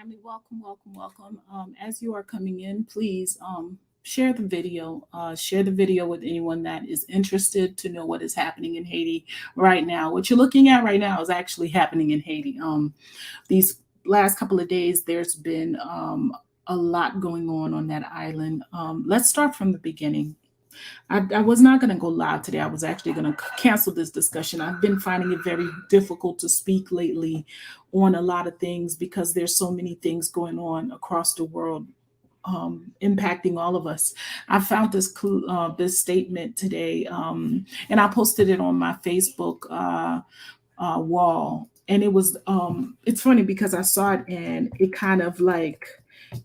family. Welcome, welcome, welcome. As you are coming in, please share the video. Share the video with anyone that is interested to know what is happening in Haiti right now. What you're looking at right now is actually happening in Haiti. These last couple of days, there's been a lot going on that island. Let's start from the beginning. I was not going to go live today. I was actually going to cancel this discussion. I've been finding it very difficult to speak lately on a lot of things because there's so many things going on across the world, impacting all of us. I found this statement today, and I posted it on my Facebook wall. And it's funny because I saw it and it kind of like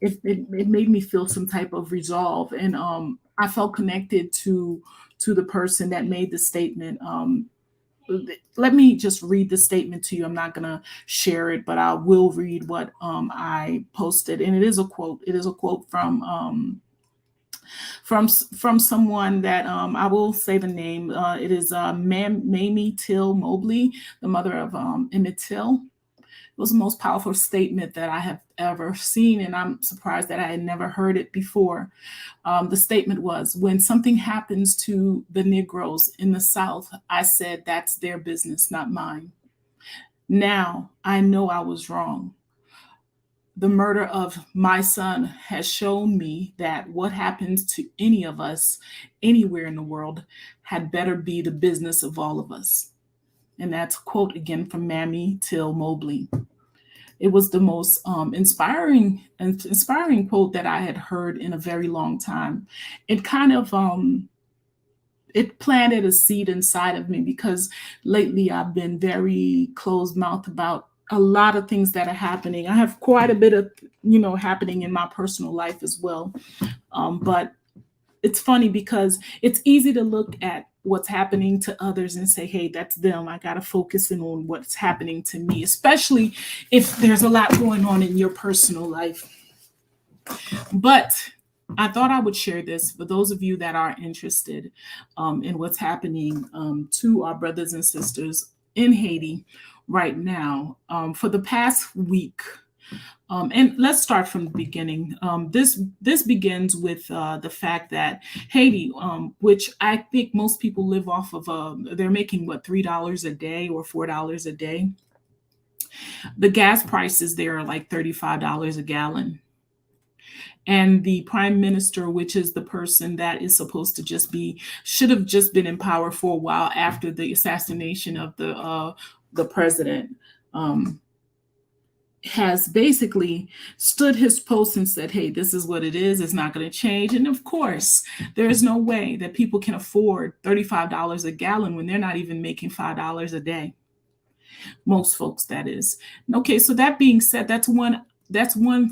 it made me feel some type of resolve, and I felt connected to the person that made the statement. Let me just read the statement to you. I'm not gonna share it, but I will read what I posted, and it is a quote. It is a quote from someone that I will say the name. It is Mamie Till Mobley, the mother of Emmett Till. It was the most powerful statement that I have ever seen, and I'm surprised that I had never heard it before. The statement was, when something happens to the Negroes in the South, I said that's their business, not mine. Now I know I was wrong. The murder of my son has shown me that what happens to any of us anywhere in the world had better be the business of all of us. And that's a quote again from Mamie Till Mobley. It was the most inspiring quote that I had heard in a very long time. It kind of it planted a seed inside of me because lately I've been very closed mouthed about a lot of things that are happening. I have quite a bit of happening in my personal life as well, but it's funny because it's easy to look at what's happening to others and say, hey, that's them. I got to focus in on what's happening to me, especially if there's a lot going on in your personal life. But I thought I would share this for those of you that are interested in what's happening to our brothers and sisters in Haiti right now. For the past week, and let's start from the beginning. This begins with the fact that Haiti, which I think most people live off of, they're making what, $3 a day or $4 a day. The gas prices there are like $35 a gallon. And the prime minister, which is the person that is supposed to should have just been in power for a while after the assassination of the president, has basically stood his post and said, hey, this is what it is. It's not going to change. And of course, there is no way that people can afford $35 a gallon when they're not even making $5 a day. Most folks, that is. Okay, so that being said, that's one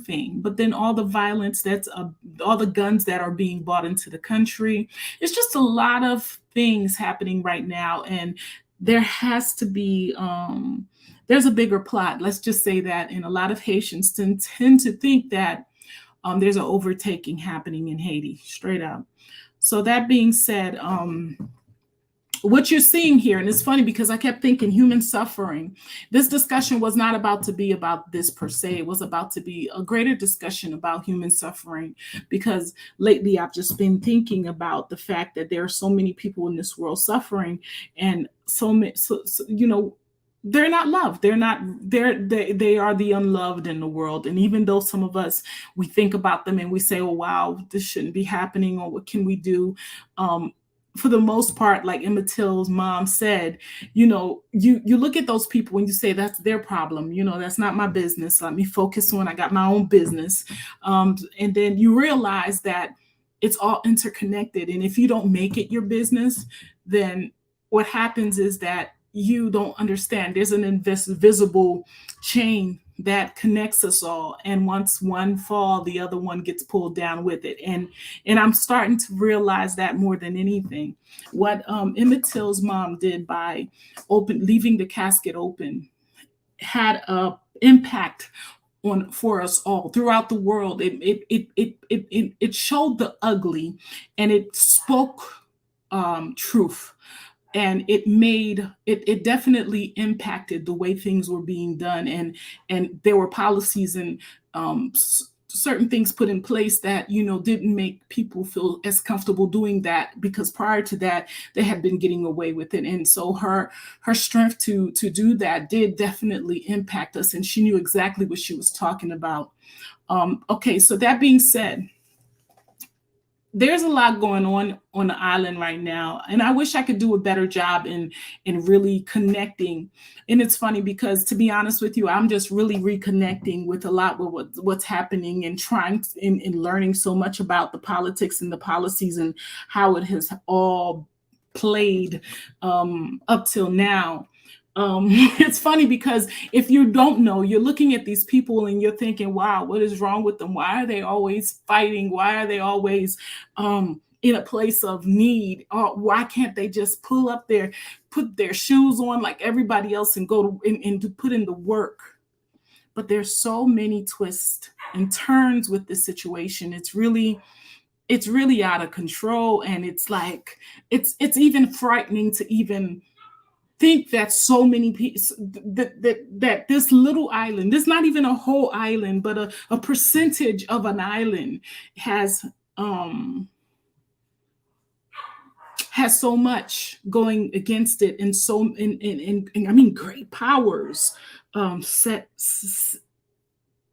thing. But then all the violence, that's all the guns that are being bought into the country. It's just a lot of things happening right now. And there has to be there's a bigger plot. Let's just say that. And a lot of Haitians tend to think that there's an overtaking happening in Haiti, straight up. So that being said, what you're seeing here, and it's funny because I kept thinking human suffering. This discussion was not about to be about this per se. It was about to be a greater discussion about human suffering, because lately I've just been thinking about the fact that there are so many people in this world suffering, and they're not loved. They are the unloved in the world. And even though some of us, we think about them and we say, oh, wow, this shouldn't be happening, or what can we do? For the most part, like Emmett Till's mom said, you look at those people and you say, that's their problem. That's not my business. Let me focus on, I got my own business. And then you realize that it's all interconnected. And if you don't make it your business, then what happens is that you don't understand. There's an invisible chain that connects us all. And once one fall, the other one gets pulled down with it. And I'm starting to realize that more than anything. What Emmett Till's mom did by leaving the casket open had an impact for us all throughout the world. It showed the ugly, and it spoke truth. and it definitely impacted the way things were being done, and there were policies and certain things put in place that didn't make people feel as comfortable doing that, because prior to that they had been getting away with it. And so her strength to do that did definitely impact us, and she knew exactly what she was talking about. Okay, so that being said, there's a lot going on the island right now, and I wish I could do a better job in really connecting. And it's funny because, to be honest with you, I'm just really reconnecting with a lot with what's happening, and trying in learning so much about the politics and the policies and how it has all played up till now. It's funny because if you don't know, you're looking at these people and you're thinking, wow, what is wrong with them? Why are they always fighting? Why are they always in a place of need? Or why can't they just put their shoes on like everybody else and go and to put in the work? But there's so many twists and turns with this situation. It's really out of control, and it's like it's even frightening to even think that so many people, that this little island, this not even a whole island, but a percentage of an island um has so much going against it, and so and I mean great powers set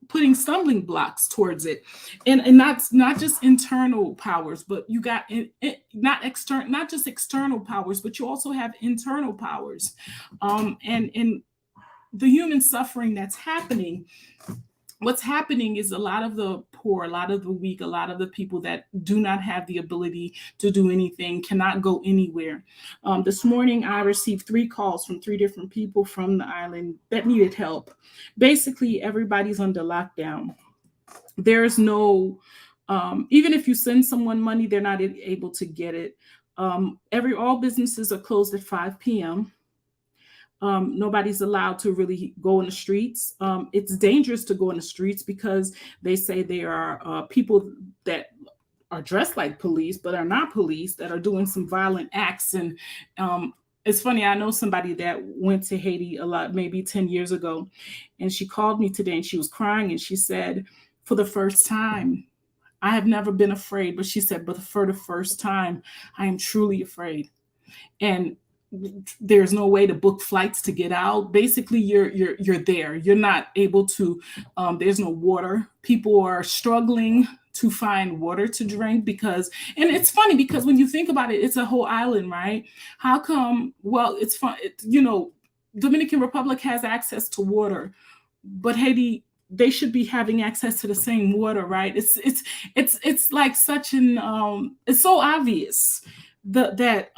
putting stumbling blocks towards it. And that's not just internal powers, but you got not just external powers, but you also have internal powers. And the human suffering that's happening, what's happening is a lot of the poor, a lot of the weak, a lot of the people that do not have the ability to do anything, cannot go anywhere. This morning, I received 3 calls from 3 different people from the island that needed help. Basically, everybody's under lockdown. There's no, even if you send someone money, they're not able to get it. All businesses are closed at 5 p.m. Nobody's allowed to really go in the streets. It's dangerous to go in the streets because they say there are people that are dressed like police but are not police, that are doing some violent acts. And it's funny, I know somebody that went to Haiti a lot, maybe 10 years ago, and she called me today and she was crying, and she said, for the first time, I have never been afraid, but she said, but for the first time, I am truly afraid. And there's no way to book flights to get out. Basically, you're there. You're not able to. There's no water. People are struggling to find water to drink because, and it's funny because when you think about it, it's a whole island, right? How come? Well, it's fun. Dominican Republic has access to water, but Haiti, they should be having access to the same water, right? It's like such an it's so obvious that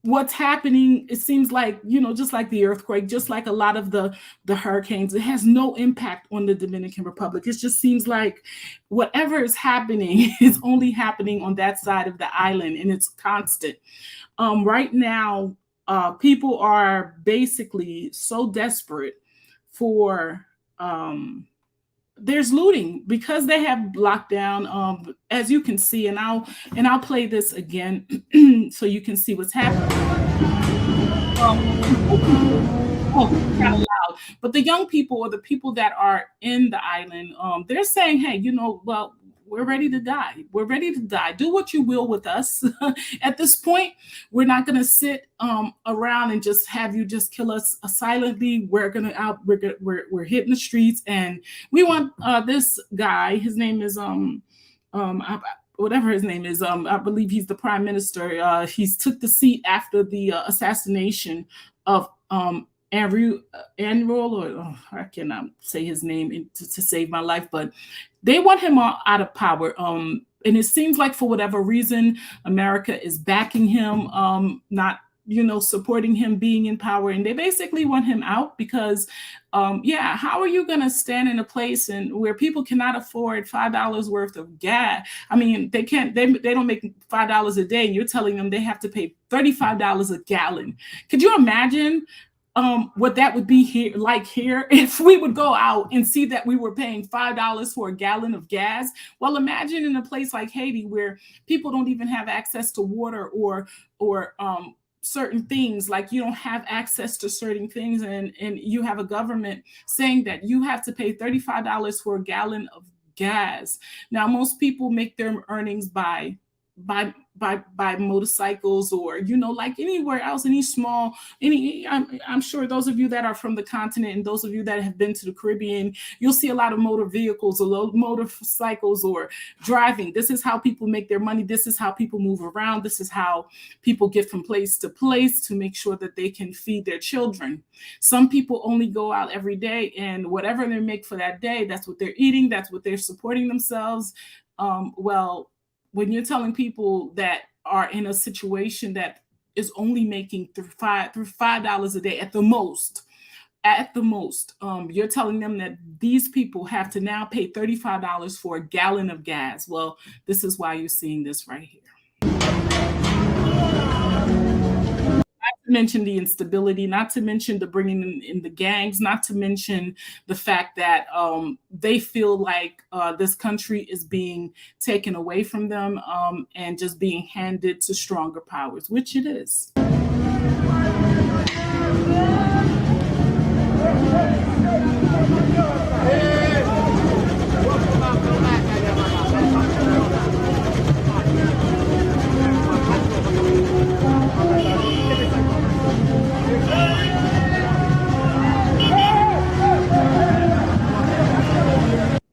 what's happening, it seems like, just like the earthquake, just like a lot of the hurricanes, it has no impact on the Dominican Republic. It just seems like whatever is happening is only happening on that side of the island, and it's constant. Right now, people are basically so desperate for there's looting because they have lockdown, as you can see, and I'll play this again so you can see what's happening. Oh, kind of loud. But the young people, or the people that are in the island, they're saying, hey, well, we're ready to die. We're ready to die. Do what you will with us. At this point, we're not going to sit around and just have you just kill us silently. We're going to out. We're hitting the streets, and we want this guy. His name is whatever his name is. I believe he's the prime minister. He's took the seat after the assassination of Andrew, or I cannot say his name to save my life, but they want him out of power. And it seems like for whatever reason, America is backing him, not supporting him being in power, and they basically want him out because, how are you going to stand in a place and where people cannot afford $5 worth of gas? I mean, they can't. They don't make $5 a day, and you're telling them they have to pay $35 a gallon. Could you imagine? What that would be here if we would go out and see that we were paying $5 for a gallon of gas. Well, imagine in a place like Haiti where people don't even have access to water or certain things, like you don't have access to certain things, and you have a government saying that you have to pay $35 for a gallon of gas. Now most people make their earnings by motorcycles, or like anywhere else, any small, any I'm sure those of you that are from the continent and those of you that have been to the Caribbean, you'll see a lot of motor vehicles or motorcycles or driving. This is how people make their money. This is how people move around. This is how people get from place to place to make sure that they can feed their children. Some people only go out every day, and whatever they make for that day, that's what they're eating, that's what they're supporting themselves. Well, when you're telling people that are in a situation that is only making $5 a day at the most, you're telling them that these people have to now pay $35 for a gallon of gas. Well, this is why you're seeing this right here. Mention the instability, not to mention the bringing in the gangs, not to mention the fact that they feel like this country is being taken away from them, and just being handed to stronger powers, which it is.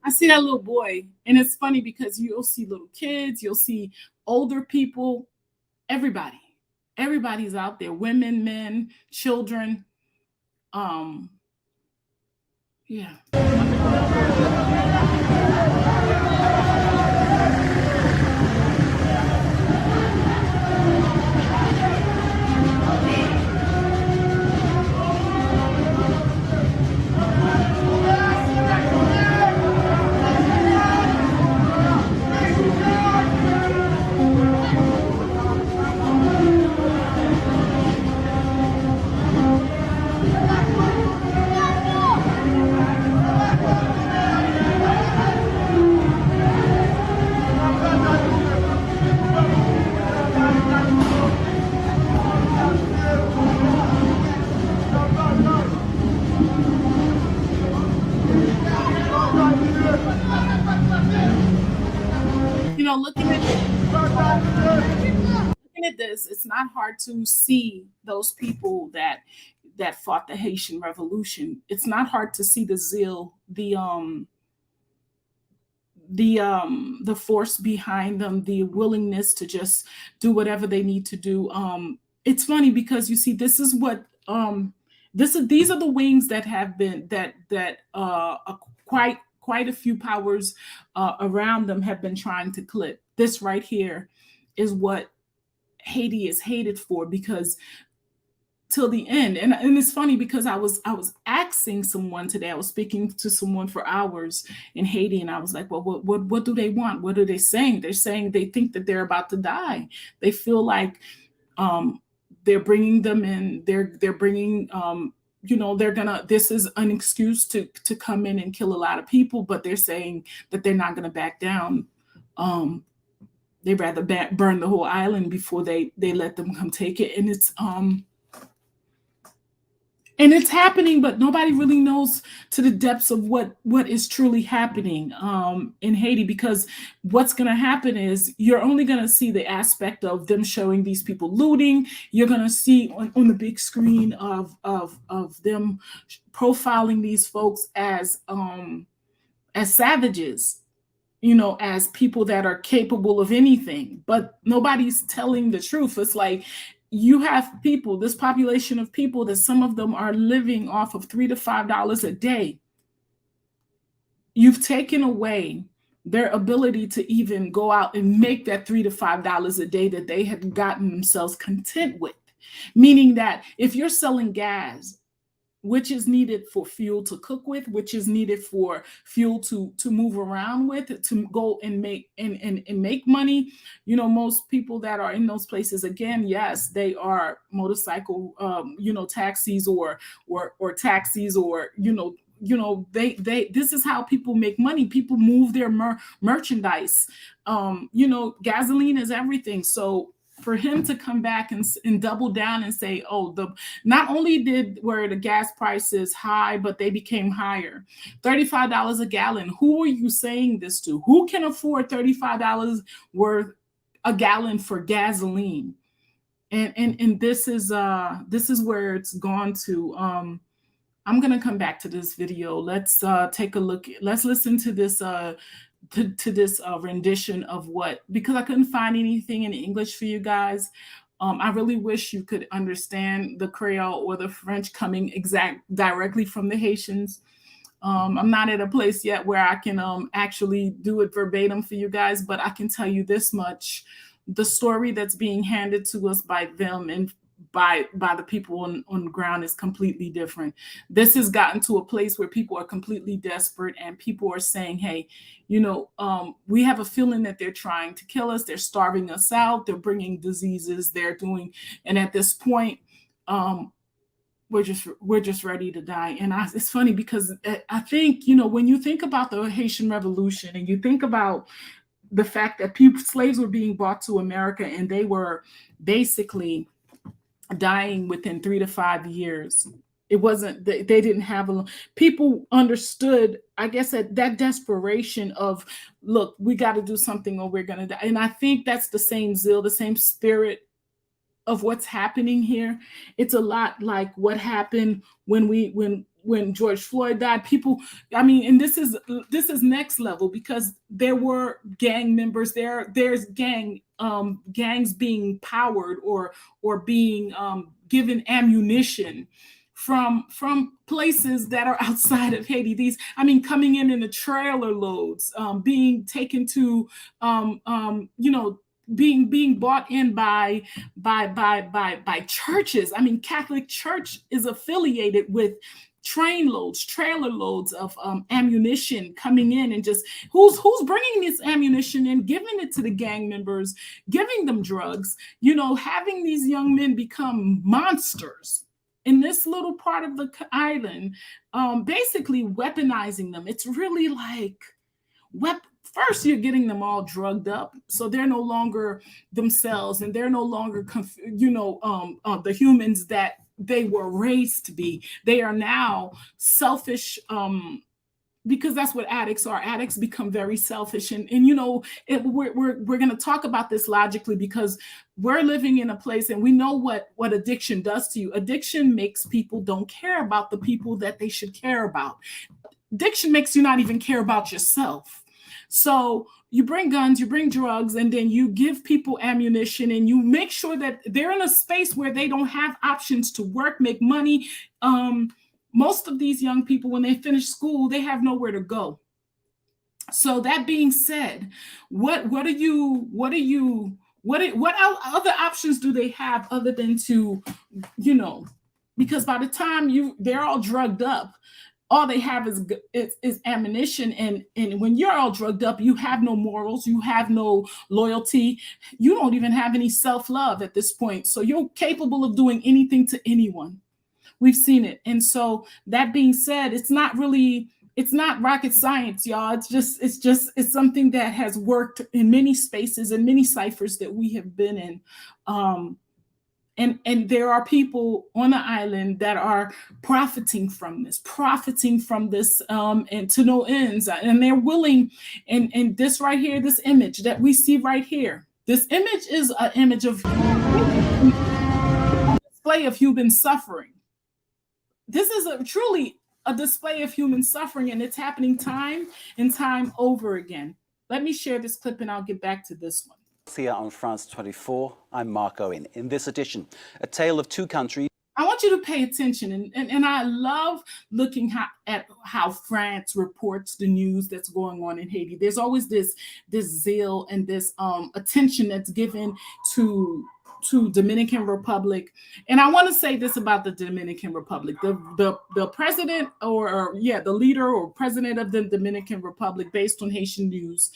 I see that little boy, and it's funny because you'll see little kids, you'll see older people, everybody. Everybody's out there, women, men, children. Um, yeah. Looking at this, it's not hard to see those people that fought the Haitian Revolution. It's not hard to see the zeal, the force behind them, the willingness to just do whatever they need to do. It's funny because you see, this is what these are the wings that have been that quite a few powers around them have been trying to clip. This right here is what Haiti is hated for, because till the end. And it's funny because I was asking someone today, I was speaking to someone for hours in Haiti, and I was like, well, what do they want? What are they saying? They're saying they think that they're about to die. They feel like they're bringing them in, they're bringing this is an excuse to come in and kill a lot of people, but they're saying that they're not going to back down. They'd rather burn the whole island before they let them come take it. And it's happening, but nobody really knows to the depths of what is truly happening in Haiti, because what's going to happen is you're only going to see the aspect of them showing these people looting. You're going to see on the big screen of them profiling these folks as savages, as people that are capable of anything, but nobody's telling the truth. It's like, you have people, this population of people, that some of them are living off of $3 to $5 a day. You've taken away their ability to even go out and make that $3 to $5 a day that they had gotten themselves content with. Meaning that if you're selling gas, which is needed for fuel to cook with, which is needed for fuel to move around with, to go and make make money. Most people that are in those places, again, yes, they are motorcycle, taxis or taxis, or they this is how people make money. People move their merchandise. Gasoline is everything. So for him to come back and double down and say, oh, the not only did were the gas prices high, but they became higher. $35 a gallon. Who are you saying this to? Who can afford $35 worth a gallon for gasoline? And this is where it's gone to. I'm gonna come back to this video. Let's take a look. Let's listen to this to this rendition of what, because I couldn't find anything in English for you guys. I really wish you could understand the Creole or the French coming directly from the Haitians. I'm not at a place yet where I can actually do it verbatim for you guys, but I can tell you this much. The story that's being handed to us by them and by the people on the ground is completely different. This has gotten to a place where people are completely desperate and people are saying, hey, we have a feeling that they're trying to kill us. They're starving us out. They're bringing diseases. And at this point, we're just ready to die. And it's funny because I think, when you think about the Haitian Revolution and you think about the fact that slaves were being brought to America and they were basically dying within 3 to 5 years. It wasn't, they didn't have people understood, I guess, that desperation of, look, we got to do something or we're going to die. And I think that's the same zeal, the same spirit of what's happening here. It's a lot like what happened when George Floyd died. People, and this is next level, because there were gang members there's gangs being powered or being given ammunition from places that are outside of Haiti. These, coming in the trailer loads, being taken to being bought in by churches. Catholic Church is affiliated with trailer loads of ammunition coming in, and just who's bringing this ammunition in, giving it to the gang members, giving them drugs, having these young men become monsters in this little part of the island, basically weaponizing them. It's really like first, you're getting them all drugged up, so they're no longer themselves, and they're no longer the humans that they were raised to be. They are now selfish, because that's what addicts are. Addicts become very selfish, and we're going to talk about this logically, because we're living in a place and we know what addiction does to you. Addiction makes people don't care about the people that they should care about. Addiction makes you not even care about yourself. So you bring guns, you bring drugs, and then you give people ammunition, and you make sure that they're in a space where they don't have options to work, make money. Most of these young people, when they finish school, they have nowhere to go. So that being said, what other options do they have other than to, because by the time they're all drugged up, all they have is ammunition, and when you're all drugged up, you have no morals, you have no loyalty, you don't even have any self-love at this point. So you're capable of doing anything to anyone. We've seen it. And so that being said, it's not rocket science, y'all. It's something that has worked in many spaces and many ciphers that we have been in. And there are people on the island that are profiting from this, and to no ends. And they're willing, and this right here, this image that we see right here, this image is an image of display of human suffering. This is truly a display of human suffering, and it's happening time and time over again. Let me share this clip and I'll get back to this one. Here on France 24, I'm Mark Owen. In this edition, a tale of two countries. I want you to pay attention, and I love looking at how France reports the news that's going on in Haiti. There's always this zeal and this attention that's given to Dominican Republic. And I want to say this about the Dominican Republic. The president the leader or president of the Dominican Republic, based on Haitian news,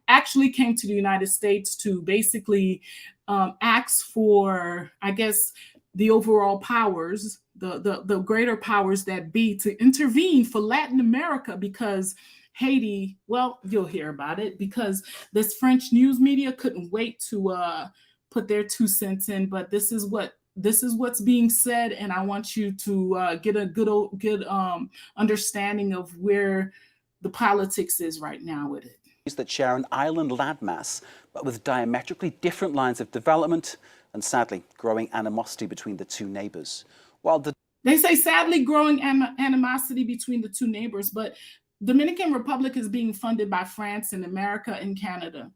actually came to the United States to basically ask for, I guess, the overall powers, the greater powers that be, to intervene for Latin America, because Haiti, well, you'll hear about it, because this French news media couldn't wait to put their 2 cents in, but this is what's being said, and I want you to get a good understanding of where the politics is right now with it. That share an island landmass, but with diametrically different lines of development and, sadly, growing animosity between the two neighbors. While they say, sadly, growing animosity between the two neighbors, but Dominican Republic is being funded by France and America and Canada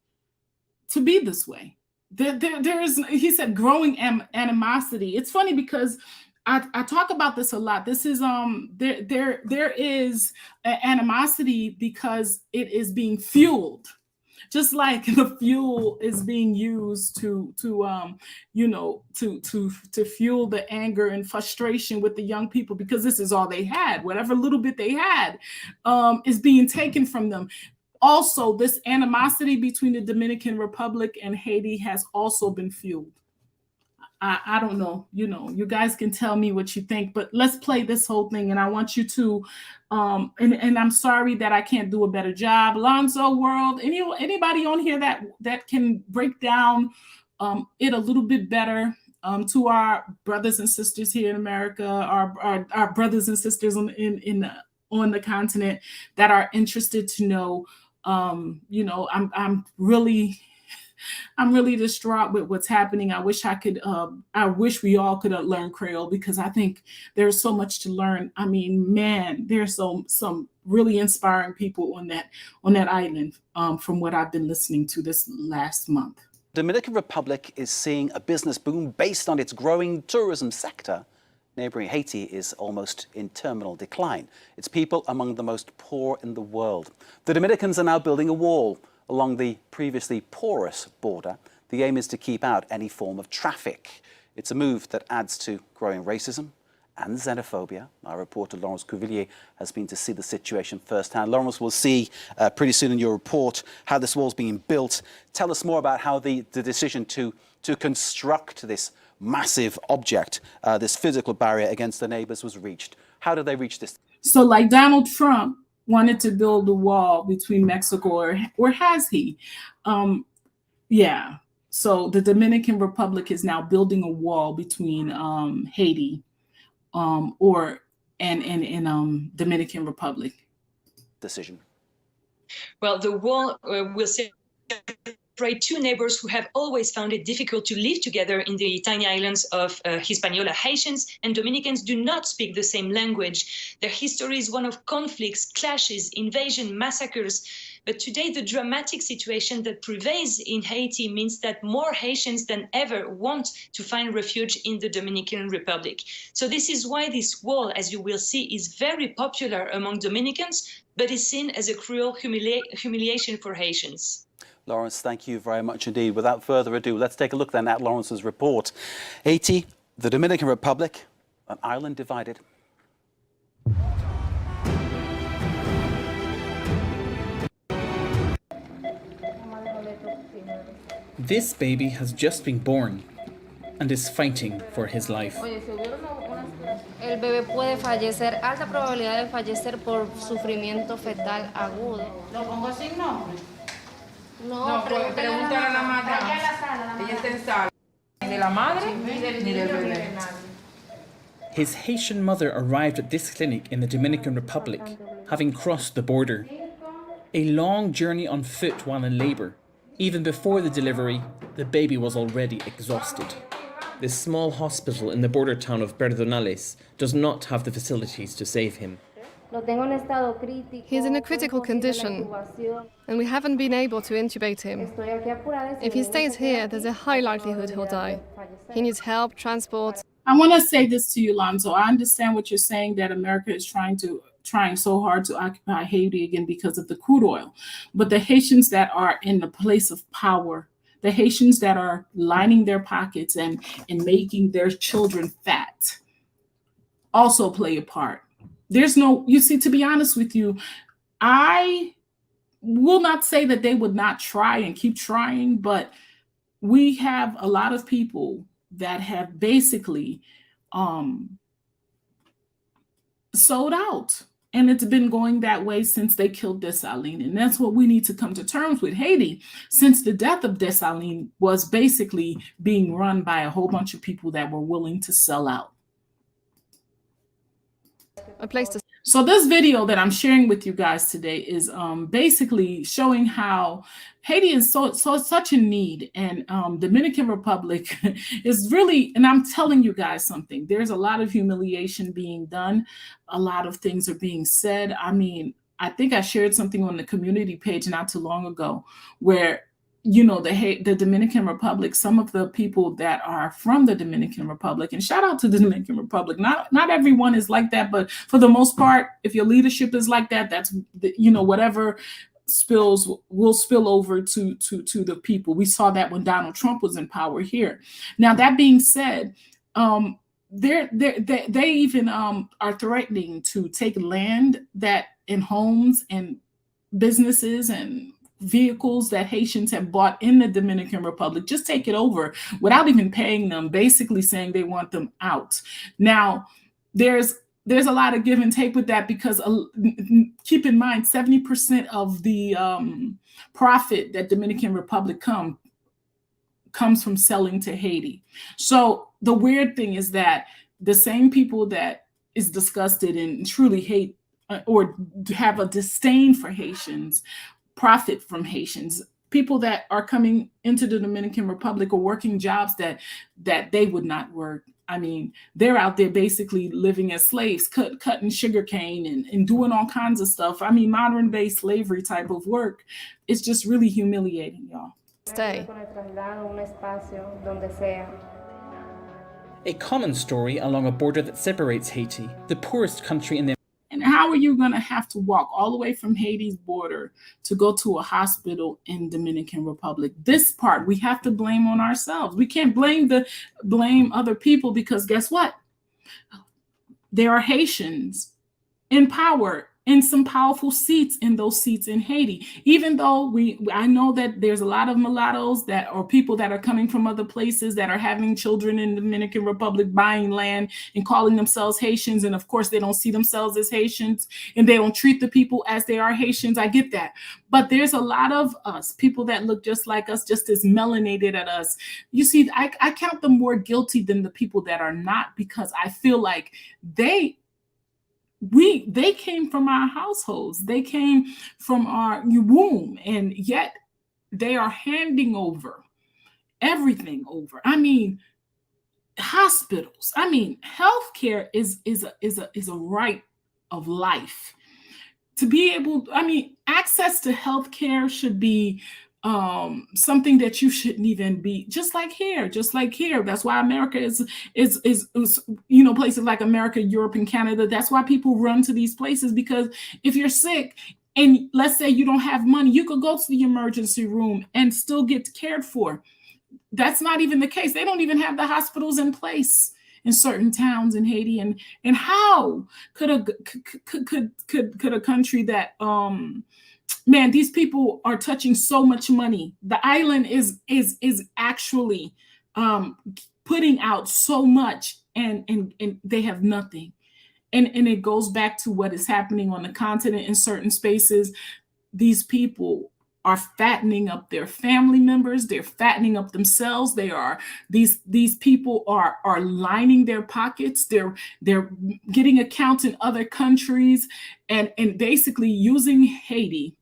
to be this way. There is, he said, growing animosity. It's funny because I talk about this a lot. This is there is animosity because it is being fueled, just like the fuel is being used to fuel the anger and frustration with the young people, because this is all they had. Whatever little bit they had is being taken from them. Also, this animosity between the Dominican Republic and Haiti has also been fueled. I don't know, you guys can tell me what you think, but let's play this whole thing. And I want you to, and I'm sorry that I can't do a better job. Lonzo World, anybody on here that can break down it a little bit better to our brothers and sisters here in America, our brothers and sisters on the continent that are interested to know. I'm really distraught with what's happening. I wish we all could learn Creole, because I think there's so much to learn. I mean, man, there's some really inspiring people on that island from what I've been listening to this last month. Dominican Republic is seeing a business boom based on its growing tourism sector. Neighboring Haiti is almost in terminal decline. Its people among the most poor in the world. The Dominicans are now building a wall along the previously porous border. The aim is to keep out any form of traffic. It's a move that adds to growing racism and xenophobia. Our reporter Laurence Cuvillier has been to see the situation firsthand. Laurence, will see pretty soon in your report how this wall's being built. Tell us more about how the decision to construct this massive object, this physical barrier against the neighbors, was reached. How did they reach this? So like Donald Trump wanted to build a wall between Mexico, or has he? Yeah. So the Dominican Republic is now building a wall between Haiti and Dominican Republic. Decision. Well, the wall will separate two neighbors who have always found it difficult to live together in the tiny islands of Hispaniola. Haitians and Dominicans do not speak the same language. Their history is one of conflicts, clashes, invasion, massacres. But today, the dramatic situation that prevails in Haiti means that more Haitians than ever want to find refuge in the Dominican Republic. So this is why this wall, as you will see, is very popular among Dominicans, but is seen as a cruel humiliation for Haitians. Laurence, thank you very much indeed. Without further ado, let's take a look then at Laurence's report. Haiti, the Dominican Republic, an island divided. This baby has just been born and is fighting for his life. El bebé puede fallecer, alta probabilidad de fallecer por sufrimiento fetal agudo. ¿Lo pongo sin nombre? No, pregúntale a la madre. Ella está en sala. Ni de la madre ni del bebé. His Haitian mother arrived at this clinic in the Dominican Republic, having crossed the border. A long journey on foot while in labour. Even before the delivery, the baby was already exhausted. This small hospital in the border town of Perdonales does not have the facilities to save him. He's in a critical condition, and we haven't been able to intubate him. If he stays here, there's a high likelihood he'll die. He needs help, transport. I want to say this to you, Lonzo. I understand what you're saying, that America is trying so hard to occupy Haiti again because of the crude oil. But the Haitians that are in the place of power, the Haitians that are lining their pockets and making their children fat, also play a part. You see, to be honest with you, I will not say that they would not try and keep trying, but we have a lot of people that have basically sold out. And it's been going that way since they killed Dessalines. And that's what we need to come to terms with Haiti, since the death of Dessalines was basically being run by a whole bunch of people that were willing to sell out. A place to So this video that I'm sharing with you guys today is basically showing how Haiti is such in need, and Dominican Republic is really, and I'm telling you guys something, there's a lot of humiliation being done. A lot of things are being said. I mean, I think I shared something on the community page not too long ago where, you know, the Dominican Republic, some of the people that are from the Dominican Republic, and shout out to the Dominican Republic. Not everyone is like that, but for the most part, if your leadership is like that, that's, you know, whatever will spill over to the people. We saw that when Donald Trump was in power here. Now, that being said, they even are threatening to take land that in homes and businesses and vehicles that Haitians have bought in the Dominican Republic, just take it over without even paying them, basically saying they want them out. Now, there's a lot of give and take with that, because keep in mind, 70% of the profit that Dominican Republic comes from selling to Haiti. So the weird thing is that the same people that is disgusted and truly hate or have a disdain for Haitians profit from Haitians. People that are coming into the Dominican Republic are working jobs that they would not work. I mean, they're out there basically living as slaves, cutting sugarcane and doing all kinds of stuff. I mean, modern day slavery type of work. It's just really humiliating, y'all. stay. A common story along a border that separates Haiti, the poorest country in the And how are you going to have to walk all the way from Haiti's border to go to a hospital in Dominican Republic? This part we have to blame on ourselves. We can't blame other people, because guess what? There are Haitians in power, in some powerful seats, in those seats in Haiti. Even though I know that there's a lot of mulattoes that or people that are coming from other places that are having children in the Dominican Republic, buying land and calling themselves Haitians. And of course, they don't see themselves as Haitians and they don't treat the people as they are Haitians. I get that. But there's a lot of us, people that look just like us, just as melanated as us. You see, I count them more guilty than the people that are not, because I feel like they came from our households, they came from our womb, and yet they are handing over everything over. I mean, hospitals. I mean, healthcare is a right of life. To be able, I mean, access to healthcare should be something that you shouldn't even be, just like here. That's why America is you know, places like America, Europe, and Canada. That's why people run to these places, because if you're sick and let's say you don't have money, you could go to the emergency room and still get cared for. That's not even the case. They don't even have the hospitals in place in certain towns in Haiti. And how could a country that man, these people are touching so much money. The island is actually putting out so much, and they have nothing. And it goes back to what is happening on the continent in certain spaces. These people are fattening up their family members. They're fattening up themselves. These people are lining their pockets. They're getting accounts in other countries and basically using Haiti.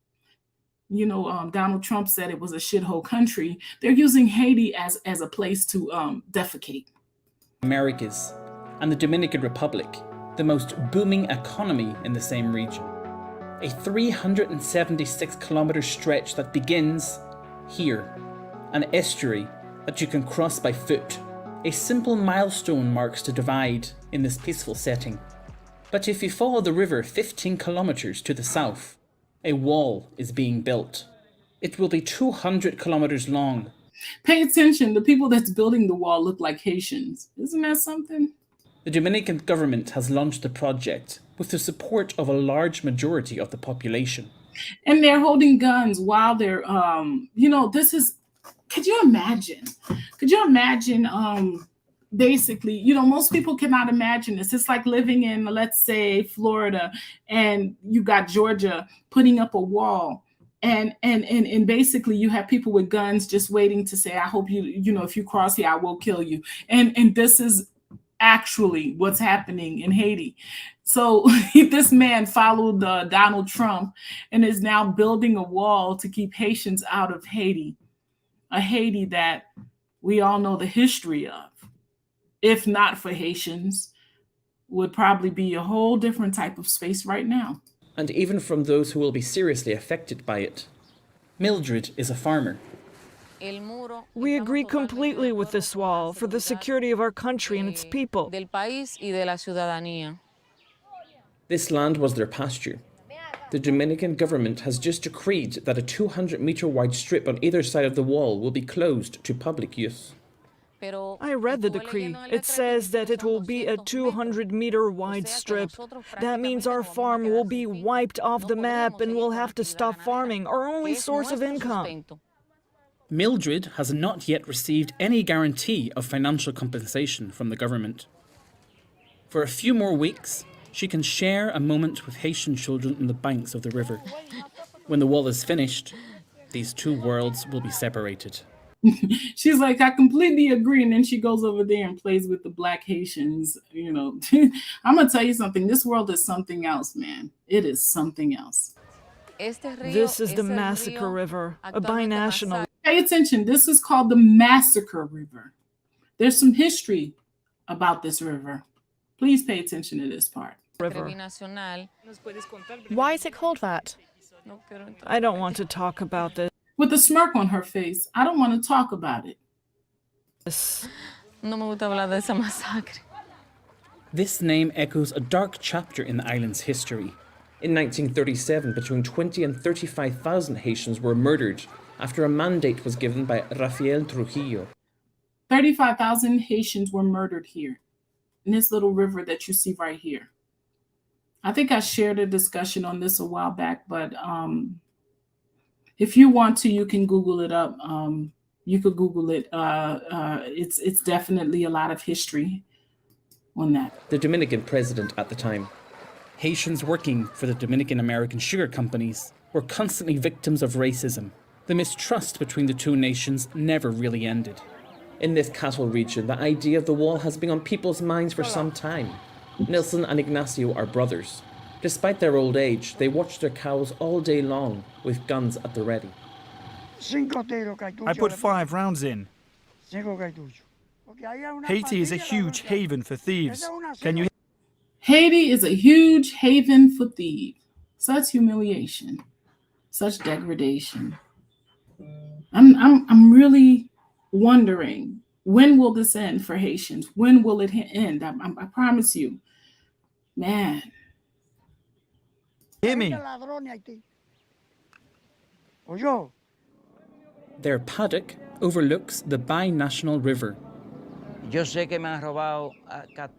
You know, Donald Trump said it was a shithole country. They're using Haiti as a place to defecate. Americas and the Dominican Republic, the most booming economy in the same region. A 376-kilometer stretch that begins here, an estuary that you can cross by foot. A simple milestone marks the divide in this peaceful setting. But if you follow the river 15 kilometers to the south, a wall is being built. It will be 200 kilometers long. Pay attention, the people that's building the wall look like Haitians. Isn't that something? The Dominican government has launched the project with the support of a large majority of the population. And they're holding guns while they're, you know, this is, could you imagine basically, most people cannot imagine this. It's like living in, let's say, Florida, and you got Georgia putting up a wall. And basically you have people with guns just waiting to say, I hope if you cross here, I will kill you. And this is actually what's happening in Haiti. So this man followed Donald Trump and is now building a wall to keep Haitians out of Haiti, a Haiti that we all know the history of. If not for Haitians, would probably be a whole different type of space right now. And even from those who will be seriously affected by it. Mildred is a farmer. We agree completely with this wall for the security of our country and its people. This land was their pasture. The Dominican government has just decreed that a 200-meter wide strip on either side of the wall will be closed to public use. I read the decree. It says that it will be a 200-meter wide strip. That means our farm will be wiped off the map and we'll have to stop farming, our only source of income. Mildred has not yet received any guarantee of financial compensation from the government. For a few more weeks, she can share a moment with Haitian children on the banks of the river. When the wall is finished, these two worlds will be separated. She's like, I completely agree. And then she goes over there and plays with the Black Haitians. I'm going to tell you something. This world is something else, man. It is something else. This is the Massacre River, a binational. Pay attention. This is called the Massacre River. There's some history about this river. Please pay attention to this part. River. Why is it called that? I don't want to talk about this. With a smirk on her face, I don't want to talk about it. This name echoes a dark chapter in the island's history. In 1937, between 20 and 35,000 Haitians were murdered after a mandate was given by Rafael Trujillo. 35,000 Haitians were murdered here in this little river that you see right here. I think I shared a discussion on this a while back, but if you want to, you can Google it up. You could Google it. It's definitely a lot of history on that. The Dominican president at the time. Haitians working for the Dominican American sugar companies were constantly victims of racism. The mistrust between the two nations never really ended. In this cattle region, the idea of the wall has been on people's minds for some time. Nelson and Ignacio are brothers. Despite their old age, they watch their cows all day long with guns at the ready. I put 5 rounds in. Haiti is a huge haven for thieves. Can you? Haiti is a huge haven for thieves. Such humiliation, such degradation. I'm really wondering, when will this end for Haitians? When will it end? I promise you, man. Hear me. Their paddock overlooks the binational river.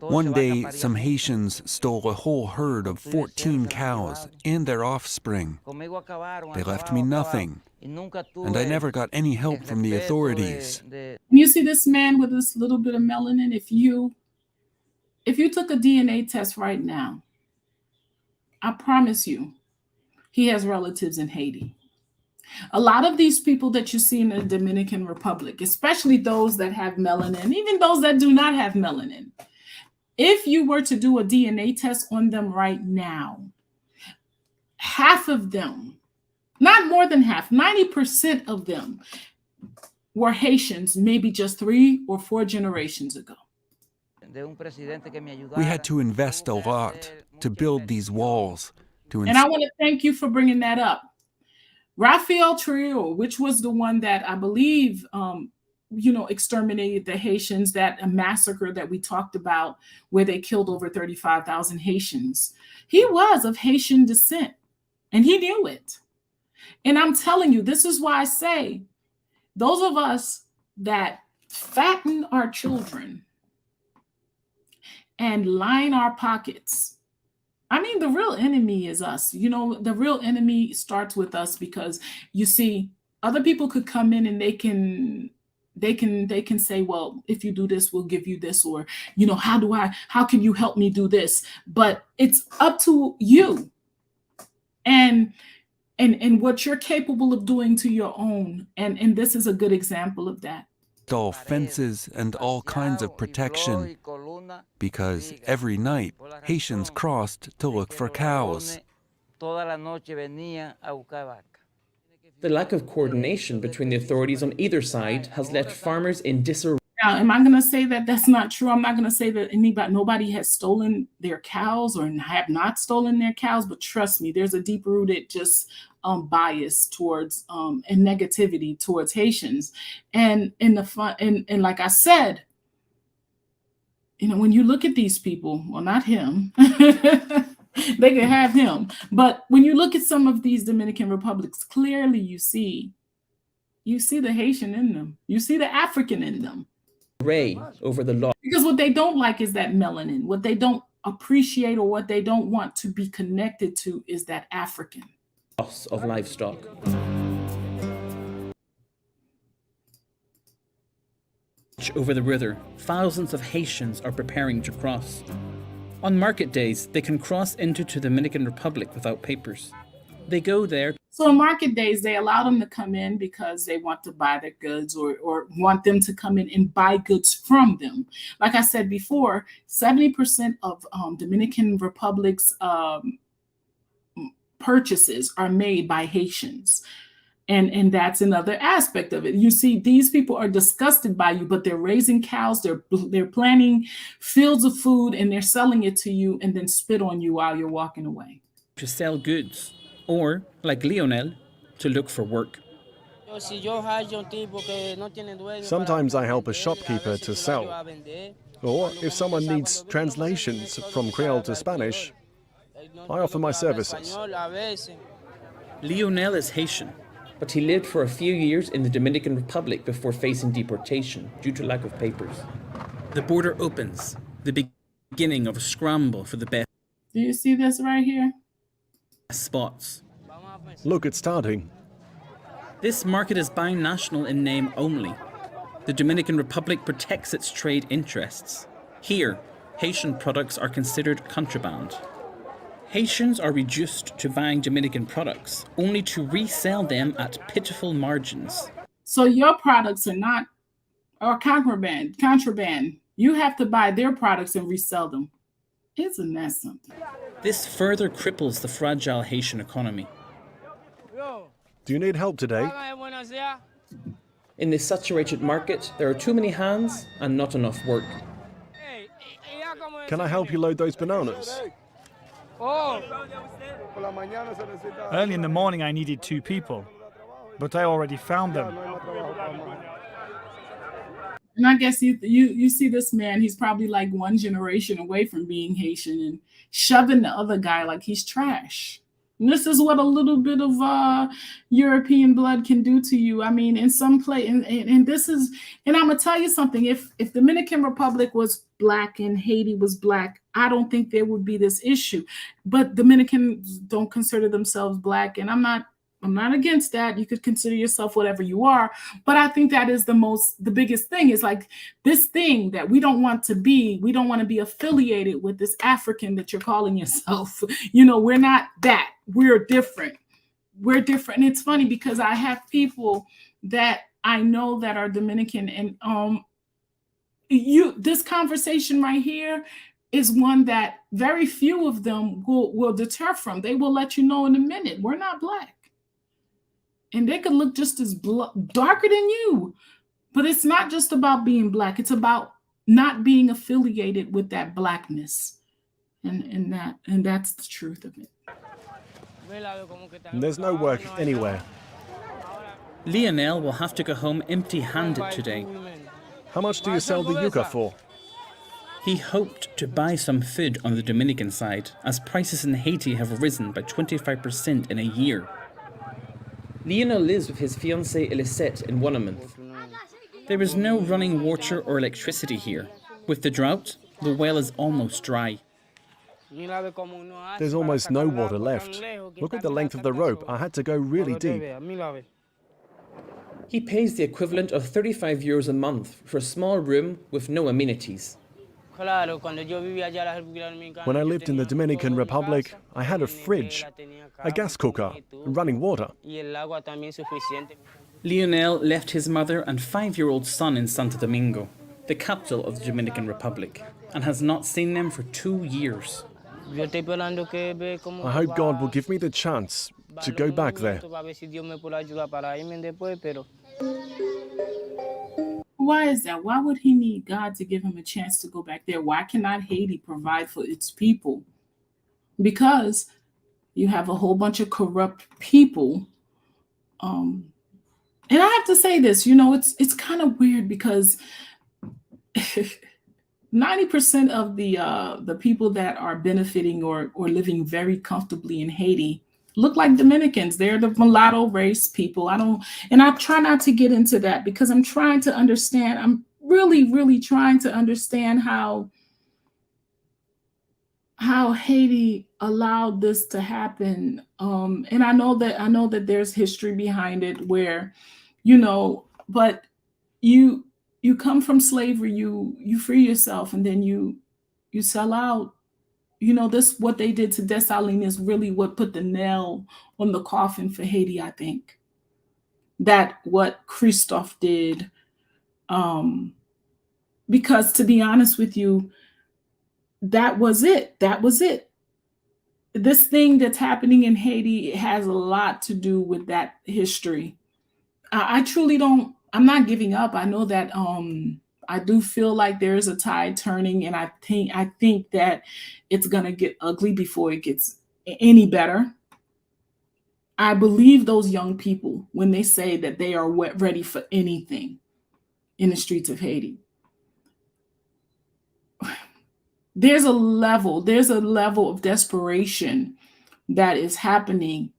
One day, some Haitians stole a whole herd of 14 cows and their offspring. They left me nothing, and I never got any help from the authorities. You see this man with this little bit of melanin? If you took a DNA test right now, I promise you, he has relatives in Haiti. A lot of these people that you see in the Dominican Republic, especially those that have melanin, even those that do not have melanin, if you were to do a DNA test on them right now, half of them, not more than half, 90% of them were Haitians, maybe just 3 or 4 generations ago. We had to invest a lot to build these walls. And I want to thank you for bringing that up. Rafael Trujillo, which was the one that I believe, exterminated the Haitians, that a massacre that we talked about where they killed over 35,000 Haitians. He was of Haitian descent and he knew it. And I'm telling you, this is why I say those of us that fatten our children and line our pockets, I mean, the real enemy is us. The real enemy starts with us because, you see, other people could come in and they can they can say, well, if you do this, we'll give you this, or how can you help me do this? But it's up to you and what you're capable of doing to your own. And this is a good example of that. All fences and all kinds of protection, because every night Haitians crossed to look for cows. The lack of coordination between the authorities on either side has left farmers in disarray. Now, am I going to say that that's not true? I'm not going to say that nobody has stolen their cows or have not stolen their cows, but trust me, there's a deep-rooted just bias towards and negativity towards Haitians. And like I said, when you look at these people, well, not him, they can have him, but when you look at some of these Dominican republics, clearly you see the Haitian in them. You see the African in them. Over the law. Because what they don't like is that melanin. What they don't appreciate or what they don't want to be connected to is that African. Loss of livestock. Over the river, thousands of Haitians are preparing to cross. On market days, they can cross into the Dominican Republic without papers. They go there. So on market days, they allow them to come in because they want to buy their goods or want them to come in and buy goods from them. Like I said before, 70% of Dominican Republic's purchases are made by Haitians. And that's another aspect of it. You see, these people are disgusted by you, but they're raising cows, they're planting fields of food, and they're selling it to you and then spit on you while you're walking away. To sell goods, or, like Lionel, to look for work. Sometimes I help a shopkeeper to sell. Or if someone needs translations from Creole to Spanish, I offer my services. Lionel is Haitian, but he lived for a few years in the Dominican Republic before facing deportation due to lack of papers. The border opens, the beginning of a scramble for the best. Do you see this right here? Spots. Look, it's starting. This market is binational in name only. The Dominican Republic protects its trade interests. Here, Haitian products are considered contraband. Haitians are reduced to buying Dominican products, only to resell them at pitiful margins. So your products are contraband. You have to buy their products and resell them. Isn't that something? This further cripples the fragile Haitian economy. Do you need help today? In this saturated market, there are too many hands and not enough work. Can I help you load those bananas? Early in the morning I needed 2 people, but I already found them. And I guess you see this man, he's probably like one generation away from being Haitian and shoving the other guy like he's trash. And this is what a little bit of European blood can do to you. I mean, in some place, and this is, and I'm gonna tell you something. If Dominican Republic was black and Haiti was black, I don't think there would be this issue. But Dominicans don't consider themselves black, and I'm not against that. You could consider yourself whatever you are, but I think that is the biggest thing is like this thing that we don't want to be. We don't want to be affiliated with this African that you're calling yourself. We're not that. We're different. We're different. And it's funny because I have people that I know that are Dominican, and this conversation right here is one that very few of them will deter from. They will let you know in a minute, we're not black. And they could look just as darker than you. But it's not just about being black. It's about not being affiliated with that blackness. And that's the truth of it. There's no work anywhere. Lionel will have to go home empty-handed today. How much do you sell the yuca for? He hoped to buy some food on the Dominican side, as prices in Haiti have risen by 25% in a year. Lionel lives with his fiancée Elisette in Wonamouth. There is no running water or electricity here. With the drought, the well is almost dry. There's almost no water left. Look at the length of the rope. I had to go really deep. He pays the equivalent of 35 euros a month for a small room with no amenities. When I lived in the Dominican Republic, I had a fridge, a gas cooker, and running water. Lionel left his mother and 5-year-old son in Santo Domingo, the capital of the Dominican Republic, and has not seen them for 2 years. I hope God will give me the chance to go back there. Why is that? Why would he need God to give him a chance to go back there? Why cannot Haiti provide for its people? Because you have a whole bunch of corrupt people. And I have to say this, it's kind of weird because 90% of the people that are benefiting or living very comfortably in Haiti look like Dominicans. They're the mulatto race people. I try not to get into that because I'm trying to understand. I'm really, really trying to understand how Haiti allowed this to happen. And I know that there's history behind it where, but you come from slavery, you free yourself, and then you sell out. This, what they did to Dessalines is really what put the nail on the coffin for Haiti, I think. That what Christophe did. Because to be honest with you, that was it. That was it. This thing that's happening in Haiti has a lot to do with that history. I truly don't, I'm not giving up. I know that I do feel like there is a tide turning, and I think that it's gonna get ugly before it gets any better. I believe those young people when they say that they are ready for anything in the streets of Haiti. There's a level of desperation that is happening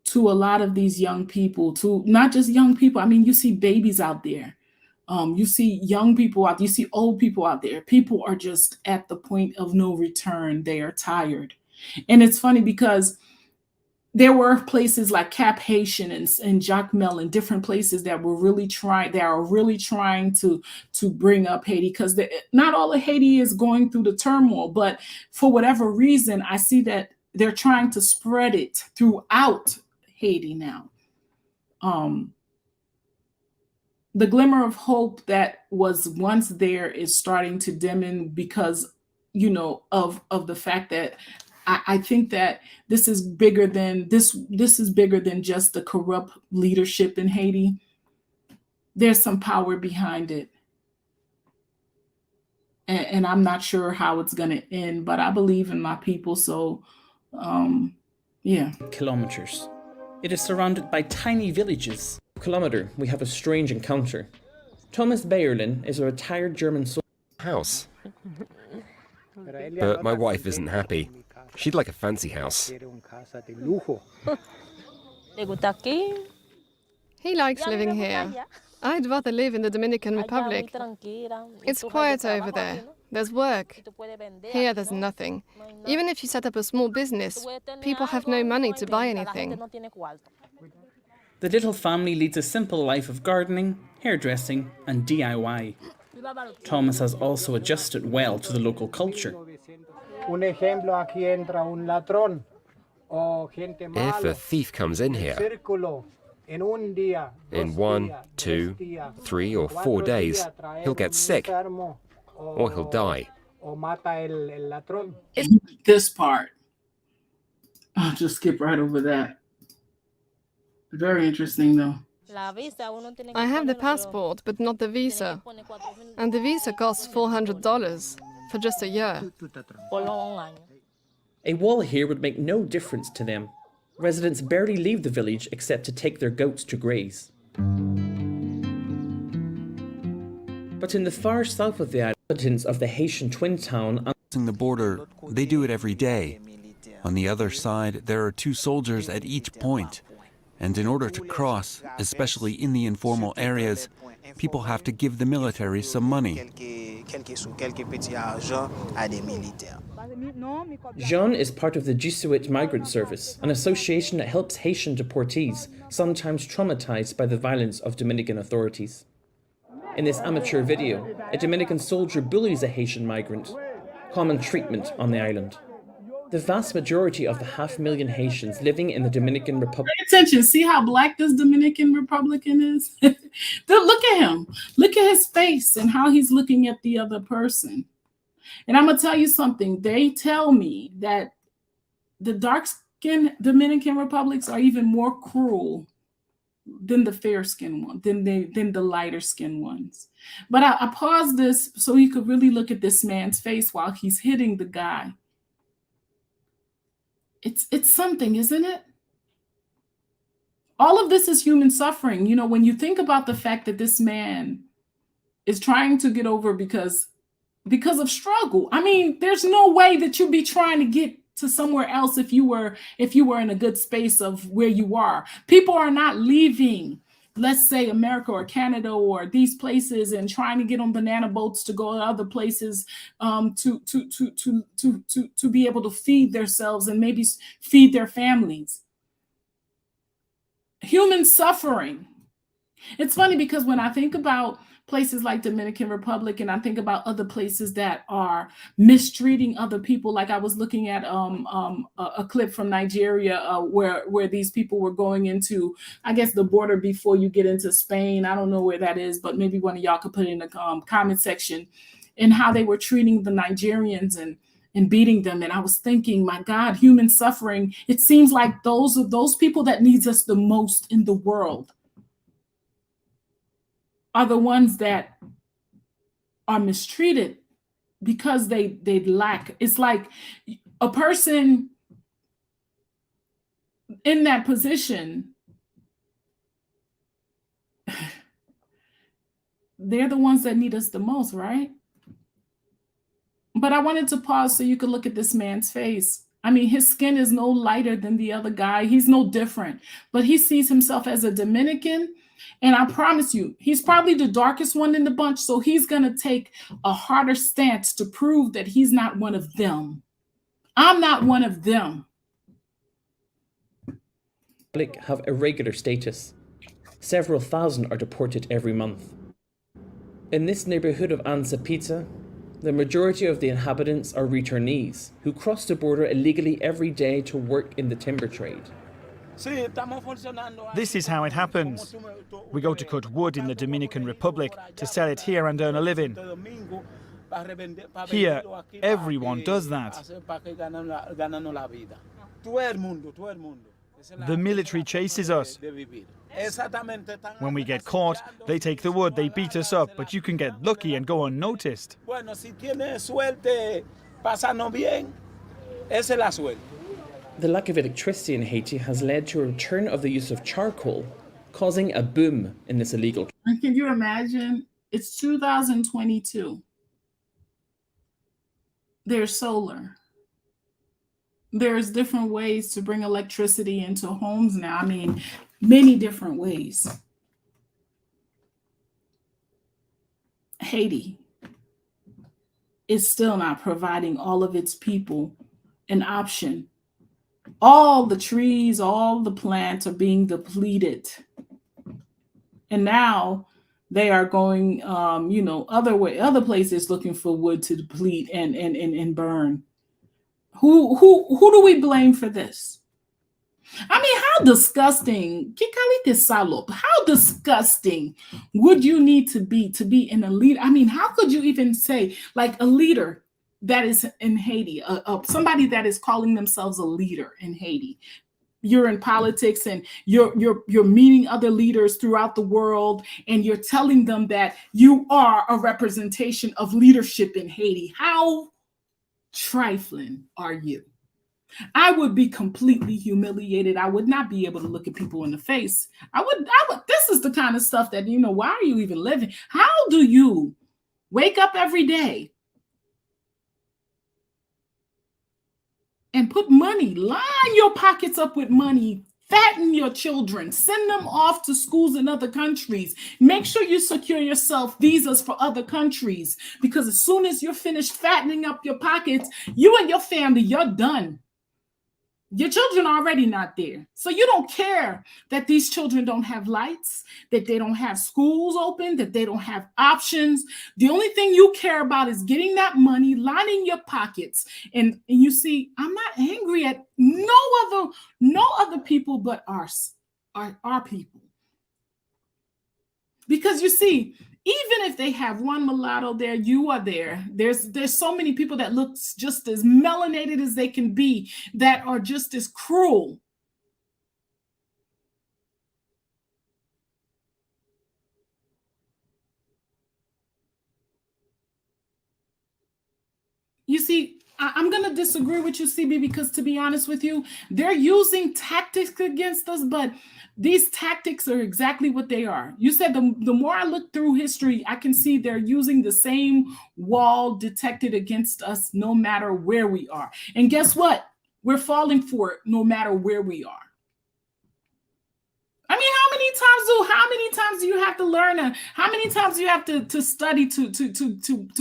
to a lot of these young people, to not just young people. I mean, you see babies out there. You see young people out there, you see old people out there. People are just at the point of no return. They are tired. And it's funny because there were places like Cap Haitian and Jacmel and different places that are really trying to bring up Haiti, because not all of Haiti is going through the turmoil, but for whatever reason, I see that they're trying to spread it throughout Haiti now. The glimmer of hope that was once there is starting to dim because, of the fact that I think that this is bigger than this is bigger than just the corrupt leadership in Haiti. There's some power behind it. And I'm not sure how it's going to end, but I believe in my people. So, yeah. Kilometers. It is surrounded by tiny villages. Kilometer, we have a strange encounter. Thomas Bayerlin is a retired German soldier. House. But my wife isn't happy. She'd like a fancy house. He likes living here. I'd rather live in the Dominican Republic. It's quiet over there. There's work. Here there's nothing. Even if you set up a small business, people have no money to buy anything. The little family leads a simple life of gardening, hairdressing, and DIY. Thomas has also adjusted well to the local culture. If a thief comes in here, in 1, 2, 3, or 4 days, he'll get sick, or he'll die. This part, I'll just skip right over that. Very interesting, though. I have the passport, but not the visa. And the visa costs $400 for just a year. A wall here would make no difference to them. Residents barely leave the village except to take their goats to graze. But in the far south of the island, inhabitants of the Haitian twin town crossing the border, they do it every day. On the other side, there are 2 soldiers at each point. And in order to cross, especially in the informal areas, people have to give the military some money. Jean is part of the Jesuit Migrant Service, an association that helps Haitian deportees, sometimes traumatized by the violence of Dominican authorities. In this amateur video, a Dominican soldier bullies a Haitian migrant. Common treatment on the island. The vast majority of the 500,000 Haitians living in the Dominican Republic. Pay attention. See how black this Dominican Republican is? Look at him. Look at his face and how he's looking at the other person. And I'm going to tell you something. They tell me that the dark-skinned Dominican Republics are even more cruel than the fair-skinned one, than the lighter-skinned ones. But I paused this so you could really look at this man's face while he's hitting the guy. It's something, isn't it? All of this is human suffering. You know, when you think about the fact that this man is trying to get over because of struggle. I mean, there's no way that you'd be trying to get to somewhere else if you were in a good space of where you are. People are not leaving, let's say America or Canada or these places and trying to get on banana boats to go to other places to be able to feed themselves and maybe feed their families. Human suffering. It's funny because when I think about places like Dominican Republic and I think about other places that are mistreating other people, like I was looking at a clip from Nigeria where these people were going into, I guess, the border before you get into Spain. I don't know where that is, but maybe one of y'all could put it in the comment section, and how they were treating the Nigerians and beating them. And I was thinking, my God, human suffering. It seems like those are those people that needs us the most in the world are the ones that are mistreated because they lack. It's like a person in that position, they're the ones that need us the most, right? But I wanted to pause so you could look at this man's face. I mean, his skin is no lighter than the other guy. He's no different, but he sees himself as a Dominican. And I promise you, he's probably the darkest one in the bunch. So he's going to take a harder stance to prove that he's not one of them. I'm not one of them. Have irregular status. Several thousand are deported every month. In this neighborhood of Ansapita, the majority of the inhabitants are returnees who cross the border illegally every day to work in the timber trade. This is how it happens. We go to cut wood in the Dominican Republic to sell it here and earn a living. Here, everyone does that. The military chases us. When we get caught, they take the wood, they beat us up, but you can get lucky and go unnoticed. The lack of electricity in Haiti has led to a return of the use of charcoal, causing a boom in this illegal. Can you imagine? It's 2022. There's solar. There's different ways to bring electricity into homes now. I mean, many different ways. Haiti is still not providing all of its people an option. All the trees, all the plants are being depleted. And now they are going, other places looking for wood to deplete and burn. Who do we blame for this? I mean, how disgusting, how disgusting would you need to be in a leader? I mean, how could you even say, like, a leader that is in Haiti, somebody that is calling themselves a leader in Haiti? You're in politics and you're meeting other leaders throughout the world, and you're telling them that you are a representation of leadership in Haiti. How trifling are you? I would be completely humiliated. I would not be able to look at people in the face. I would, this is the kind of stuff that, why are you even living? How do you wake up every day and put money, line your pockets up with money Fatten your children. Send them off to schools in other countries. Make sure you secure yourself visas for other countries, because as soon as you're finished fattening up your pockets, you and your family, you're done. Your children are already not there. So you don't care that these children don't have lights, that they don't have schools open, that they don't have options. The only thing you care about is getting that money, lining your pockets. And you see, I'm not angry at no other people but our people. Because you see, even if they have one mulatto there, you are there. There's so many people that look just as melanated as they can be, that are just as cruel. You see, I'm going to disagree with you, CB, because to be honest with you, they're using tactics against us, but these tactics are exactly what they are. You said the more I look through history, I can see they're using the same wall detected against us no matter where we are. And guess what? We're falling for it no matter where we are. I mean, how many times do you have to learn? How many times do you have to study to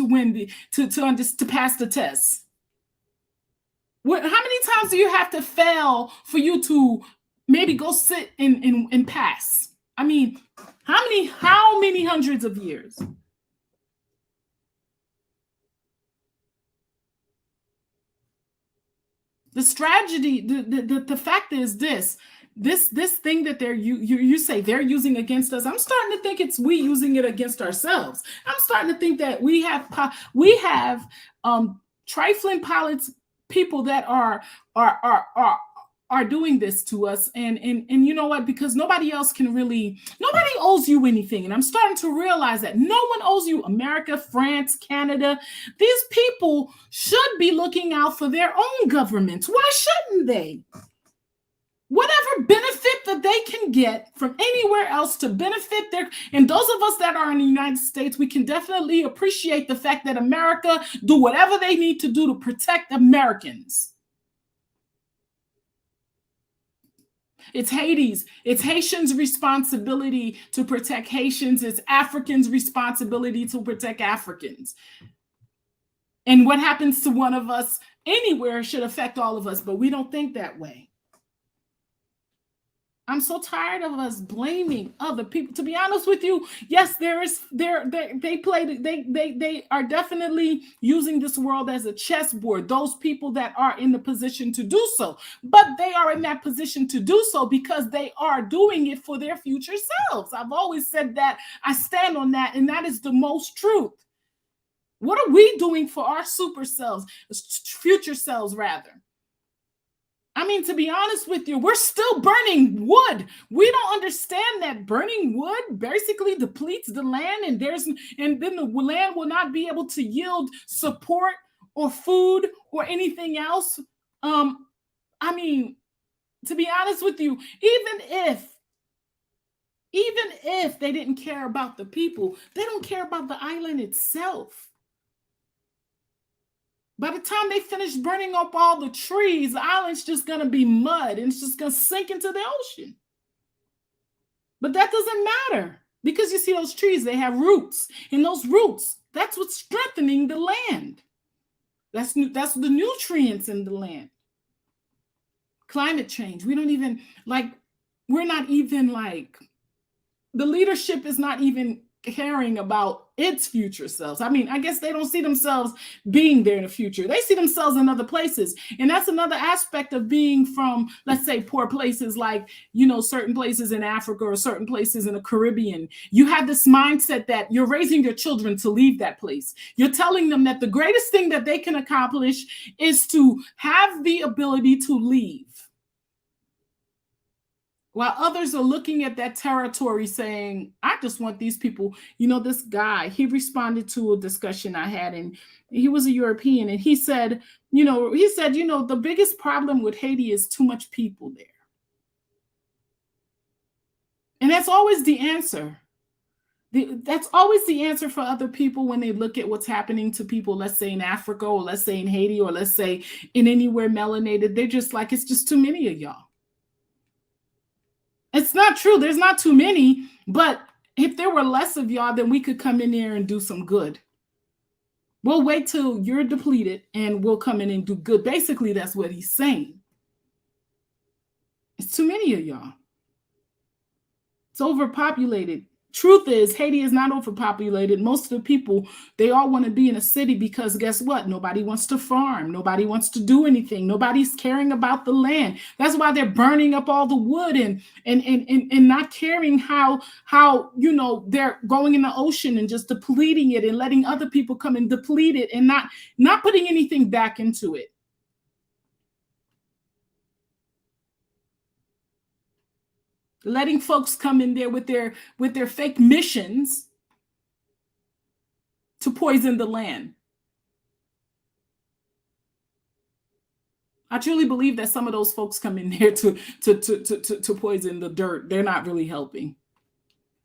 win to pass the test? How many times do you have to fail for you to maybe go sit and pass? I mean, how many hundreds of years? The strategy, the fact is this thing that you say they're using against us. I'm starting to think it's we using it against ourselves. I'm starting to think that we have trifling people that are doing this to us, and you know what? Because nobody owes you anything, and I'm starting to realize that no one owes you. America, France, Canada, these people should be looking out for their own governments. Why shouldn't they? Whatever benefit that they can get from anywhere else to benefit and those of us that are in the United States, we can definitely appreciate the fact that America do whatever they need to do to protect Americans. It's Haitians' responsibility to protect Haitians. It's Africans' responsibility to protect Africans. And what happens to one of us anywhere should affect all of us, but we don't think that way. I'm so tired of us blaming other people. To be honest with you, yes, they are definitely using this world as a chessboard. Those people that are in the position to do so, but they are in that position to do so because they are doing it for their future selves. I've always said that. I stand on that, and that is the most truth. What are we doing for our super selves, future selves rather? I mean, to be honest with you, we're still burning wood. We don't understand that burning wood basically depletes the land, and then the land will not be able to yield support or food or anything else. I mean, to be honest with you, even if they didn't care about the people, they don't care about the island itself. By the time they finish burning up all the trees, the island's just going to be mud, and it's just going to sink into the ocean. But that doesn't matter, because you see those trees, they have roots. And those roots, that's what's strengthening the land. That's the nutrients in the land. Climate change. The leadership is not even caring about its future selves. I mean, I guess they don't see themselves being there in the future. They see themselves in other places. And that's another aspect of being from, let's say, poor places like, certain places in Africa or certain places in the Caribbean. You have this mindset that you're raising your children to leave that place. You're telling them that the greatest thing that they can accomplish is to have the ability to leave. While others are looking at that territory saying, I just want these people, this guy, he responded to a discussion I had, and he was a European, and he said, the biggest problem with Haiti is too much people there. And that's always the answer. That's always the answer for other people when they look at what's happening to people, let's say in Africa, or let's say in Haiti, or let's say in anywhere melanated. They're just like, it's just too many of y'all. It's not true. There's not too many, but if there were less of y'all, then we could come in there and do some good. We'll wait till you're depleted and we'll come in and do good. Basically, that's what he's saying. It's too many of y'all. It's overpopulated. Truth is, Haiti is not overpopulated. Most of the people, they all want to be in a city because guess what? Nobody wants to farm. Nobody wants to do anything. Nobody's caring about the land. That's why they're burning up all the wood and not caring how you know they're going in the ocean and just depleting it and letting other people come and deplete it and not putting anything back into it. Letting folks come in there with their fake missions to poison the land. I truly believe that some of those folks come in there to poison the dirt. They're not really helping.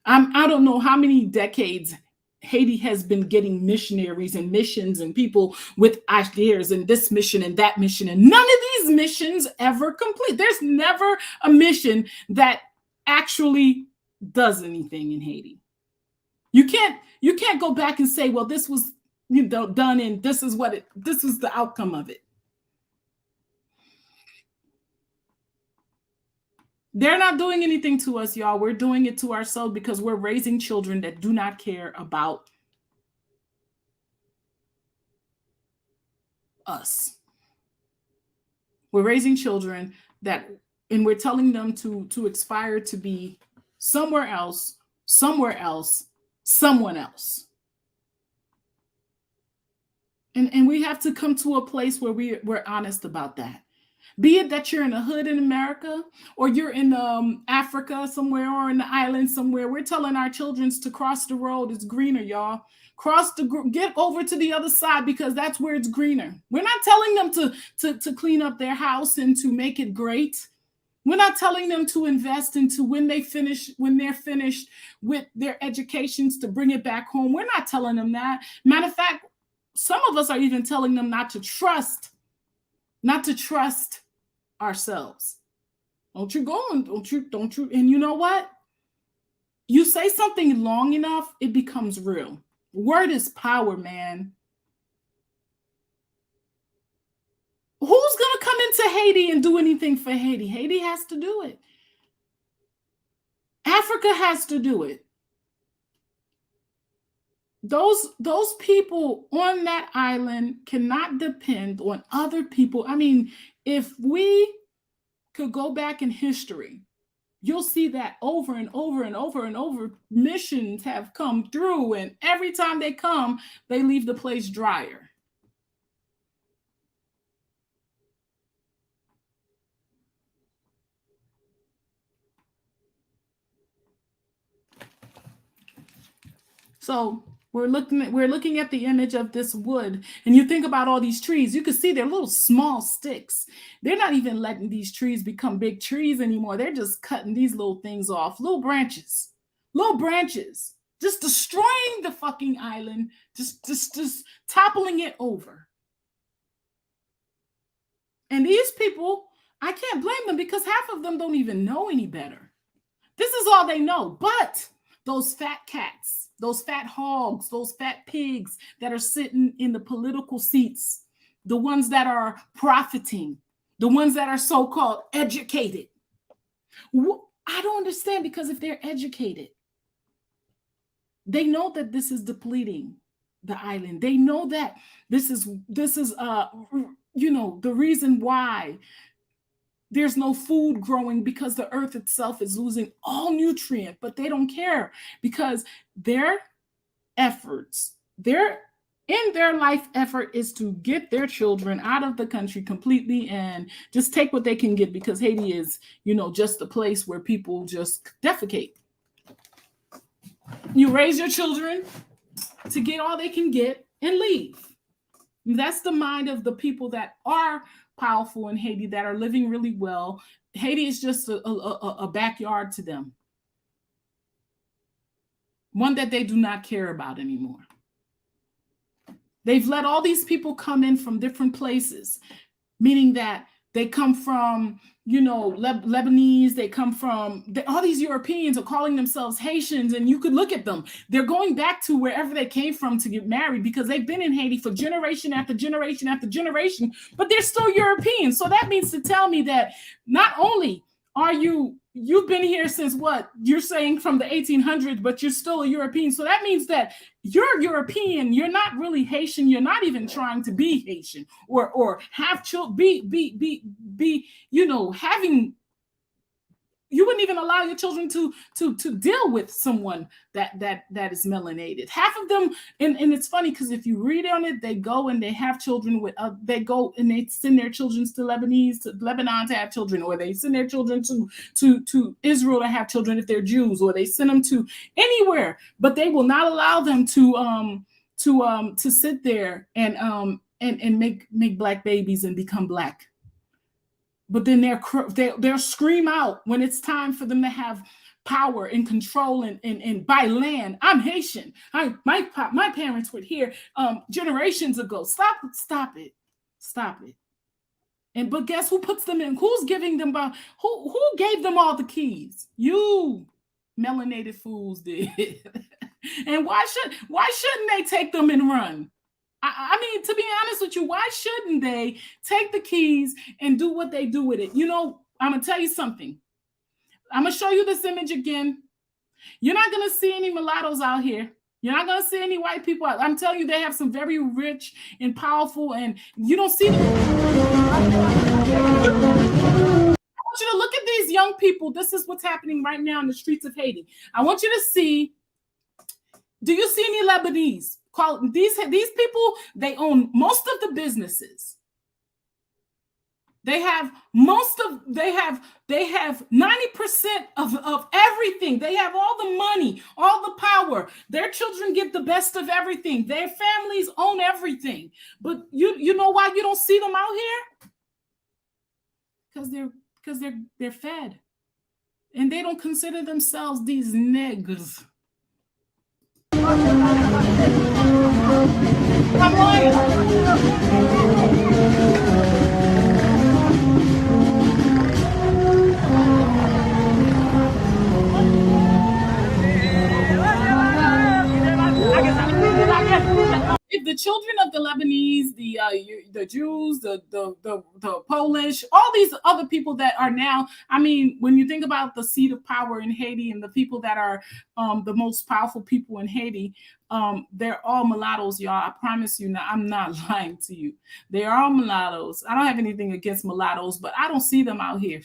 I don't know how many decades Haiti has been getting missionaries and missions and people with ideas and this mission and that mission, and none of these missions ever complete. There's never a mission that actually does anything in Haiti. You can't go back and say, well, this was done and this is the outcome of it. They're not doing anything to us, y'all. We're doing it to ourselves because we're raising children that do not care about us. We're raising children and we're telling them to aspire to be somewhere else, someone else. And we have to come to a place where we're honest about that. Be it that you're in a hood in America or you're in Africa somewhere or in the island somewhere, we're telling our children to cross the road. It's greener, y'all. Get over to the other side because that's where it's greener. We're not telling them to clean up their house and to make it great. We're not telling them to invest into when they're finished with their educations to bring it back home. We're not telling them that. Matter of fact, some of us are even telling them not to trust ourselves. Don't you? And you know what? You say something long enough, it becomes real. Word is power, man. Who's going to come into Haiti and do anything for Haiti? Haiti has to do it. Africa has to do it. Those people on that island cannot depend on other people. I mean, if we could go back in history, you'll see that over and over and over and over, missions have come through, and every time they come, they leave the place drier. So we're looking at the image of this wood, and you think about all these trees. You can see they're little small sticks. They're not even letting these trees become big trees anymore. They're just cutting these little things off, little branches, just destroying the fucking island, just toppling it over. And these people, I can't blame them because half of them don't even know any better. This is all they know. But those fat cats, those fat hogs, those fat pigs that are sitting in the political seats, the ones that are profiting, the ones that are so-called educated. I don't understand, because if they're educated, they know that this is depleting the island. They know that this is the reason why there's no food growing, because the earth itself is losing all nutrient, but they don't care because their efforts, their life effort is to get their children out of the country completely and just take what they can get, because Haiti is, just a place where people just defecate. You raise your children to get all they can get and leave. That's the mind of the people that are powerful in Haiti, that are living really well. Haiti is just a backyard to them, one that they do not care about anymore. They've let all these people come in from different places, meaning that They come from, Lebanese. They come from, all these Europeans are calling themselves Haitians, and you could look at them. They're going back to wherever they came from to get married because they've been in Haiti for generation after generation after generation, but they're still Europeans. So that means to tell me that not only are you've been here since what you're saying from the 1800s, but you're still a European. So that means that you're European. You're not really Haitian. You're not even trying to be Haitian or have children, be having. You wouldn't even allow your children to deal with someone that is melanated. Half of them, and it's funny because if you read on it, they go and they have children with, they go and they send their children to Lebanon to have children, or they send their children to Israel to have children if they're Jews, or they send them to anywhere, but they will not allow them to sit there and make black babies and become black. But then they'll scream out when it's time for them to have power and control and buy land. I'm Haitian. My parents were here generations ago. Stop it. But guess who puts them in? Who's giving them? Who gave them all the keys? You melanated fools did. And why shouldn't they take them and run? I mean, to be honest with you, why shouldn't they take the keys and do what they do with it? I'm going to tell you something. I'm going to show you this image again. You're not going to see any mulattoes out here. You're not going to see any white people. I'm telling you, they have some very rich and powerful, and you don't see them. I want you to look at these young people. This is what's happening right now in the streets of Haiti. I want you to see, do you see any Lebanese? These people, they own most of the businesses. They have 90% of everything. They have all the money, all the power. Their children get the best of everything. Their families own everything. But you know why you don't see them out here? Because they're fed. And they don't consider themselves these niggas. If the children of the Lebanese, the Jews, the Polish, all these other people that are now, I mean, when you think about the seat of power in Haiti and the people that are the most powerful people in Haiti, they're all mulattoes, y'all. I promise you, now, I'm not lying to you. They are all mulattoes. I don't have anything against mulattoes, but I don't see them out here.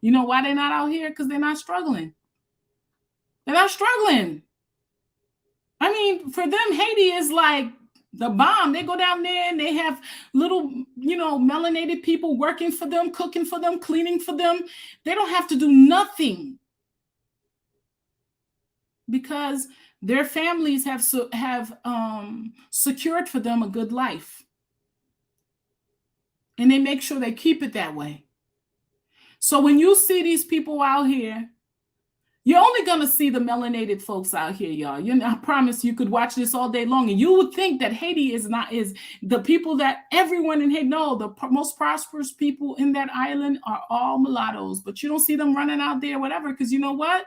You know why they're not out here? Because they're not struggling. They're not struggling. I mean, for them, Haiti is like the bomb. They go down there and they have little, melanated people working for them, cooking for them, cleaning for them. They don't have to do nothing because their families have secured for them a good life. And they make sure they keep it that way. So when you see these people out here, you're only going to see the melanated folks out here, y'all. I promise you could watch this all day long. And you would think that Haiti is the people that everyone in Haiti, no, the most prosperous people in that island are all mulattoes. But you don't see them running out there, whatever, because you know what?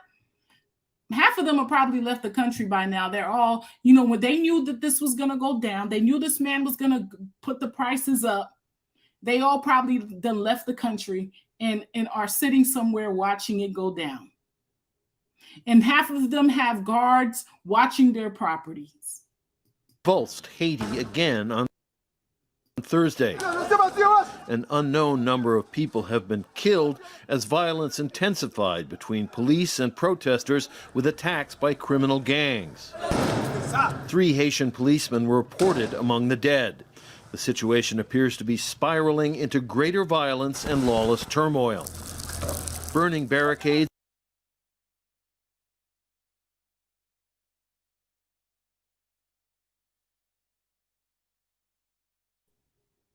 Half of them have probably left the country by now. They're all, when they knew that this was going to go down, they knew this man was going to put the prices up. They all probably then left the country and are sitting somewhere watching it go down. And half of them have guards watching their properties. Pulsed Haiti again on Thursday. An unknown number of people have been killed as violence intensified between police and protesters with attacks by criminal gangs. 3 Haitian policemen were reported among the dead. The situation appears to be spiraling into greater violence and lawless turmoil. Burning barricades.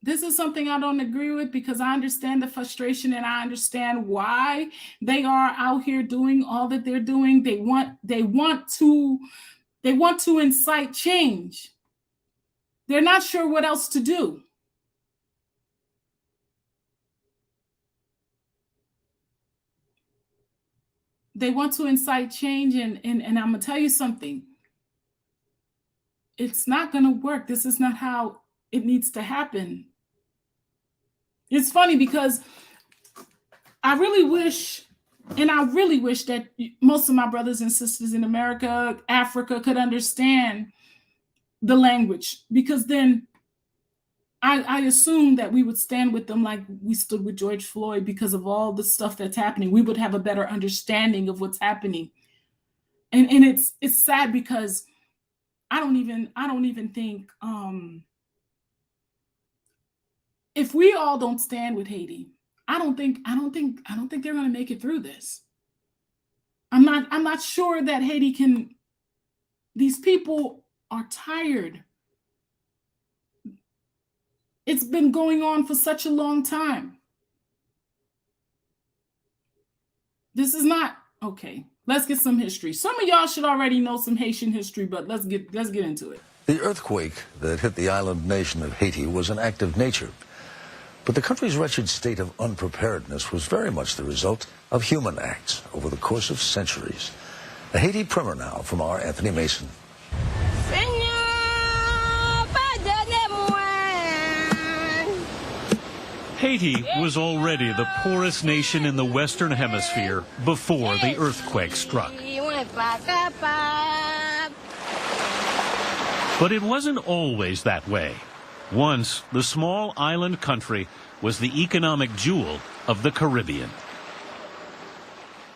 This is something I don't agree with because I understand the frustration and I understand why they are out here doing all that they're doing. They want to incite change. They're not sure what else to do. They want to incite change, and I'm gonna tell you something. It's not gonna work. This is not how it needs to happen. It's funny because I really wish that most of my brothers and sisters in America, Africa could understand the language, because then I assume that we would stand with them like we stood with George Floyd because of all the stuff that's happening. We would have a better understanding of what's happening. And it's sad because I don't even think if we all don't stand with Haiti, I don't think they're going to make it through this. I'm not sure that Haiti can. These people are tired. It's been going on for such a long time. This is not okay. Let's get some history. Some of y'all should already know some Haitian history, but let's get into it. The earthquake that hit the island nation of Haiti was an act of nature. But the country's wretched state of unpreparedness was very much the result of human acts over the course of centuries. A Haiti primer now from our Anthony Mason. Haiti was already the poorest nation in the Western Hemisphere before the earthquake struck. But it wasn't always that way. Once, the small island country was the economic jewel of the Caribbean.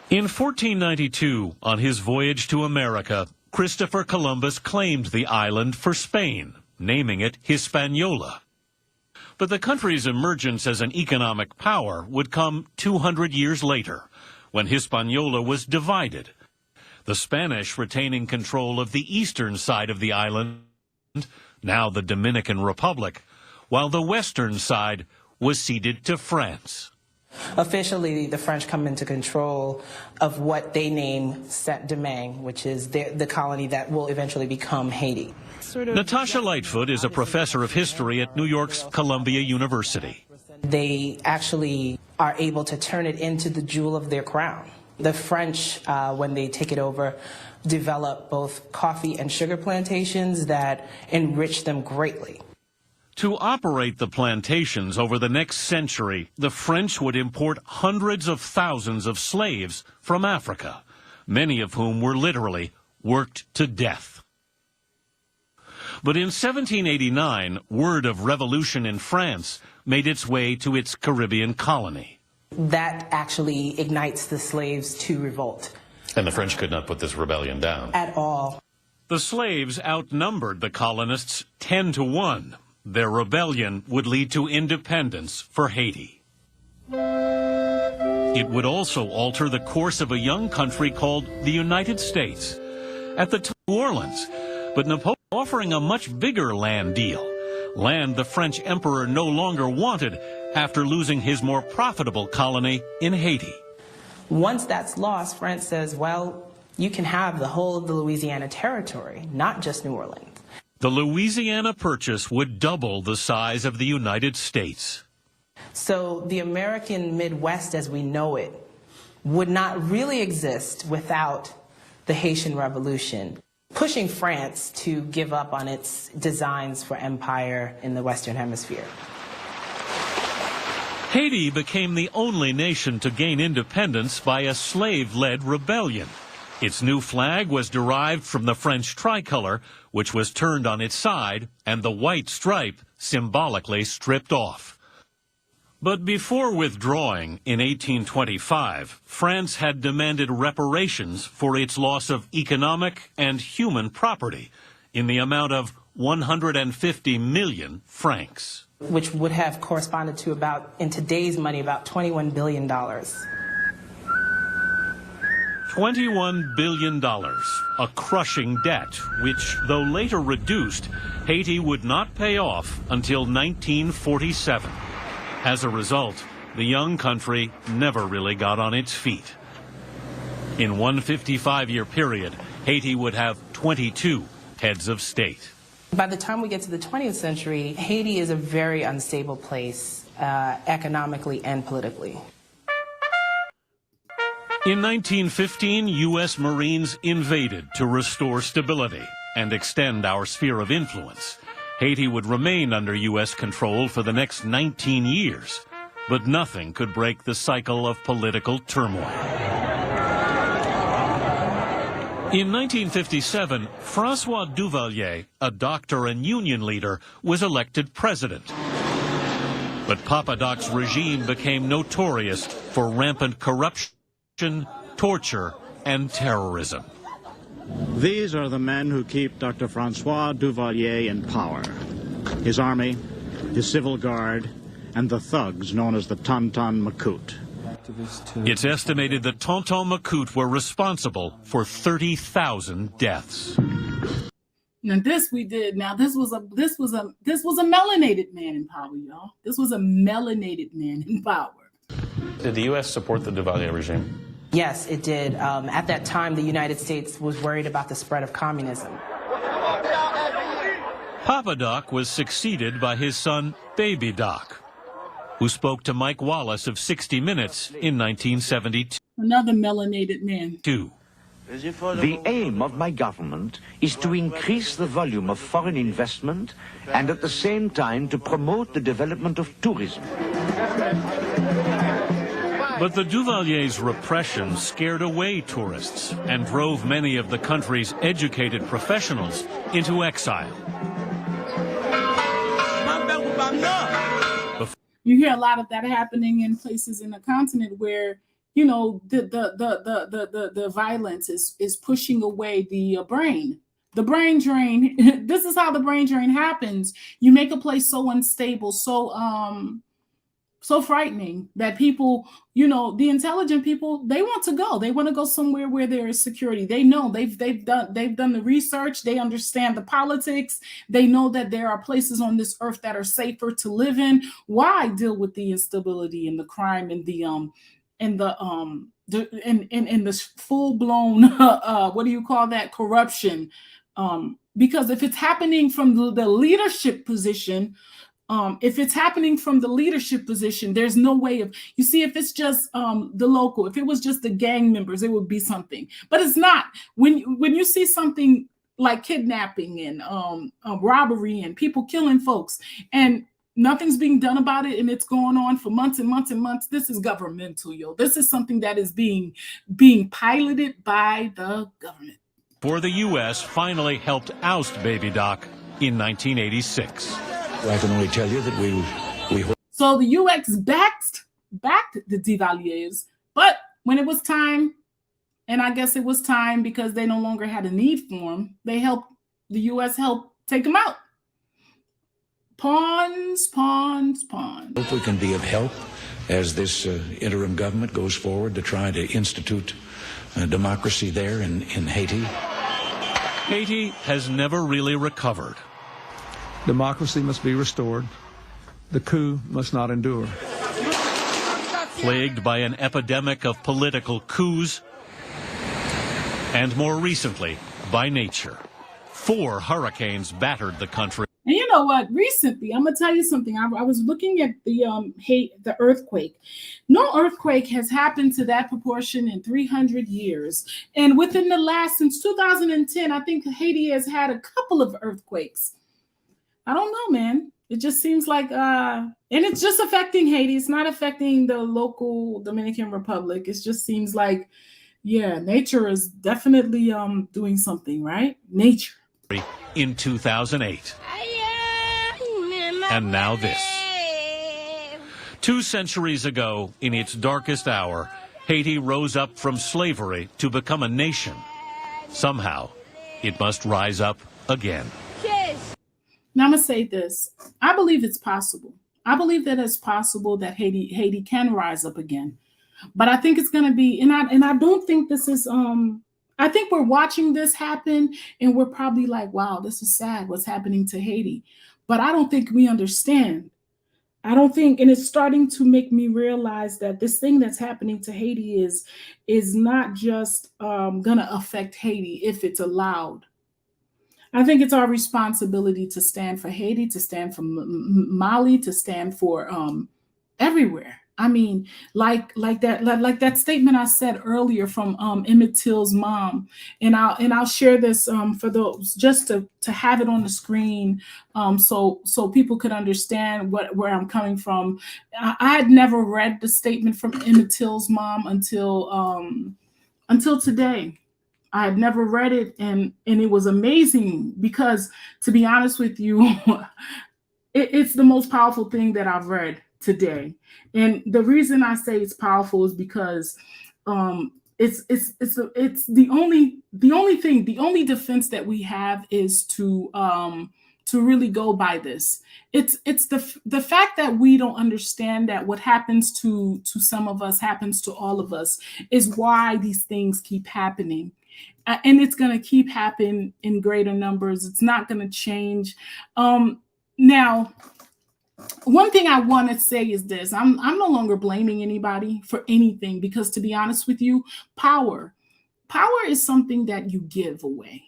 In 1492, on his voyage to America, Christopher Columbus claimed the island for Spain, naming it Hispaniola. But the country's emergence as an economic power would come 200 years later, when Hispaniola was divided, the Spanish retaining control of the eastern side of the island, now the Dominican Republic, while the western side was ceded to France. Officially, the French come into control of what they name Saint-Domingue, which is the colony that will eventually become Haiti. Natasha Lightfoot is a professor of history at New York's Columbia University. They actually are able to turn it into the jewel of their crown. The French, when they take it over, develop both coffee and sugar plantations that enrich them greatly. To operate the plantations over the next century, the French would import hundreds of thousands of slaves from Africa, many of whom were literally worked to death. But in 1789, word of revolution in France made its way to its Caribbean colony. That actually ignites the slaves to revolt. And the French could not put this rebellion down. At all. The slaves outnumbered the colonists 10-1. Their rebellion would lead to independence for Haiti. It would also alter the course of a young country called the United States. At the time, New Orleans, but Napoleon offering a much bigger land deal, land the French emperor no longer wanted after losing his more profitable colony in Haiti. Once that's lost, France says, well, you can have the whole of the Louisiana territory, not just New Orleans. The Louisiana Purchase would double the size of the United States. So the American Midwest as we know it would not really exist without the Haitian Revolution, pushing France to give up on its designs for empire in the Western Hemisphere. Haiti became the only nation to gain independence by a slave-led rebellion. Its new flag was derived from the French tricolor, which was turned on its side, and the white stripe symbolically stripped off. But before withdrawing in 1825, France had demanded reparations for its loss of economic and human property in the amount of 150 million francs. Which would have corresponded to about, in today's money, about $21 billion. $21 billion, a crushing debt, which, though later reduced, Haiti would not pay off until 1947. As a result, the young country never really got on its feet. In one 55-year period, Haiti would have 22 heads of state. By the time we get to the 20th century, Haiti is a very unstable place, economically and politically. In 1915, U.S. Marines invaded to restore stability and extend our sphere of influence. Haiti would remain under U.S. control for the next 19 years, but nothing could break the cycle of political turmoil. In 1957, François Duvalier, a doctor and union leader, was elected president. But Papa Doc's regime became notorious for rampant corruption, torture, and terrorism. These are the men who keep Dr. François Duvalier in power. His army, his civil guard, and the thugs known as the Tonton Macoute. It's estimated that Tonton Macoute were responsible for 30,000 deaths. Now this we did. Now this was a melanated man in power, y'all. This was a melanated man in power. Did the U.S. support the Duvalier regime? Yes, it did. At that time, the United States was worried about the spread of communism. Papa Doc was succeeded by his son, Baby Doc, who spoke to Mike Wallace of 60 Minutes in 1972. Another melanated man. The aim of my government is to increase the volume of foreign investment and at the same time to promote the development of tourism. But the Duvaliers' repression scared away tourists and drove many of the country's educated professionals into exile. You hear a lot of that happening in places in the continent where, you know, the violence is pushing away the brain. The brain drain. This is how the brain drain happens. You make a place so unstable, so frightening that people, you know, the intelligent people, they want to go. They want to go somewhere where there is security. They know they've done the research. They understand the politics. They know that there are places on this earth that are safer to live in. Why deal with the instability and the crime and the full blown what do you call that, corruption? Because if it's happening from the leadership position. If it's happening from the leadership position, there's no way of, you see, if it's just the local, if it was just the gang members, it would be something, but it's not. When you see something like kidnapping and robbery and people killing folks and nothing's being done about it and it's going on for months and months and months, this is governmental, yo. This is something that is being piloted by the government. For the U.S. finally helped oust Baby Doc in 1986. I can only tell you that we So the U.S. backed the Duvaliers, but when it was time, and I guess it was time because they no longer had a need for them, the U.S. helped take them out. Pawns. hope we can be of help as this interim government goes forward to try to institute democracy there in Haiti. Haiti has never really recovered. Democracy must be restored. The coup must not endure. Plagued by an epidemic of political coups, and more recently, by nature. 4 hurricanes battered the country. And you know what? Recently, I'm gonna tell you something. I was looking at the earthquake. No earthquake has happened to that proportion in 300 years. And within the since 2010, I think Haiti has had a couple of earthquakes. I don't know, man. It just seems like, and it's just affecting Haiti. It's not affecting the local Dominican Republic. It just seems like, yeah, nature is definitely doing something, right? Nature. In 2008. And now this. 2 centuries ago, in its darkest hour, Haiti rose up from slavery to become a nation. Somehow, it must rise up again. Now I'm gonna say this. I believe it's possible. I believe that it's possible that Haiti can rise up again. But I think it's gonna be, and I don't think this is I think we're watching this happen and we're probably like, wow, this is sad what's happening to Haiti. But I don't think we understand. I don't think, and it's starting to make me realize that this thing that's happening to Haiti is not just gonna affect Haiti if it's allowed. I think it's our responsibility to stand for Haiti, to stand for Mali, to stand for everywhere. I mean, like that statement I said earlier from Emmett Till's mom, and I'll share this for those just to have it on the screen, so people could understand where I'm coming from. I had never read the statement from Emmett Till's mom until today. I had never read it, and it was amazing because, to be honest with you, it's the most powerful thing that I've read today. And the reason I say it's powerful is because it's the only defense that we have is to really go by this. It's the fact that we don't understand that what happens to some of us happens to all of us is why these things keep happening. And it's going to keep happening in greater numbers. It's not going to change. Now, one thing I want to say is this. I'm no longer blaming anybody for anything because, to be honest with you, power is something that you give away.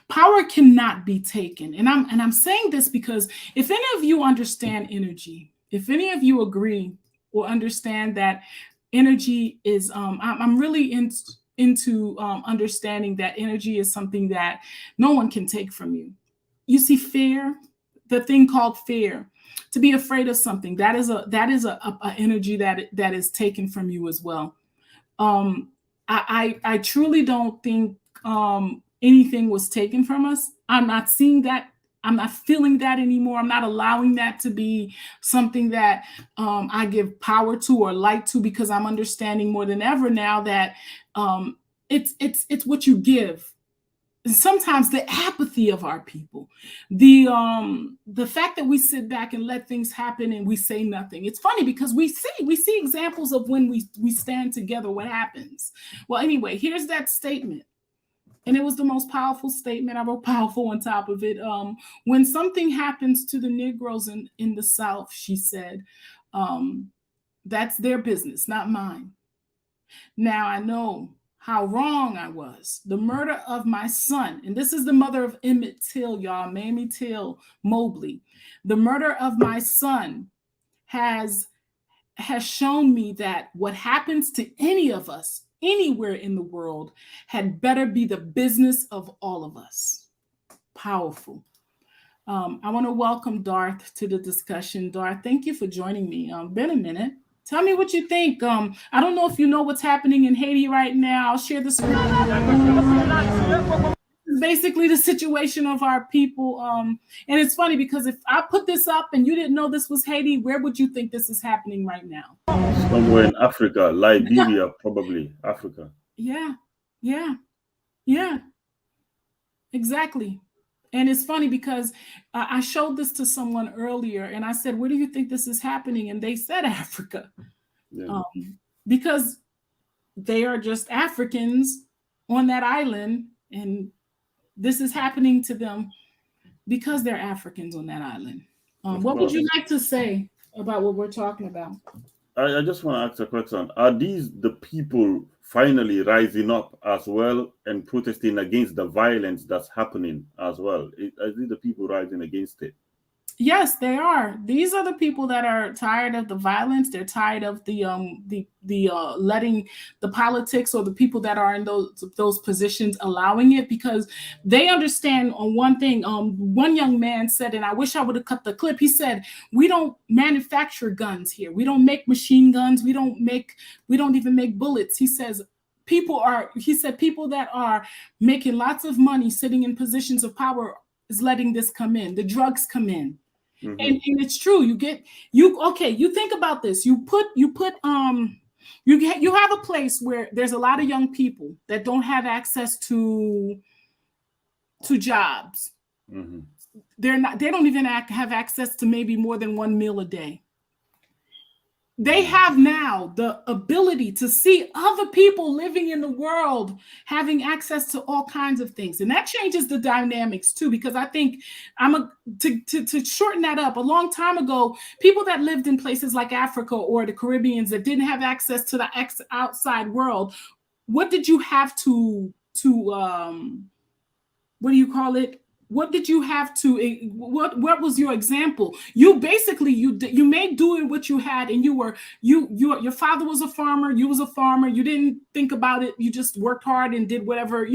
Power cannot be taken. And I'm saying this because if any of you understand energy, if any of you agree or understand that energy is I'm really into understanding that energy is something that no one can take from you. You see, fear, the thing called fear, to be afraid of something, that is a energy that is taken from you as well. I truly don't think anything was taken from us. I'm not seeing that. I'm not feeling that anymore. I'm not allowing that to be something that I give power to or light to, because I'm understanding more than ever now that it's what you give. Sometimes the apathy of our people, the fact that we sit back and let things happen and we say nothing. It's funny because we see examples of when we stand together, what happens. Well, anyway, here's that statement. And it was the most powerful statement. I wrote powerful on top of it. When something happens to the Negroes in the South, she said, that's their business, not mine. Now I know how wrong I was. The murder of my son, and this is the mother of Emmett Till, y'all, Mamie Till Mobley. The murder of my son has shown me that what happens to any of us, anywhere in the world, had better be the business of all of us. Powerful. I want to welcome Darth to the discussion. Darth, thank you for joining me. Been a minute. Tell me what you think. I don't know if you know what's happening in Haiti right now. I'll share the screen. Basically the situation of our people. And it's funny because if I put this up and you didn't know this was Haiti, where would you think this is happening right now? Somewhere in Africa, Liberia, probably Africa. Yeah. Exactly. And it's funny because I showed this to someone earlier and I said, where do you think this is happening? And they said Africa. Yeah. Because they are just Africans on that island, and this is happening to them because they're Africans on that island. What would you like to say about what we're talking about? I just want to ask a question. Are these the people finally rising up as well and protesting against the violence that's happening as well? Are these the people rising against it? Yes, they are. These are the people that are tired of the violence. They're tired of the letting the politics or the people that are in those positions allowing it, because they understand on one thing. One young man said, and I wish I would have cut the clip. He said, "We don't manufacture guns here. We don't make machine guns. We don't even make bullets." He says, people that are making lots of money sitting in positions of power is letting this come in. The drugs come in. Mm-hmm. And it's true. You think about this. You have a place where there's a lot of young people that don't have access to jobs. Mm-hmm. They don't even have access to maybe more than one meal a day. They have now the ability to see other people living in the world having access to all kinds of things. And that changes the dynamics too, because I think to shorten that up, a long time ago, people that lived in places like Africa or the Caribbean that didn't have access to the outside world, what did you have to what do you call it? What did you have to? What was your example? You basically you made do what you had, and your father was a farmer. You was a farmer. You didn't think about it. You just worked hard and did whatever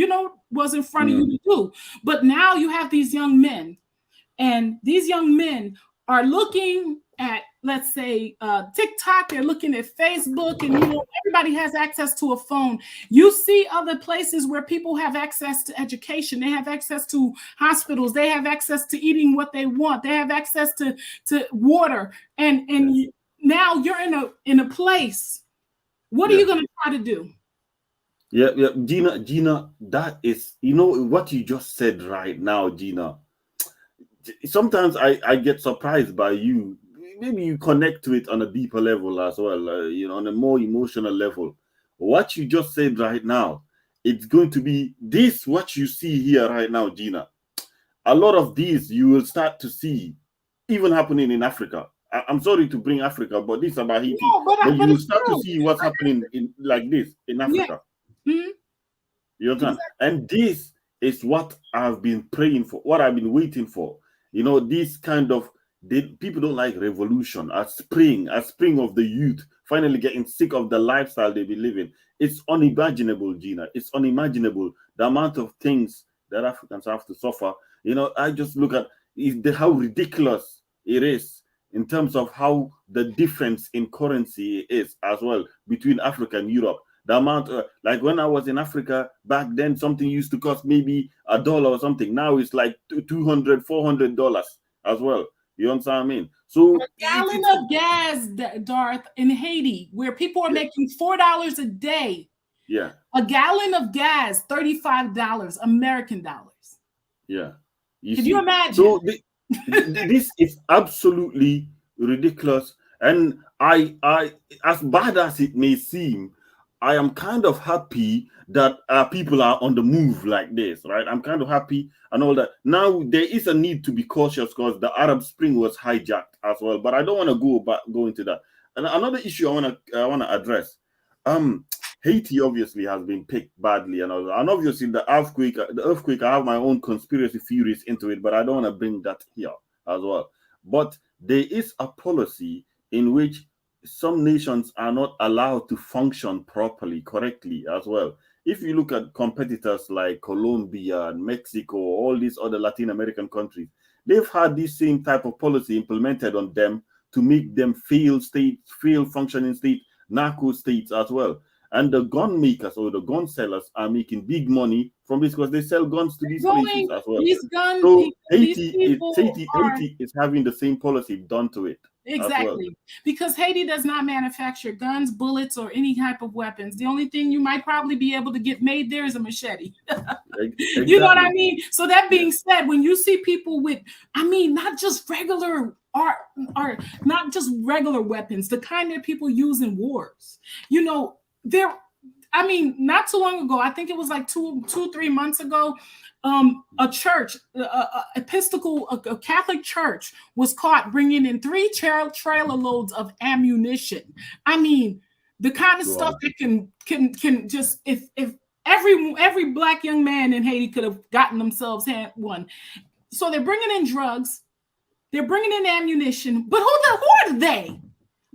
was in front of you to do. But now you have these young men, and these young men are looking at, let's say, TikTok. They're looking at Facebook, and everybody has access to a phone. You see other places where people have access to education. They have access to hospitals. They have access to eating what they want. They have access to water. And now you're in a place. What are you going to try to do? Yeah, Gina, that is, what you just said right now, Gina. Sometimes I get surprised by you. Maybe you connect to it on a deeper level as well, on a more emotional level. What you just said right now, it's going to be this, what you see here right now, Gina. A lot of these you will start to see even happening in Africa. I'm sorry to bring Africa, but this is about Haiti. But you will start to see what's happening like this in Africa. Yeah. Mm-hmm. You understand? And this is what I've been praying for, what I've been waiting for. This kind of, people don't like revolution, a spring of the youth finally getting sick of the lifestyle they be living. It's unimaginable, Gina. It's unimaginable, the amount of things that Africans have to suffer. I just look at how ridiculous it is in terms of how the difference in currency is as well between Africa and Europe. The amount, like when I was in Africa back then, something used to cost maybe $1 or something. Now it's like $200, $400 as well. You understand what I mean? So a gallon of gas, Darth, in Haiti, where people are making $4 a day. Yeah. A gallon of gas, $35 American dollars. Yeah. Can you imagine? So this is absolutely ridiculous. And I, as bad as it may seem, I am kind of happy that people are on the move like this, right? I'm kind of happy and all that. Now, there is a need to be cautious because the Arab Spring was hijacked as well. But I don't want to go into that. And another issue I want to address. Haiti obviously has been picked badly, and obviously the earthquake. I have my own conspiracy theories into it, but I don't want to bring that here as well. But there is a policy in which some nations are not allowed to function properly, correctly as well. If you look at competitors like Colombia and Mexico, all these other Latin American countries, they've had this same type of policy implemented on them to make them fail functioning state, narco states as well. And the gun makers or the gun sellers are making big money from this because they sell guns to these places as well. So Haiti is having the same policy done to it. Exactly. Well. Because Haiti does not manufacture guns, bullets, or any type of weapons. The only thing you might probably be able to get made there is a machete. Exactly. You know what I mean? So that being said, when you see people with, not just regular or not just regular weapons, the kind that people use in wars, not too long ago, I think it was like 3 months ago, a church, a Catholic church was caught bringing in 3 trailer loads of ammunition. The kind of stuff that can just, if every black young man in Haiti could have gotten themselves one. So they're bringing in drugs, they're bringing in ammunition, but who are they?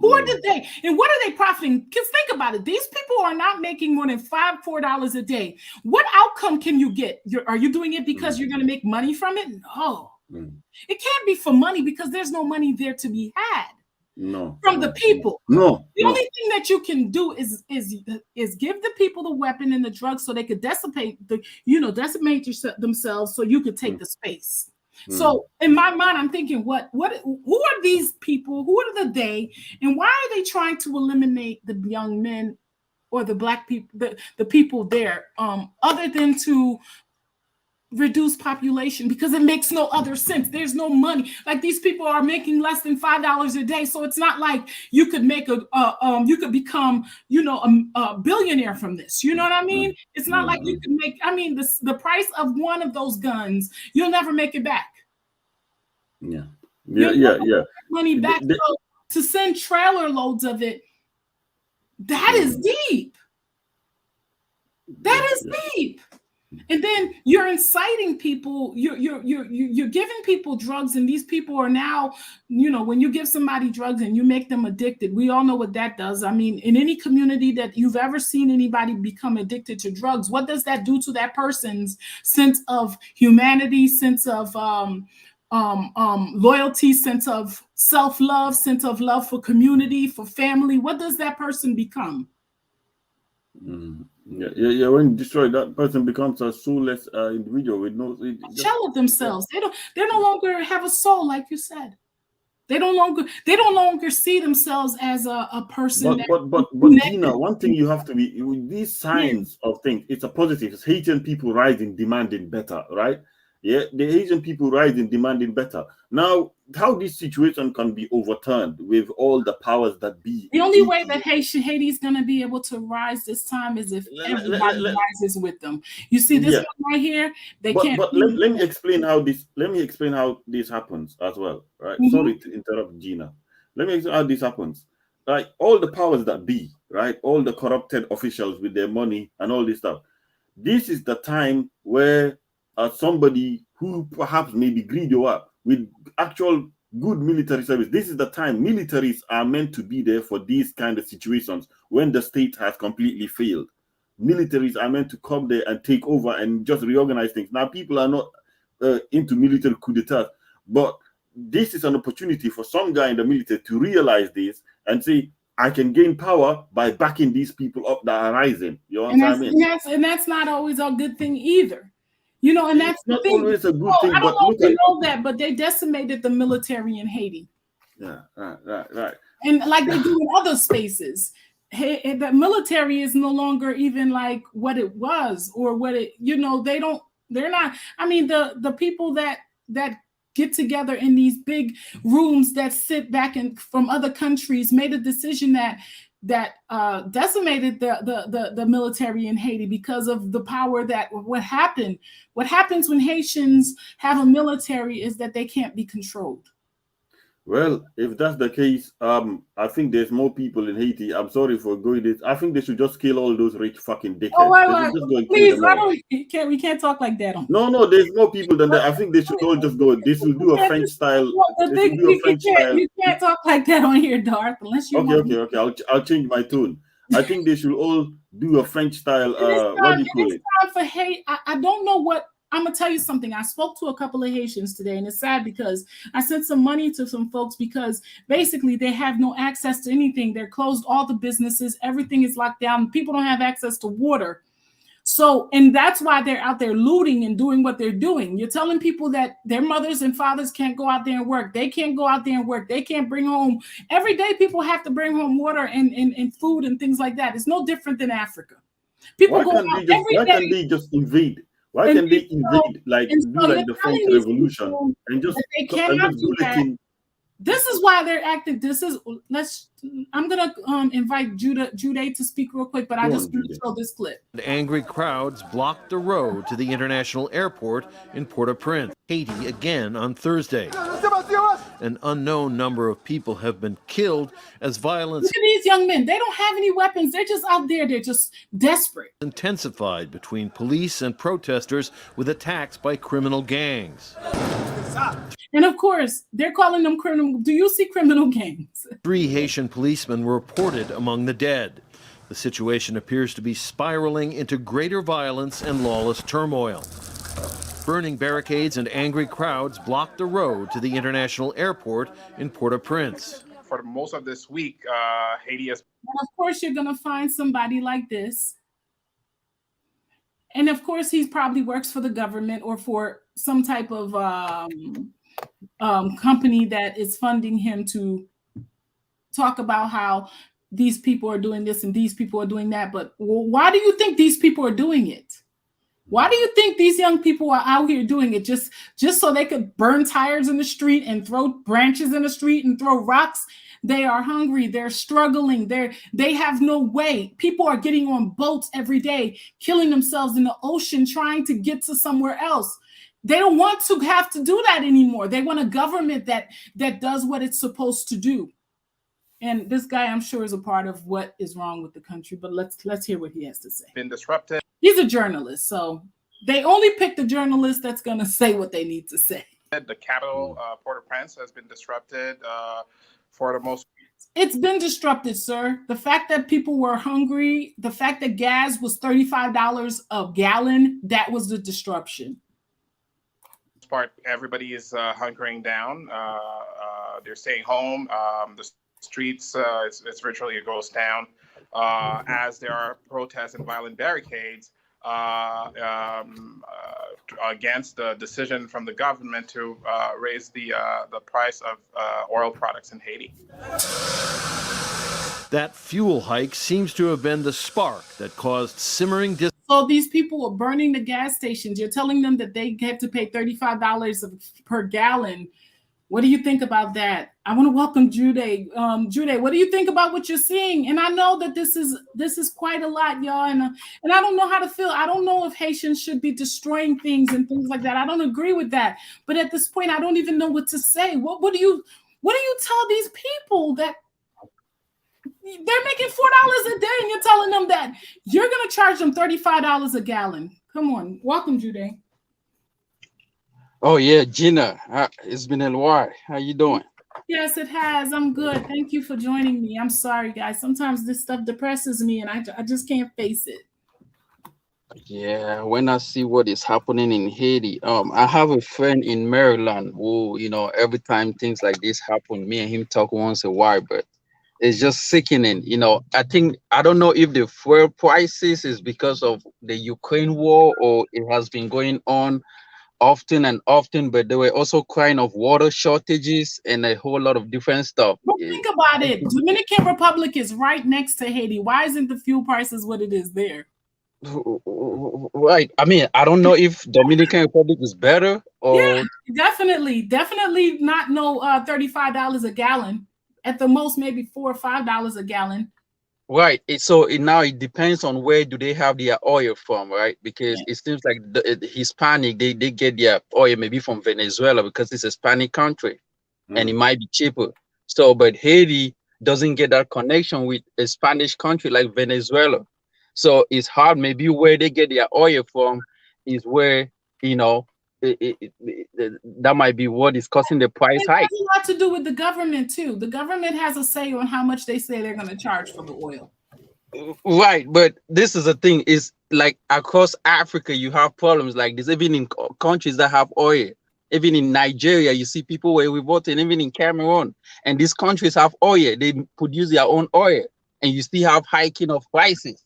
Who are they? And what are they profiting? Because think about it. These people are not making more than $4 a day. What outcome can you get? Are you doing it because you're going to make money from it? No. It can't be for money because there's no money there to be had. No. From the people. No. The only thing that you can do is give the people the weapon and the drugs so they could decimate themselves so you could take the space. So in my mind, I'm thinking, who are these people? Who are they? And why are they trying to eliminate the young men or the black people, the people there, other than to reduce population? Because it makes no other sense. There's no money. Like, these people are making less than $5 a day. So it's not like you could make you could become, a billionaire from this. You know what I mean? It's not like you can make, the price of one of those guns, you'll never make it back. Yeah. Money back. So to send trailer loads of it, that is deep. That is deep. And then you're inciting people, you're giving people drugs, and these people are now, when you give somebody drugs and you make them addicted, we all know what that does. I mean, in any community that you've ever seen anybody become addicted to drugs, what does that do to that person's sense of humanity, sense of loyalty, sense of self-love, sense of love for community, for family? What does that person become? Yeah. When you destroy, that person becomes a soulless individual with no shell of themselves. They no longer have a soul, like you said. They no longer see themselves as a person. But Gina, one thing you have to be with these signs of things, it's a positive. It's Haitian people rising, demanding better, right? Yeah, the Asian people rising, demanding better. Now, how this situation can be overturned with all the powers that be? The only way that Haiti is going to be able to rise this time is if everybody rises with them. You see this one right here? They can't. But let me explain how this. Let me explain how this happens as well, right? Sorry to interrupt, Gina. Let me explain how this happens. Like all the powers that be, right? All the corrupted officials with their money and all this stuff. This is the time where somebody who perhaps may be greedy or with actual good military service. This is the time militaries are meant to be there for these kind of situations when the state has completely failed. Militaries are meant to come there and take over and just reorganize things. Now, people are not into military coup d'etat, but this is an opportunity for some guy in the military to realize this and say, I can gain power by backing these people up that are rising. You know what I mean? And that's not always a good thing either. And that's not always a good thing. I don't know if you know that, but they decimated the military in Haiti. Yeah, right. And like they do in other spaces, the military is no longer even like what it was or what it. They're not. I mean, the people that get together in these big rooms that sit back and from other countries made a decision that decimated the military in Haiti because of the power that what happens when Haitians have a military is that they can't be controlled. Well, if that's the case, I think there's more people in Haiti. I'm sorry for going this. I think they should just kill all those rich fucking dickheads. Please, we can't talk like that. No, there's more people than that. I think they should all just go. This will do a French style. You can't talk like that on here, Darth, unless you. Okay. I'll change my tone. I think they should all do a French style. What do you call it? Time for hate. I don't know what. I'm gonna tell you something. I spoke to a couple of Haitians today, and it's sad because I sent some money to some folks because basically they have no access to anything. They're closed, all the businesses, everything is locked down. People don't have access to water. So, and that's why they're out there looting and doing what they're doing. You're telling people that their mothers and fathers can't go out there and work. They can't go out there and work. They can't bring home. Every day people have to bring home water and food and things like that. It's no different than Africa. People go out every day. Why can't they just invade? Why can they invade like the French Revolution and just they cannot do that? This is why they're acting. I'm gonna invite Judah to speak real quick, but I just want to show this clip. Angry crowds blocked the road to the international airport in Port-au-Prince, Haiti, again on Thursday. An unknown number of people have been killed as violence. Look at these young men. They don't have any weapons. They're just out there. They're just desperate. Intensified between police and protesters with attacks by criminal gangs. And of course, they're calling them criminal. Do you see criminal gangs? 3 Haitian policemen were reported among the dead. The situation appears to be spiraling into greater violence and lawless turmoil. Burning barricades and angry crowds blocked the road to the international airport in Port-au-Prince. For most of this week, Haiti has... And of course, you're going to find somebody like this. And of course, he probably works for the government or for some type of company that is funding him to talk about how these people are doing this and these people are doing that. But why do you think these people are doing it? Why do you think these young people are out here doing it? Just so they could burn tires in the street and throw branches in the street and throw rocks? They are hungry. They're struggling. They have no way. People are getting on boats every day, killing themselves in the ocean, trying to get to somewhere else. They don't want to have to do that anymore. They want a government that does what it's supposed to do. And this guy, I'm sure, is a part of what is wrong with the country. But let's hear what he has to say. Been disrupted. He's a journalist, so They only pick the journalist that's going to say what they need to say. The capital, Port-au-Prince, has been disrupted for the most. It's been disrupted, sir. The fact that people were hungry, the fact that gas was $35 a gallon, that was the disruption. Part, everybody is hunkering down. They're staying home. The streets, it's virtually a ghost town. As there are protests and violent barricades against the decision from the government to raise the price of oil products in Haiti. That fuel hike seems to have been the spark that caused simmering So these people are burning the gas stations. You're telling them that they have to pay $35 per gallon. What do you think about that? I want to welcome Jude. Jude, what do you think about what you're seeing? And I know that this is quite a lot, y'all. And I don't know how to feel. I don't know if Haitians should be destroying things and things like that. I don't agree with that. But at this point, I don't even know what to say. What do you tell these people that they're making $4 a day and you're telling them that you're going to charge them $35 a gallon? Come on. Welcome, Jude. Oh yeah, Gina, it's been a while. How you doing? Yes, it has. I'm good. Thank you for joining me. I'm sorry, guys. Sometimes this stuff depresses me and I just can't face it. Yeah, when I see what is happening in Haiti, I have a friend in Maryland who, every time things like this happen, me and him talk once a while, but it's just sickening. I don't know if the fuel prices is because of the Ukraine war or it has been going on often and often, but they were also crying of water shortages and a whole lot of different stuff. But think about it. Dominican Republic is right next to Haiti. Why isn't the fuel prices what it is there? Right. I mean, I don't know if Dominican Republic is better or... Yeah, definitely not no $35 a gallon. At the most, maybe $4 or $5 a gallon. Right. Now it depends on where do they have their oil from, right? Because it seems like the Hispanic, they get their oil maybe from Venezuela because it's a Hispanic country and it might be cheaper. So, but Haiti doesn't get that connection with a Spanish country like Venezuela. So it's hard. Maybe where they get their oil from is where, that might be what is causing the price hike. It has a lot to do with the government too. The government has a say on how much they say they're going to charge for the oil. Right, but this is the thing: is like across Africa, you have problems like this. Even in countries that have oil, even in Nigeria, you see people where we vote, and even in Cameroon, and these countries have oil. They produce their own oil, and you still have hiking of prices.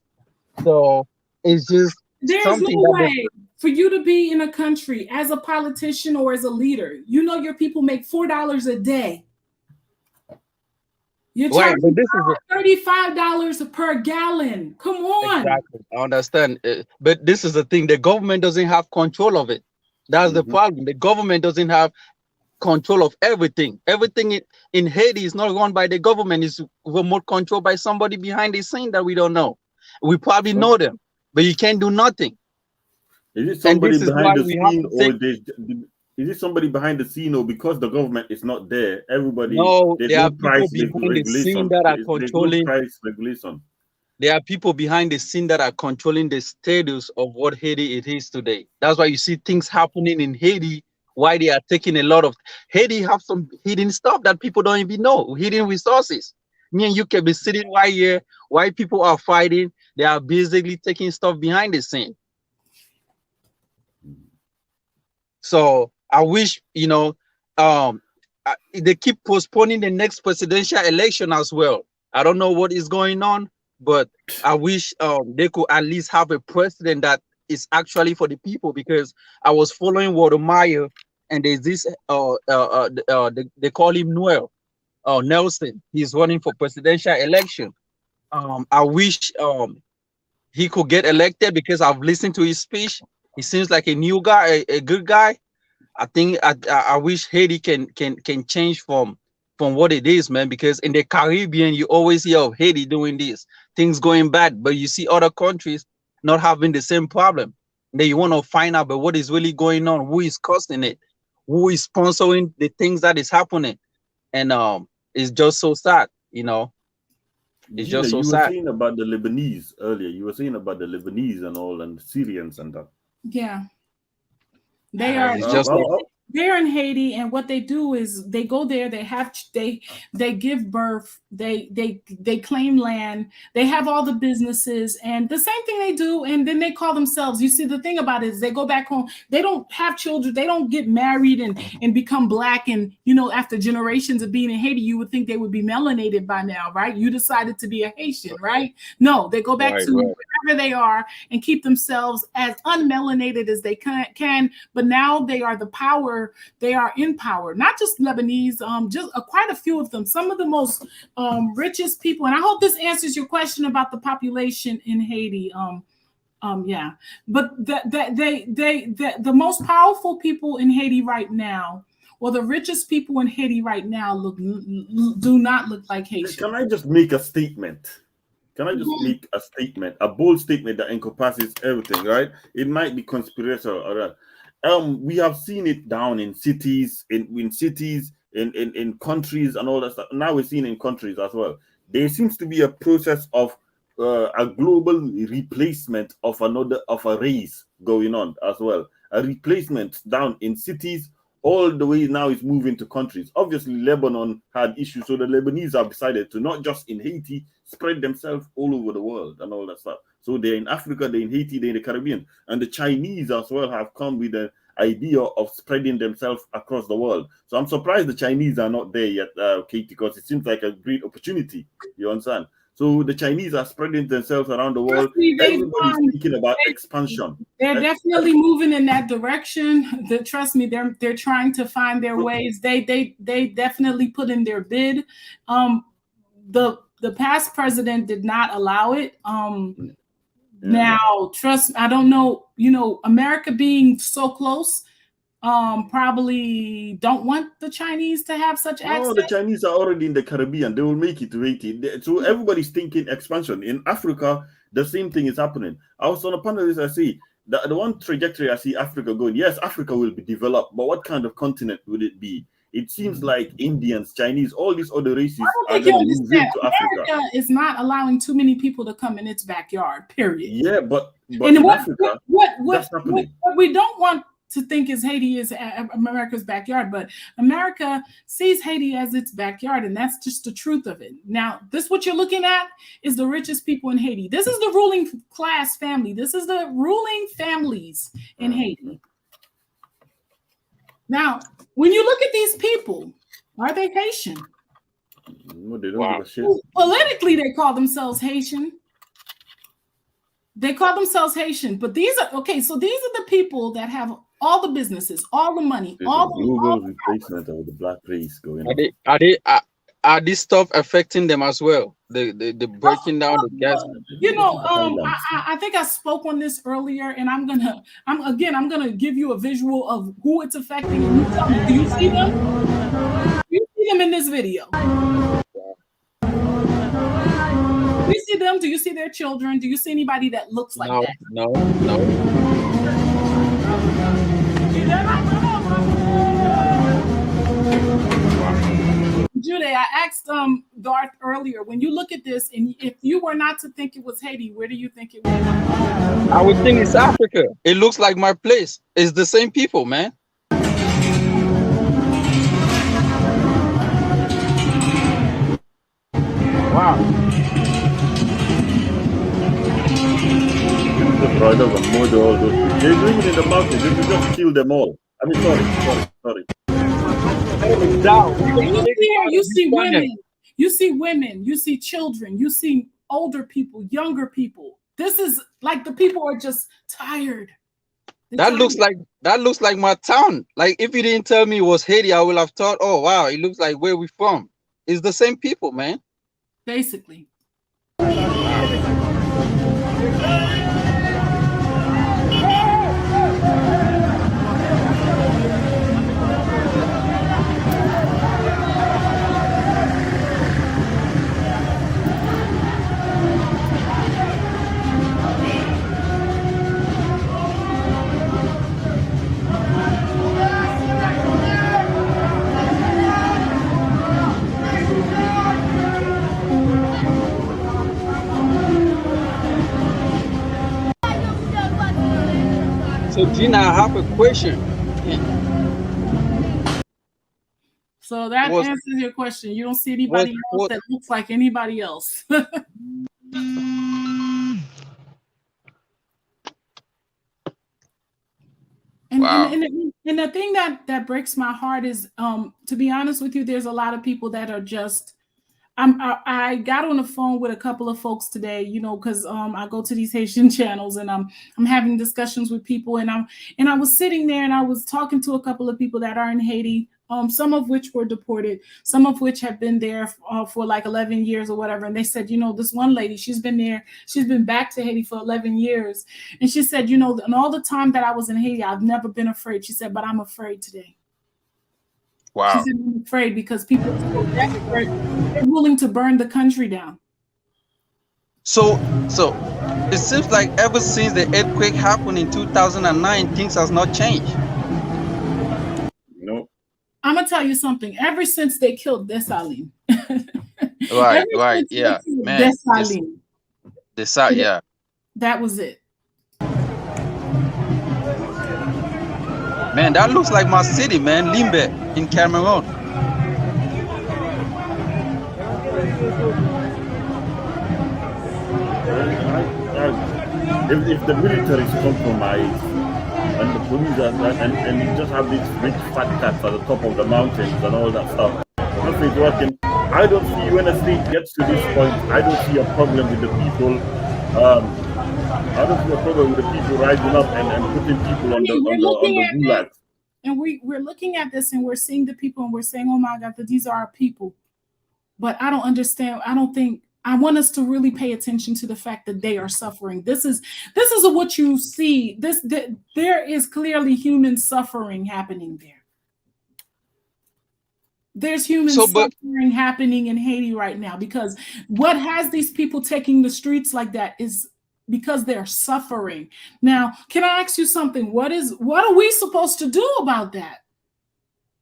So it's just there's no way for you to be in a country as a politician or as a leader. Your people make $4 a day. You're charging $35 per gallon. Come on. Exactly. I understand. But this is the thing. The government doesn't have control of it. That's the problem. The government doesn't have control of everything. Everything in Haiti is not run by the government. It's remote controlled by somebody behind the scene that we don't know. We probably know them, but you can't do nothing. Is it somebody behind the scene, or is it somebody behind the scene, or because the government is not there, everybody? No, there are people behind the scene that are controlling price regulation. There are people behind the scene that are controlling the status of what Haiti it is today. That's why you see things happening in Haiti. Why they are taking a lot of Haiti have some hidden stuff that people don't even know, hidden resources. Me and you can be sitting right here. Why people are fighting? They are basically taking stuff behind the scene. So I wish, they keep postponing the next presidential election as well. I don't know what is going on, but I wish they could at least have a president that is actually for the people, because I was following Meyer, and there's this, they call him Noir, Nelson. He's running for presidential election. I wish he could get elected, because I've listened to his speech. He seems like a new guy, a good guy. I think I wish Haiti can change from what it is, man, because in the Caribbean, you always hear of Haiti doing this, things going bad, but you see other countries not having the same problem. And then you want to find out about what is really going on, who is causing it, who is sponsoring the things that is happening. And it's just so sad, It's just so sad. You were saying about the Lebanese earlier. You were saying about the Lebanese and all, and the Syrians and that. Yeah. They are It's just like, they're in Haiti, and what they do is they go there, they give birth, they claim land, they have all the businesses, and the same thing they do, and then they call themselves, you see, the thing about it is they go back home, they don't have children, they don't get married and become black, and after generations of being in Haiti, you would think they would be melanated by now, right? You decided to be a Haitian, right? No, they go back to wherever they are and keep themselves as unmelanated as they can, but now they are the power. They are in power, not just Lebanese, just quite a few of them. Some of the most richest people, and I hope this answers your question about the population in Haiti. Yeah, but the most powerful people in Haiti right now, or the richest people in Haiti right now, do not look like Haitians. Can I just make a statement? Make a statement, a bold statement that encompasses everything, right? It might be conspiratorial, all right? We have seen it down in cities, in cities, in countries and all that stuff. Now we're seeing in countries as well. There seems to be a process of a global replacement of a race going on as well. A replacement down in cities, all the way now is moving to countries. Obviously, Lebanon had issues, so the Lebanese have decided to not just in Haiti, spread themselves all over the world and all that stuff. So they're in Africa, they're in Haiti, they're in the Caribbean. And the Chinese as well have come with the idea of spreading themselves across the world. So I'm surprised the Chinese are not there yet, Kate, because it seems like a great opportunity. You understand? So the Chinese are spreading themselves around the world. Everybody's thinking about expansion. They're definitely moving in that direction. Trust me, they're trying to find their ways. They definitely put in their bid. The past president did not allow it. Now, trust, I don't know, America being so close, probably don't want the Chinese to have such access. No, the Chinese are already in the Caribbean. They will make it to Haiti. So everybody's thinking expansion. In Africa, the same thing is happening. I was on a panel this, I see the one trajectory I see Africa going. Yes, Africa will be developed, but what kind of continent would it be? It seems like Indians, Chinese, all these other races are going to move into Africa. America is not allowing too many people to come in its backyard, period. Yeah, but and in Africa, what we don't want to think is Haiti is America's backyard, but America sees Haiti as its backyard, and that's just the truth of it. Now, what you're looking at is the richest people in Haiti. This is the ruling class family. This is the ruling families in Haiti. Now, when you look at these people, are they Haitian? No, they don't give a shit. Politically, they call themselves Haitian. They call themselves Haitian, but these are the people that have all the businesses, all the money, all the global replacement of the black race going on. Are this stuff affecting them as well? The breaking down the gas. I think I spoke on this earlier, and I'm gonna give you a visual of who it's affecting. And you tell me, do you see them? Do you see them in this video? Do you see them? Do you see their children? Do you see anybody that looks like that? No. Jude, I asked Darth earlier, when you look at this, and if you were not to think it was Haiti, where do you think it was? I would think it's Africa. It looks like my place. It's the same people, man. Wow. The brothers and murder all those people. They're living in the mountains. They could just kill them all. I mean, sorry. You see women, you see children, you see older people, younger people. This is like the people are just tired. That looks like my town. Like if you didn't tell me it was Haiti, I would have thought, oh wow, it looks like where we from. It's the same people, man. Basically. Gina, I have a question. So that answers your question. You don't see anybody else that looks like anybody else. And the thing that breaks my heart is, to be honest with you, there's a lot of people that are just. I got on the phone with a couple of folks today, you know, because I go to these Haitian channels and I'm having discussions with people, and I was sitting there and I was talking to a couple of people that are in Haiti, some of which were deported, some of which have been there for like 11 years or whatever. And they said, you know, this one lady, she's been back to Haiti for 11 years. And she said, you know, and all the time that I was in Haiti, I've never been afraid. She said, but I'm afraid today. Wow. She said, I'm afraid because people are so desperate, they're willing to burn the country down. So it seems like ever since the earthquake happened in 2009, things has not changed. No. I'm gonna tell you something. Ever since they killed Dessalines, right, yeah, man. Dessalines, Yeah, that was it. Man, that looks like my city, man, Limbe in Cameroon. If the military is compromised and the police and you just have these rich fat cats at the top of the mountains and all that stuff, nothing's working. I don't see when a state gets to this point, I don't see a problem with the people. I don't see a problem with the people rising up and putting people on the gulags. And we're looking at this and we're seeing the people and we're saying, oh my God, that these are our people. But I don't understand. I want us to really pay attention to the fact that they are suffering. This is what you see. There is clearly human suffering happening there. There's human suffering happening in Haiti right now, because what has these people taking the streets like that is because they're suffering. Now, can I ask you something? What are we supposed to do about that?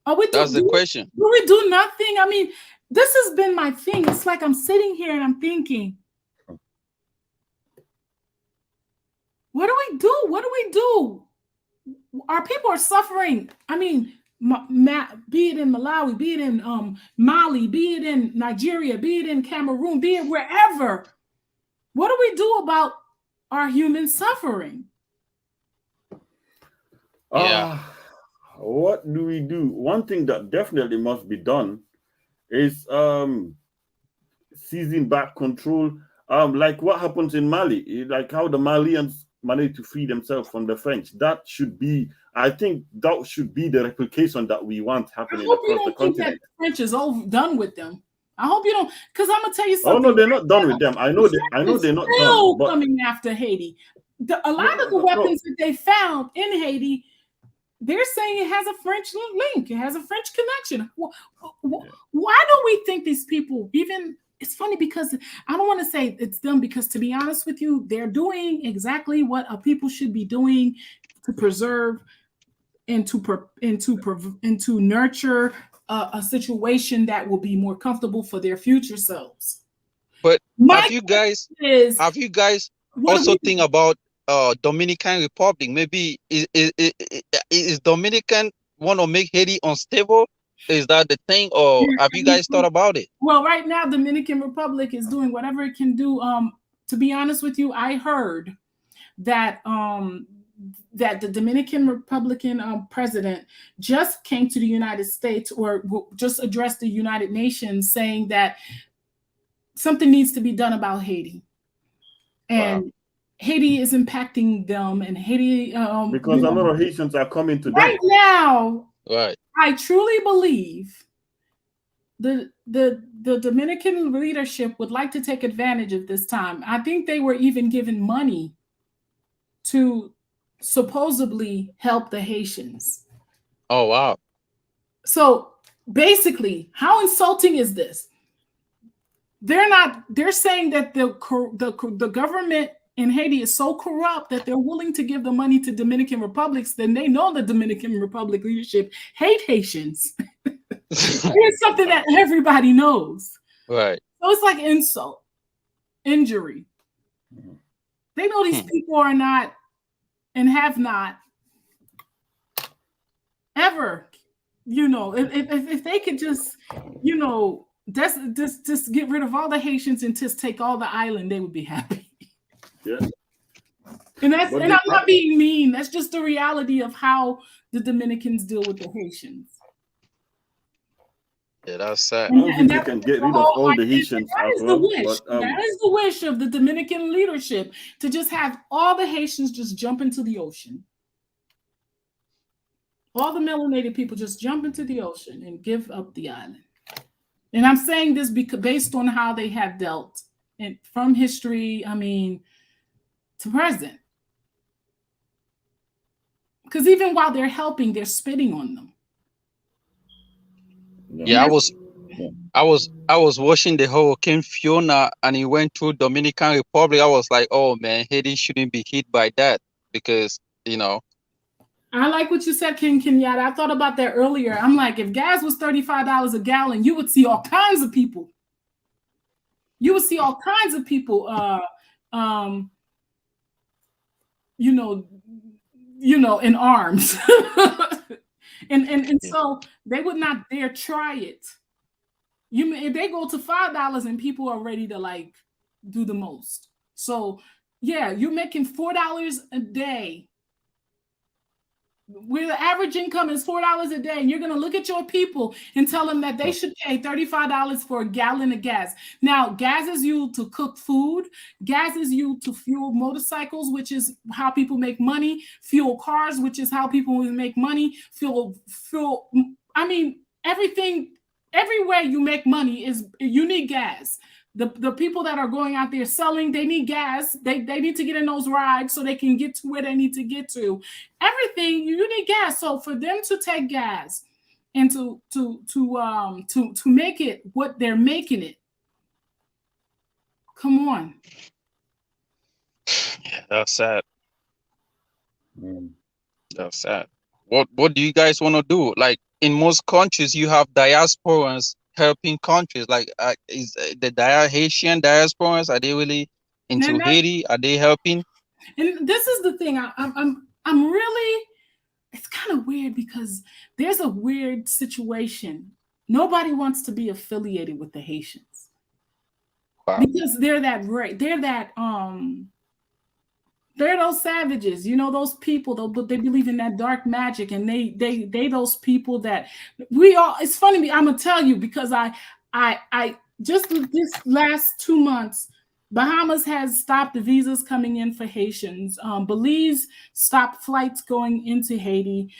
That's the question. Do we do nothing? I mean, this has been my thing. It's like I'm sitting here and I'm thinking, what do we do? What do we do? Our people are suffering. I mean, be it in Malawi, be it in Mali, be it in Nigeria, be it in Cameroon, be it wherever. What do we do about our human suffering? What do we do? One thing that definitely must be done is seizing back control, like what happens in Mali, like how the Malians managed to free themselves from the French. That should be, I think, that should be the replication that we want happening across the continent. That the French is all done with them. I hope you don't, because I'm gonna tell you something. Oh no, they're not done with them. I know they're not done. But coming after Haiti, a lot of the weapons that they found in Haiti, they're saying it has a French link. It has a French connection. Why do we think these people even? It's funny because I don't want to say it's them, because to be honest with you, they're doing exactly what a people should be doing to preserve and to nurture a situation that will be more comfortable for their future selves. But have you guys also think about Dominican Republic? Maybe is Dominican want to make Haiti unstable? Is that the thing, or have you guys thought about it? Well, right now, Dominican Republic is doing whatever it can do. To be honest with you, I heard that that the Dominican Republican president just came to the United States, or just addressed the United Nations, saying that something needs to be done about Haiti. And Haiti is impacting them, and Haiti because a lot of Haitians are coming to right them. now. Right. I truly believe the Dominican leadership would like to take advantage of this time. I think they were even given money to supposedly help the Haitians. Oh, wow. So basically, how insulting is this? They're saying that the government in Haiti is so corrupt that they're willing to give the money to Dominican Republics. Then they know the Dominican Republic leadership hate Haitians. It's something that everybody knows. Right. So it's like insult, injury. They know these people are not and have not ever, if they could just, just get rid of all the Haitians and just take all the island, they would be happy. Yeah. And I'm not being mean. That's just the reality of how the Dominicans deal with the Haitians. Yeah, that's sad. I don't think they can get rid of all the Haitians as well. That is the wish of the Dominican leadership, to just have all the Haitians just jump into the ocean. All the melanated people just jump into the ocean and give up the island. And I'm saying this because based on how they have dealt, and from history, to present. Because even while they're helping, they're spitting on them. Yeah, I was watching the Hurricane Fiona, and it went through Dominican Republic. I was like, oh man, Haiti shouldn't be hit by that, because I like what you said, King Kenyatta. I thought about that earlier. I'm like, if gas was $35 a gallon, you would see all kinds of people. You would see all kinds of people in arms. and so they would not dare try it. If they go to $5 and people are ready to do the most. So yeah, you're making $4 a day. Where the average income is $4 a day, and you're going to look at your people and tell them that they should pay $35 for a gallon of gas. Now, gas is used to cook food. Gas is used to fuel motorcycles, which is how people make money. Fuel cars, which is how people make money. Everything, everywhere you make money you need gas. The people that are going out there selling, they need gas. They need to get in those rides so they can get to where they need to get to. Everything, you need gas. So for them to take gas and to make it what they're making it, come on. Yeah, that's sad. That's sad. What do you guys want to do? Like, in most countries, you have diasporans helping countries. Like, is the Haitian diasporans, are they really into Haiti? Are they helping? And this is the thing. I'm really, it's kind of weird because there's a weird situation. Nobody wants to be affiliated with the Haitians. Wow. Because they're those savages, those people, but they believe in that dark magic, and they those people that we all. It's funny, I'm gonna tell you, because I just this last 2 months, Bahamas has stopped the visas coming in for Haitians. Belize stopped flights going into Haiti.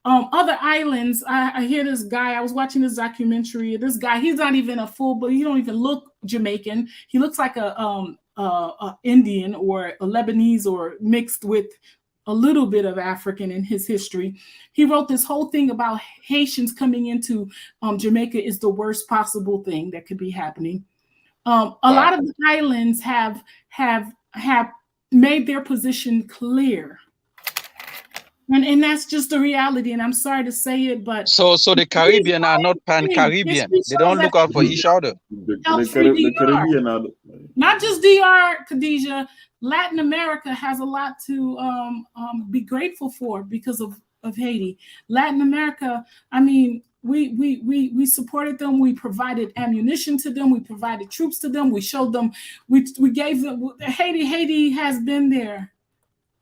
Other islands, I hear this guy, I was watching this documentary, this guy, he's not even a full, but he don't even look Jamaican. He looks like a Indian or a Lebanese, or mixed with a little bit of African in his history. He wrote this whole thing about Haitians coming into Jamaica is the worst possible thing that could be happening. A lot of the islands have made their position clear. And that's just the reality, and I'm sorry to say it, but so the Caribbean are not pan-Caribbean. They don't look out for each other. The Caribbean are not just DR, Khadija. Latin America has a lot to be grateful for because of Haiti. Latin America, we supported them. We provided ammunition to them. We provided troops to them. We showed them. We gave them. Haiti has been there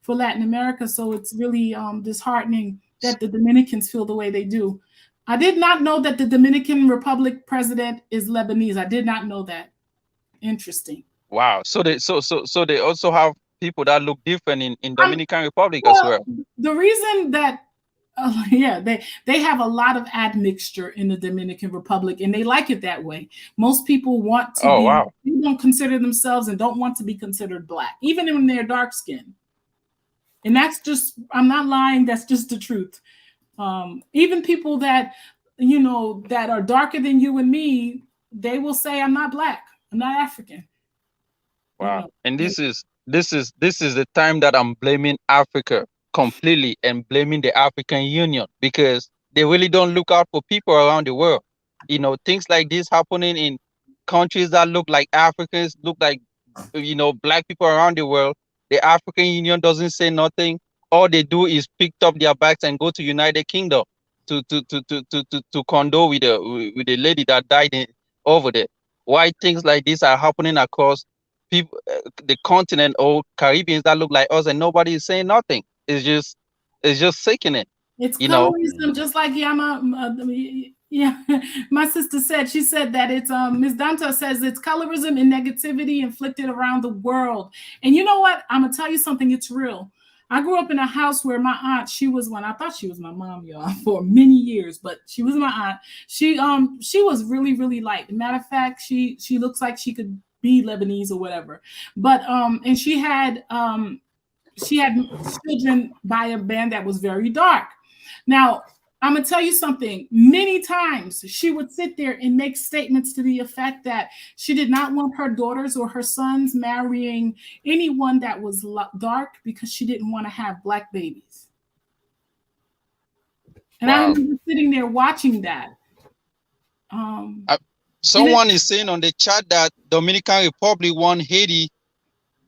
for Latin America, so it's really disheartening that the Dominicans feel the way they do. I did not know that the Dominican Republic president is Lebanese. I did not know that. Interesting. Wow. So they also have people that look different in Dominican Republic as well. The reason that they have a lot of admixture in the Dominican Republic, and they like it that way. Most people want to they don't consider themselves and don't want to be considered Black, even when they're dark skinned. And that's just, I'm not lying, that's just the truth. Even people that, that are darker than you and me, they will say, I'm not Black, I'm not African. Wow. And this is the time that I'm blaming Africa completely and blaming the African Union, because they really don't look out for people around the world. Things like this happening in countries that look like Africans, look like, Black people around the world. The African Union doesn't say nothing. All they do is pick up their bags and go to United Kingdom to condole with the lady that died over there. Why things like this are happening across people, the continent or Caribbeans that look like us, and nobody is saying nothing. It's just sickening. It's colorism, just like my sister said. She said that it's Ms. Danta says it's colorism and negativity inflicted around the world. And you know what? I'm gonna tell you something. It's real. I grew up in a house where my aunt, I thought she was my mom, y'all, for many years, but she was my aunt. She was really, really light. Matter of fact, she looks like she could be Lebanese or whatever. But and she had children by a band that was very dark. Now, I'm going to tell you something. Many times she would sit there and make statements to the effect that she did not want her daughters or her sons marrying anyone that was dark because she didn't want to have black babies. And wow. I remember sitting there watching that. Someone is saying on the chat that Dominican Republic want Haiti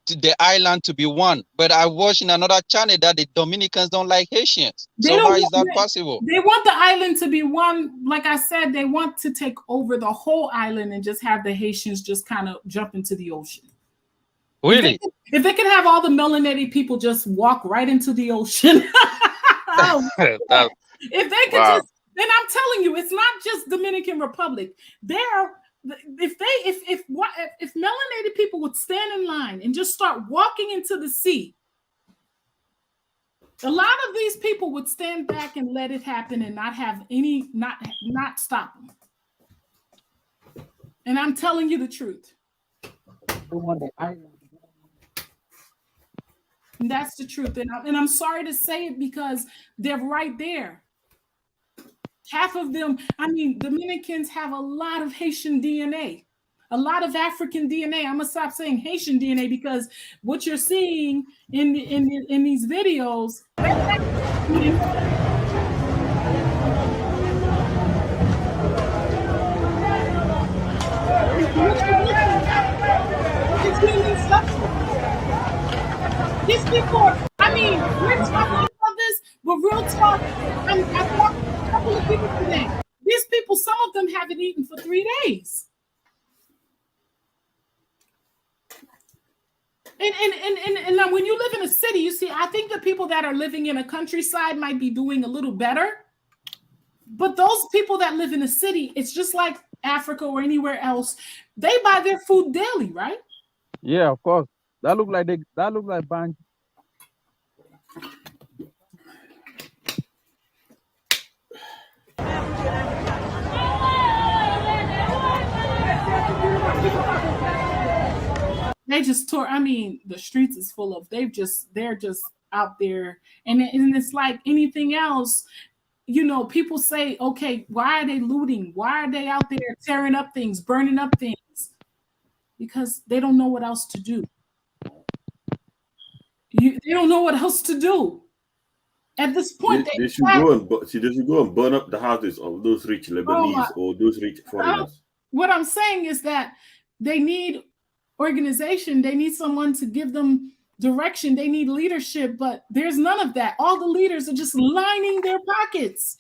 the island to be one, but I watched in another channel that the Dominicans don't like Haitians. So how is that possible? They want the island to be one. Like I said, they want to take over the whole island and just have the Haitians just kind of jump into the ocean. Really? If they could have all the melanated people just walk right into the ocean. If they could just, then I'm telling you, it's not just Dominican Republic. If melanated people would stand in line and just start walking into the sea, a lot of these people would stand back and let it happen and not have any, not stop them. And I'm telling you the truth. And that's the truth. And I'm sorry to say it because they're right there. Half of them, Dominicans have a lot of Haitian DNA, a lot of African DNA. I'm gonna stop saying Haitian DNA because what you're seeing in these videos. These people, we're talking about this, but real talk, I talked to a couple of people today. These people, some of them haven't eaten for 3 days. And now when you live in a city, you see, I think the people that are living in a countryside might be doing a little better. But those people that live in a city, it's just like Africa or anywhere else. They buy their food daily, right? Yeah, of course. That look like bank. They just tore. The streets is full of. They're just out there, and it's like anything else. People say, okay, why are they looting? Why are they out there tearing up things, burning up things? Because they don't know what else to do. They don't know what else to do. At this point, they should go and burn up the houses of those rich Lebanese or those rich foreigners. What I'm saying is that they need organization. They need someone to give them direction. They need leadership, but there's none of that. All the leaders are just lining their pockets.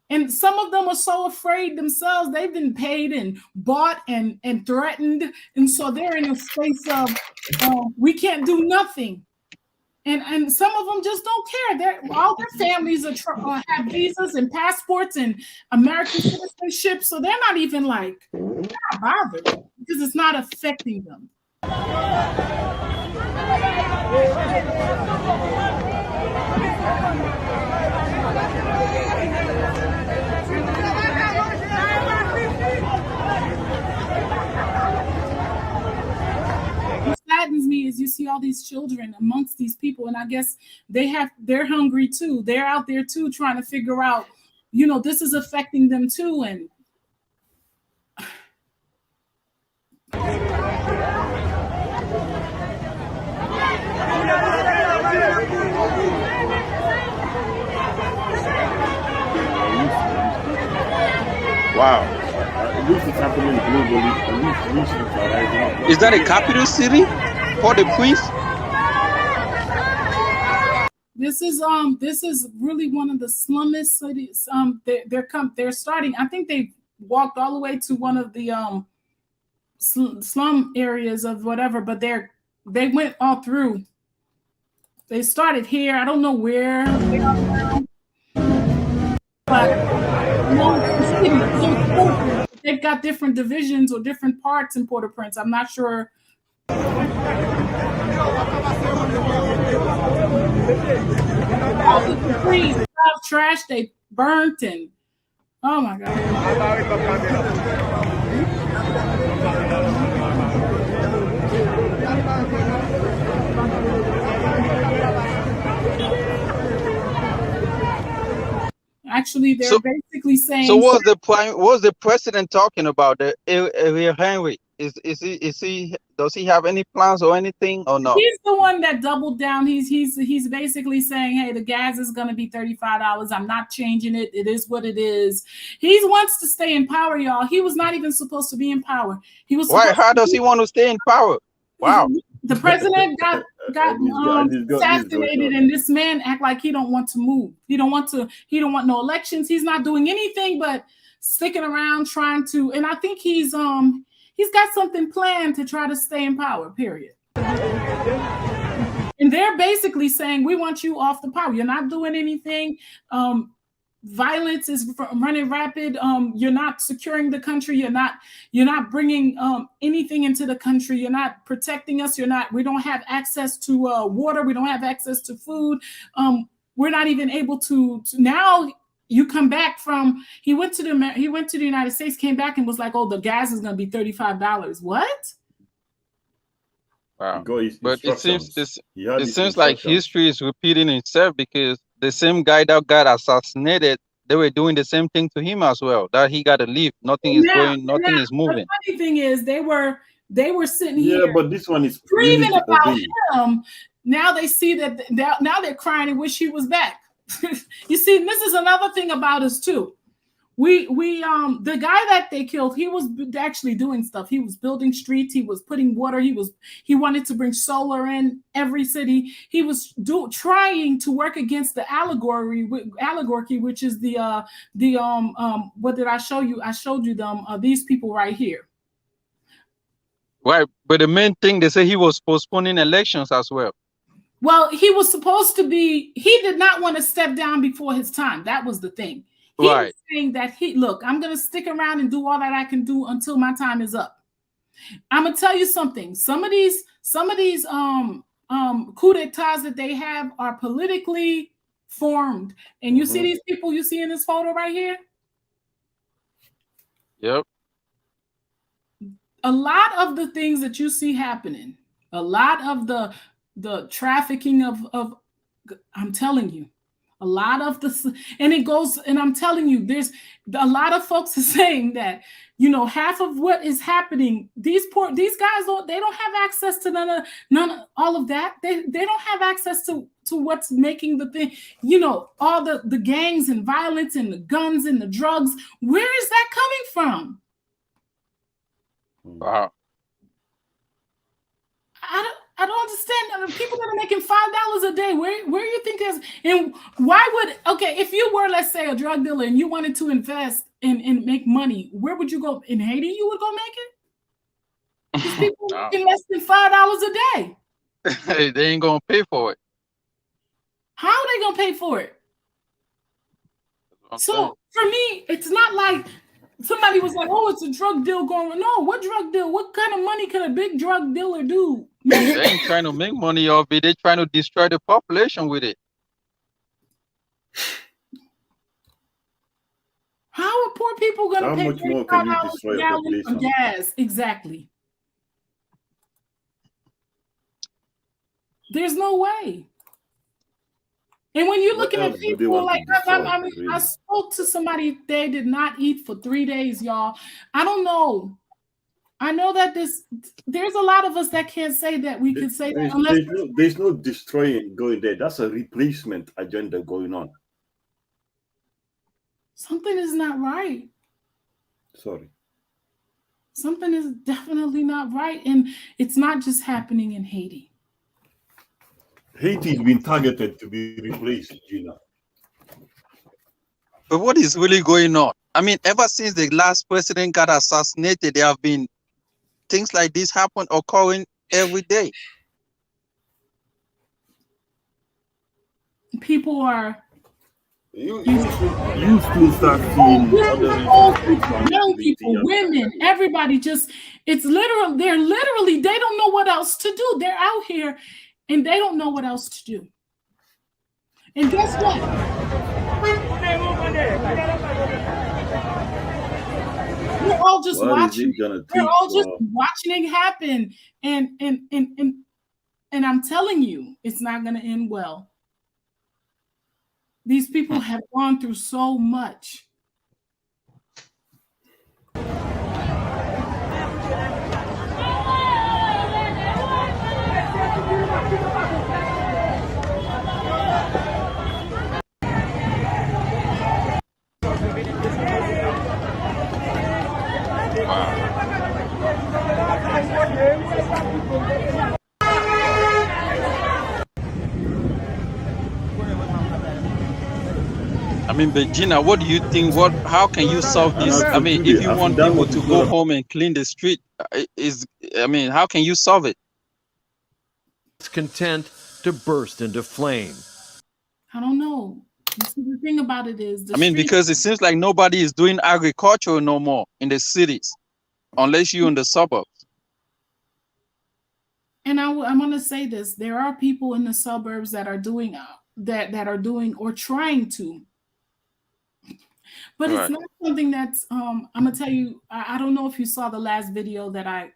And some of them are so afraid themselves. They've been paid and bought and threatened. And so they're in a space of, we can't do nothing. And some of them just don't care. All their families have visas and passports and American citizenship. So they're not even they're not bothered because it's not affecting them. What saddens me is you see all these children amongst these people, and I guess they're hungry too. They're out there too trying to figure out, this is affecting them too. And wow. At least it's happening globally. At least nations are rising up. Is that a capital city? Port-au-Prince? This is really one of the slummest cities. They're starting. I think they walked all the way to one of the slum areas of whatever, but they went all through. They started here. I don't know where they are now, but they've got different divisions or different parts in Port-au-Prince. I'm not sure. All the debris, stuff, trash they burnt, and oh my God. Actually, they're basically saying. So what's the president talking about? Henry, is he does he have any plans or anything or no? He's the one that doubled down. He's basically saying, hey, the gas is going to be $35. I'm not changing it. It is what it is. He wants to stay in power, y'all. He was not even supposed to be in power. He was. Why? How does he want to stay in power? Wow. The president got assassinated, and this man act like he don't want to move. He don't want no elections. He's not doing anything but sticking around trying to. And I think he's got something planned to try to stay in power. Period. And they're basically saying, we want you off the power. You're not doing anything. Violence is running rapid. You're not securing the country. You're not bringing anything into the country. You're not protecting us. We don't have access to water. We don't have access to food. We're not even able to now. You come back from, he went to the United States, came back and was like, oh, the gas is going to be $35. What? Wow. But it seems like history is repeating itself, because the same guy that got assassinated, they were doing the same thing to him as well. That he got to leave. Nothing is moving. The funny thing is, they were sitting here. Yeah, but this one is screaming about him. Now they see that. Now they're crying and wish he was back. You see, this is another thing about us too. The guy that they killed, he was actually doing stuff. He was building streets. He was putting water. He wanted to bring solar in every city. He was trying to work against the oligarchy, which is what did I show you? I showed you them. These people right here. Right, but the main thing, they say he was postponing elections as well. Well, he was supposed to be. He did not want to step down before his time. That was the thing. He was saying that I'm going to stick around and do all that I can do until my time is up. I'm going to tell you something. Some of these coup d'etats that they have are politically formed. And you see these people you see in this photo right here? Yep. A lot of the things that you see happening, a lot of the trafficking of I'm telling you, a lot of and I'm telling you, there's a lot of folks are saying that, half of what is happening, these guys don't have access to none of all of that. They don't have access to what's making the thing, all the gangs and violence and the guns and the drugs. Where is that coming from? Wow. I don't understand. People that are making $5 a day, where you think that's, and why would, okay, if you were, let's say, a drug dealer and you wanted to invest and make money, where would you go? In Haiti, you would go make it? These people making less than $5 a day. They ain't gonna pay for it. How are they gonna pay for it? So for me, it's not like somebody was like, oh, it's a drug deal going on. No, what drug deal? What kind of money can a big drug dealer do? They ain't trying to make money off it. They're trying to destroy the population with it. How are poor people going to pay $35 a gallon for gas? Exactly. There's no way. And when you're looking at people like, I spoke to somebody, they did not eat for 3 days, y'all. I don't know. I know that there's a lot of us that can't say that. We can say that unless there's no destroying going there. That's a replacement agenda going on. Something is not right. Sorry. Something is definitely not right. And it's not just happening in Haiti. Haiti's been targeted to be replaced, Gina. But what is really going on? I mean, ever since the last president got assassinated, there have been things like this occurring every day. People are. You still start seeing Old people, young people, women, everybody it's literal. They don't know what else to do. They're out here and they don't know what else to do. And guess what? We're all just watching. We're all just watching it happen. And I'm telling you, it's not gonna end well. These people have gone through so much. I mean, but Gina, what do you think? How can you solve this? I mean, if you want people to go home and clean the street, how can you solve it? It's content to burst into flame. I don't know. The thing about it is, because it seems like nobody is doing agriculture no more in the cities, unless you're in the suburbs. And I'm going to say this: there are people in the suburbs that are doing that are doing or trying to. But it's not something that's I'm gonna tell you. I don't know if you saw the last video that I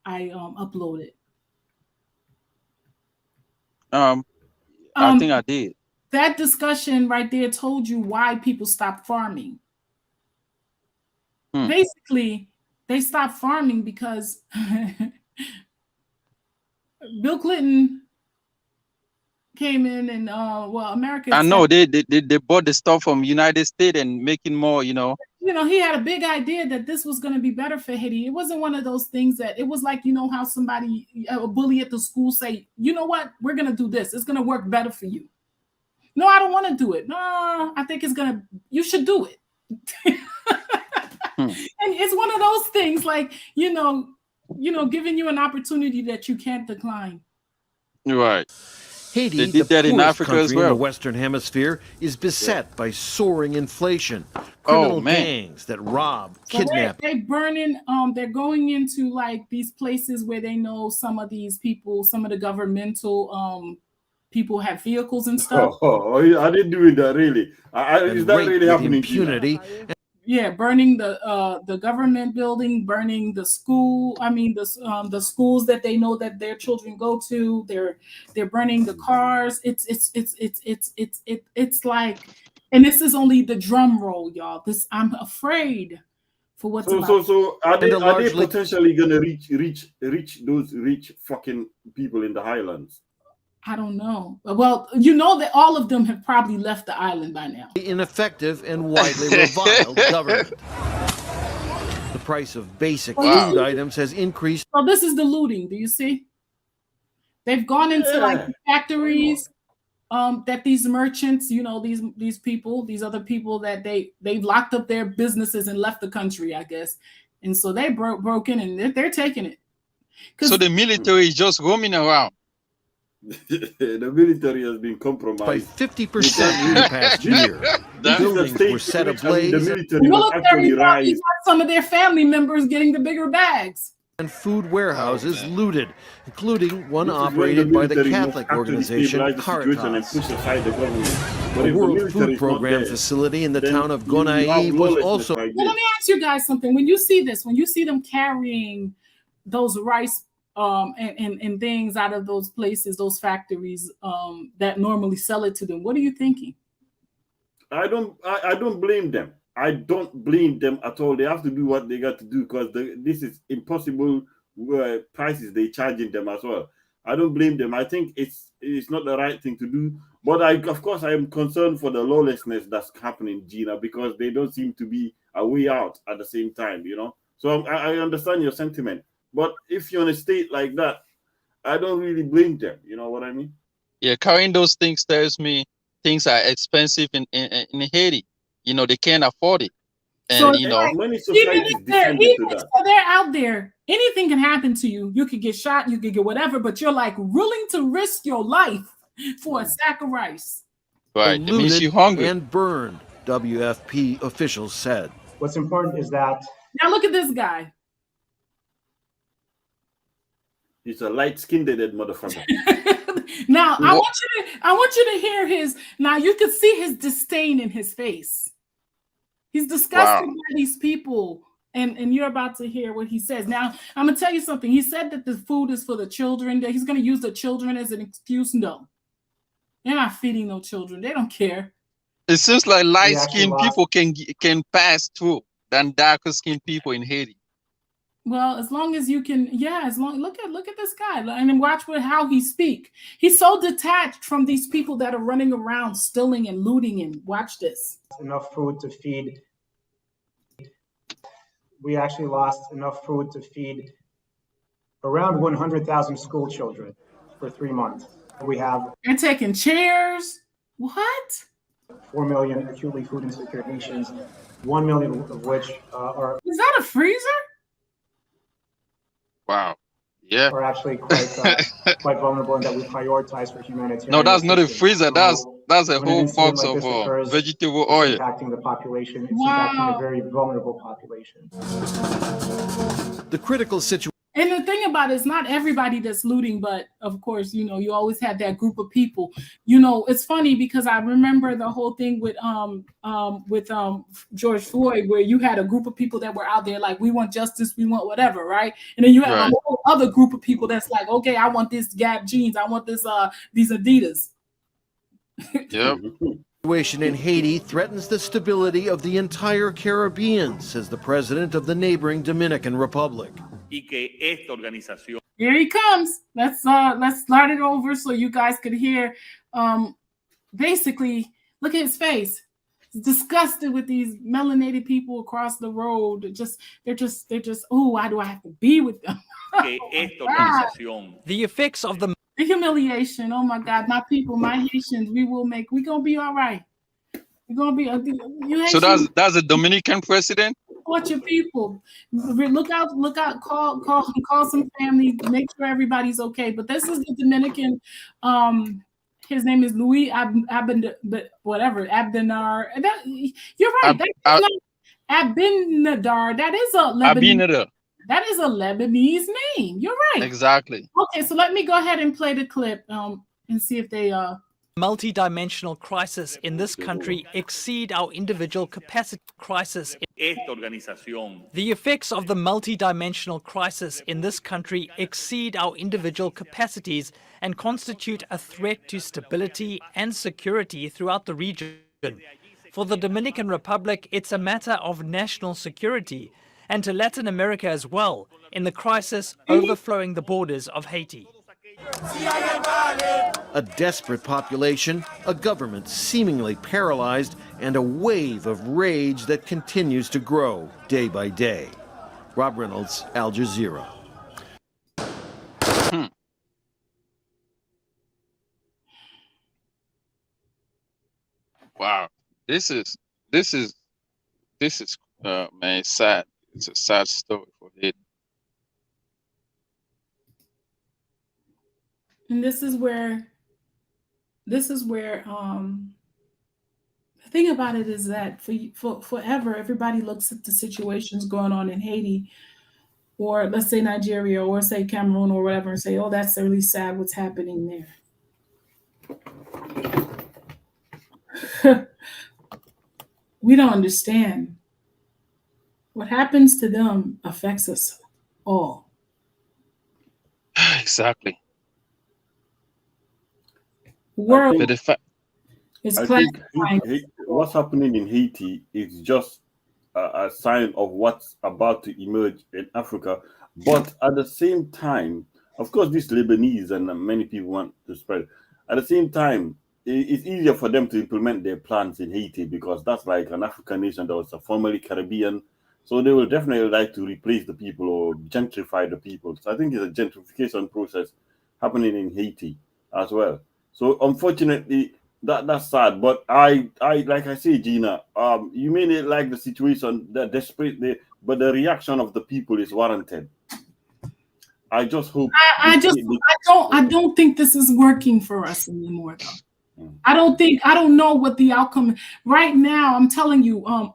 uploaded. I think I did. That discussion right there told you why people stopped farming. Basically, they stopped farming because Bill Clinton came in and America. I know they bought the stuff from United States and making more, he had a big idea that this was going to be better for Haiti. It wasn't one of those things that it was like, how somebody, a bully at the school say, you know what, we're going to do this. It's going to work better for you. No, I don't want to do it. No, I think you should do it. And it's one of those things like, giving you an opportunity that you can't decline. Right. Haiti, they did that in Africa as well. In the Western Hemisphere, is beset by soaring inflation, criminal gangs that rob, kidnap. They're burning. They're going into like these places where they know some of these people, some of the governmental people have vehicles and stuff. I didn't do that really. Is that really happening? Impunity. Yeah, burning the government building, burning the school. I mean, the schools that they know that their children go to. They're burning the cars. It's like, and this is only the drum roll, y'all. I'm afraid for what's about. So are they potentially gonna reach those rich fucking people in the highlands? I don't know. Well, that all of them have probably left the island by now. Ineffective and widely reviled government. The price of basic food items has increased. So this is the looting. Do you see? They've gone into like factories that these merchants, these people, these other people that they've locked up their businesses and left the country, I guess. And so they broke in and they're taking it. So the military is just roaming around. The military has been compromised by 50% in the past year. Buildings were set ablaze. The military got some of their family members getting the bigger bags. And food warehouses looted, including one operated by the Catholic organization Caritas. A World Food Program facility in the town of Gonaïves was also. Well, let me ask you guys something. When you see this, when you see them carrying those rice and things out of those places, those factories that normally sell it to them, what are you thinking? I don't blame them. I don't blame them at all. They have to do what they got to do because this is impossible prices they charging them as well. I don't blame them. I think it's not the right thing to do. But of course I am concerned for the lawlessness that's happening, Gina, because they don't seem to be a way out at the same time, So I understand your sentiment. But if you're in a state like that, I don't really blame them. You know what I mean? Yeah, carrying those things tells me things are expensive in Haiti. You know, they can't afford it. So And, it's you know, like, Many even societies if they're descended to even that. so they're out there, anything can happen to you. You could get shot, you could get whatever, but you're like willing to risk your life for a sack of rice. right, it means Looted you're hungry. and burned, WFP officials said. What's important is that now look at this guy. He's a light-skinned dead motherfucker. Now I want you to hear his. Now you can see his disdain in his face. He's disgusted by these people, and you're about to hear what he says. Now I'm gonna tell you something. He said that the food is for the children. That he's gonna use the children as an excuse. No, they're not feeding no children. They don't care. It seems like light-skinned people can pass through than darker-skinned people in Haiti. Well, as long as you can, yeah. As long look at this guy and then watch how he speak. He's so detached from these people that are running around stealing and looting. And watch this. Enough food to feed. We actually lost enough food to feed around 100,000 school children for 3 months. We have. They're taking chairs. What? 4 million acutely food insecure Haitians. 1 million of which are. Is that a freezer? Wow. Yeah. Are actually quite vulnerable, and that we prioritize for humanitarian. No, that's not a freezer. That's a whole box like of vegetable oil. Impacting the population. It's impacting a very vulnerable population. The critical situation. And the thing about it is not everybody that's looting, but of course, you know, you always have that group of people. You know, it's funny because I remember the whole thing with George Floyd, where you had a group of people that were out there like, we want justice, we want whatever, right? And then you have a whole other group of people that's like, okay, I want this Gap jeans, I want this these Adidas. Yep. The situation in Haiti threatens the stability of the entire Caribbean, says the president of the neighboring Dominican Republic. Here he comes. Let's start it over so you guys could hear. Basically, look at his face. He's disgusted with these melanated people across the road. They're just. Oh, why do I have to be with them? The effects of the humiliation. Oh my God, my people, my Haitians. We're gonna be all right. We're gonna be. So that's a Dominican president. Watch your people. Look out, call some family, make sure everybody's okay. But this is the Dominican, his name is Louis Abdenar. You're right. Abinadar. That is a Lebanese. That is a Lebanese name. You're right. Exactly. Okay, so let me go ahead and play the clip and see if they multi-dimensional crisis in this country exceed our individual capacity. The effects of the multi-dimensional crisis in this country exceed our individual capacities and constitute a threat to stability and security throughout the region. For the Dominican Republic, it's a matter of national security, and to Latin America as well, in the crisis overflowing the borders of Haiti. A desperate population, a government seemingly paralyzed, and a wave of rage that continues to grow day by day. Rob Reynolds, Al Jazeera. Wow, this is man, sad. It's a sad story for Haiti. And this is where the thing about it is that for forever, everybody looks at the situations going on in Haiti, or let's say Nigeria, or say Cameroon, or whatever, and say, oh, that's really sad what's happening there. We don't understand. What happens to them affects us all. Exactly. World. I think what's happening in Haiti is just a sign of what's about to emerge in Africa. But at the same time, of course, these Lebanese and many people want to spread. At the same time, it's easier for them to implement their plans in Haiti because that's like an African nation that was formerly Caribbean. So they will definitely like to replace the people or gentrify the people. So I think it's a gentrification process happening in Haiti as well. So unfortunately, that's sad. But I like I say, Gina, you may not like the situation, but the reaction of the people is warranted. I just hope. I don't think this is working for us anymore, though. I don't know what the outcome right now. I'm telling you, a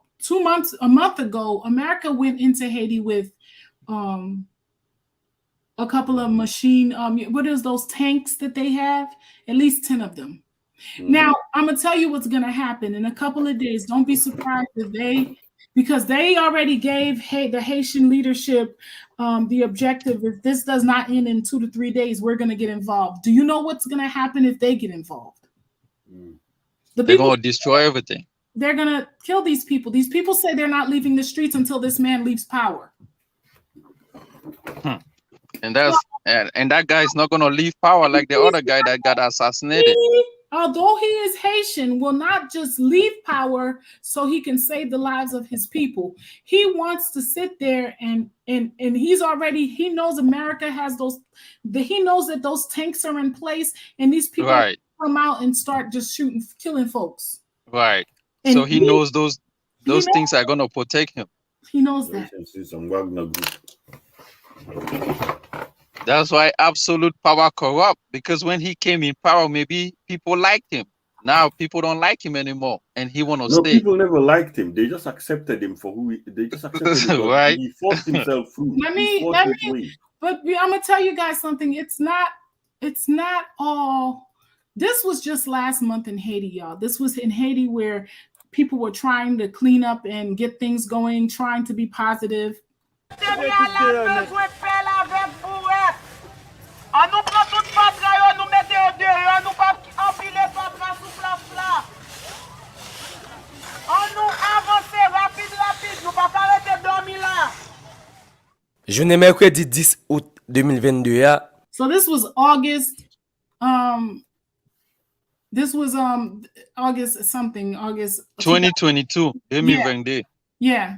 month ago, America went into Haiti with a couple of machine, what is those tanks that they have? At least 10 of them. Now, I'm going to tell you what's going to happen in a couple of days. Don't be surprised because they already gave the Haitian leadership the objective. If this does not end in 2 to 3 days, we're going to get involved. Do you know what's going to happen if they get involved? They're going to destroy everything. They're going to kill these people. These people say they're not leaving the streets until this man leaves power. And that guy is not going to leave power like the other guy that got assassinated. Although he is Haitian, will not just leave power so he can save the lives of his people. He wants to sit there and he knows America has he knows that those tanks are in place and these people come out and start just killing folks. Right. And so he knows those things are going to protect him. He knows that. That's why absolute power corrupt, because when he came in power, maybe people liked him. Now people don't like him anymore, and he want to stay. People never liked him. They just accepted him for who they just accepted him. Right. He forced himself through. But I'm gonna tell you guys something. It's not all. This was just last month in Haiti, y'all. This was in Haiti where people were trying to clean up and get things going, trying to be positive. Journée mercredi 10 août 2022 ya. So this was August. This was August something. August 2022. 2022. Yeah.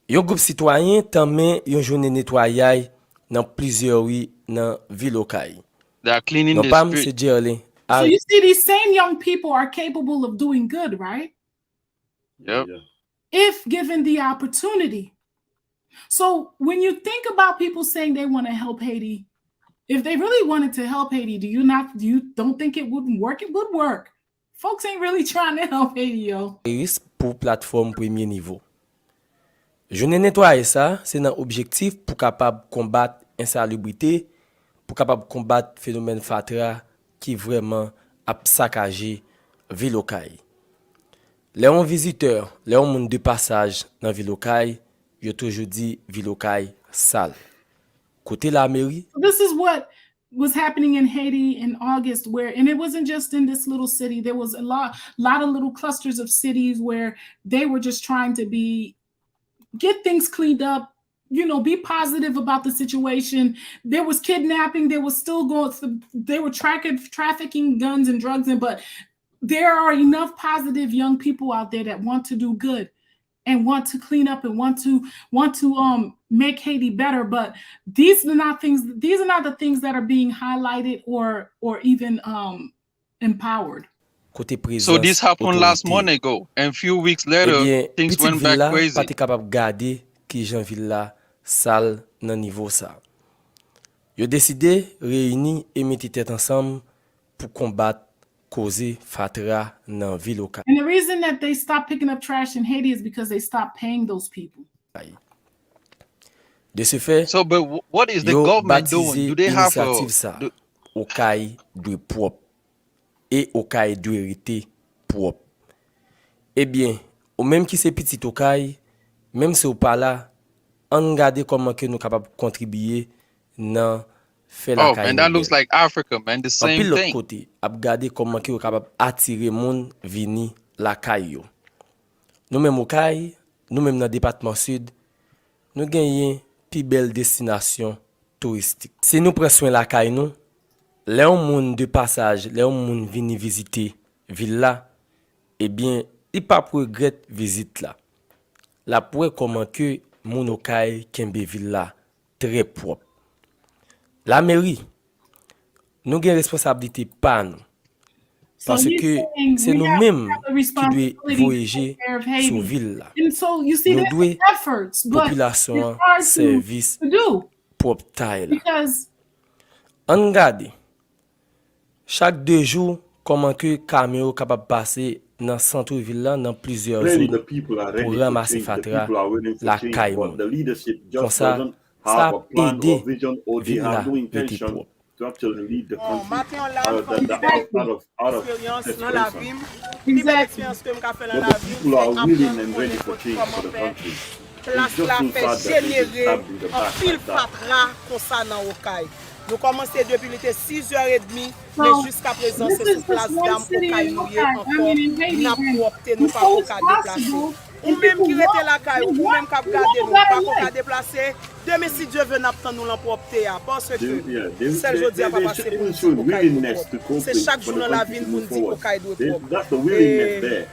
Yon groupe citoyen tanmen yon journée nettoyage dans plusieurs rues dans ville lokay. They are cleaning the street. So you see, these same young people are capable of doing good, right? Yep. If given the opportunity. So when you think about people saying they want to help Haiti, if they really wanted to help Haiti, you don't think it wouldn't work? It would work. Folks ain't really trying to help Haiti, yo. Pour plateforme premier niveau. Journée nettoyer ça, c'est un objectif pour capable combattre insalubrité, pour capable combattre phénomène fatra qui vraiment a saccagé ville lokay. Les on visiteurs, les on monde de passage dans ville lokay, yo toujours dit ville lokay sale. Côté la mairie. This is what was happening in Haiti in August, and it wasn't just in this little city. There was a lot of little clusters of cities where they were just trying to get things cleaned up, be positive about the situation. There was kidnapping. There was still they were trafficking guns and drugs but there are enough positive young people out there that want to do good and want to clean up and want to make Haiti better. But these are not the things that are being highlighted or even empowered. So this happened last month ago, and a few weeks later, things went back crazy. Pas capable garder qui Jean Villa sale nan niveau ça. Yo décidé réunir et mettre tête ensemble pour combattre causer fatra nan ville lokale. And the reason that they stopped picking up trash in Haiti is because they stopped paying those people. De ce fait, so but what is the government doing? Do they have okay doit propre et okay doit rester propre. Eh bien, ou même qui c'est petit okay, même si ou pas là, on regarde comment que nous capable contribuer dans faire la and that looks like Africa, man. The same thing. L'autre côté, regarder comment que capable attirer monde vini la caillou. Nous même au caille, nous même dans département sud, nous gagnons plus belle destination touristique. Si nous prenons soin la caille nous, les monde de passage, les monde vini visiter ville là, eh bien, il pas pour regretter visite là. La pour comment que mon au caille kembe ville là très propre. La mairie, nous avons responsabilité par nous Parce que c'est nous-mêmes qui devons voyager sur la ville. Nous devons, population, service, propre taille. On regarde, chaque 2 jours, comment que camion est capable de passer dans le centre-ville, dans plusieurs zones, pour ramasser fatra, la caille. Comme ça, ça a aidé la ville là de être propre. To actually lead the country out of desperation. But the people are willing and ready for change for the country. It's just so sad that they get stabbed in the back like that. Nous commençons depuis il était 6h30, mais jusqu'à présent c'est sur place d'âme au Caïnouye encore. N'a pas opté, nous pas qu'à déplacer. Ou même qui était la caille, ou même qui a gardé nous, pas qu'à déplacer. Demain si Dieu veut n'attendre nous l'emporter parce que c'est le jour pas passer pour c'est chaque jour dans la vie pour nous dire qu'au Caï doit propre.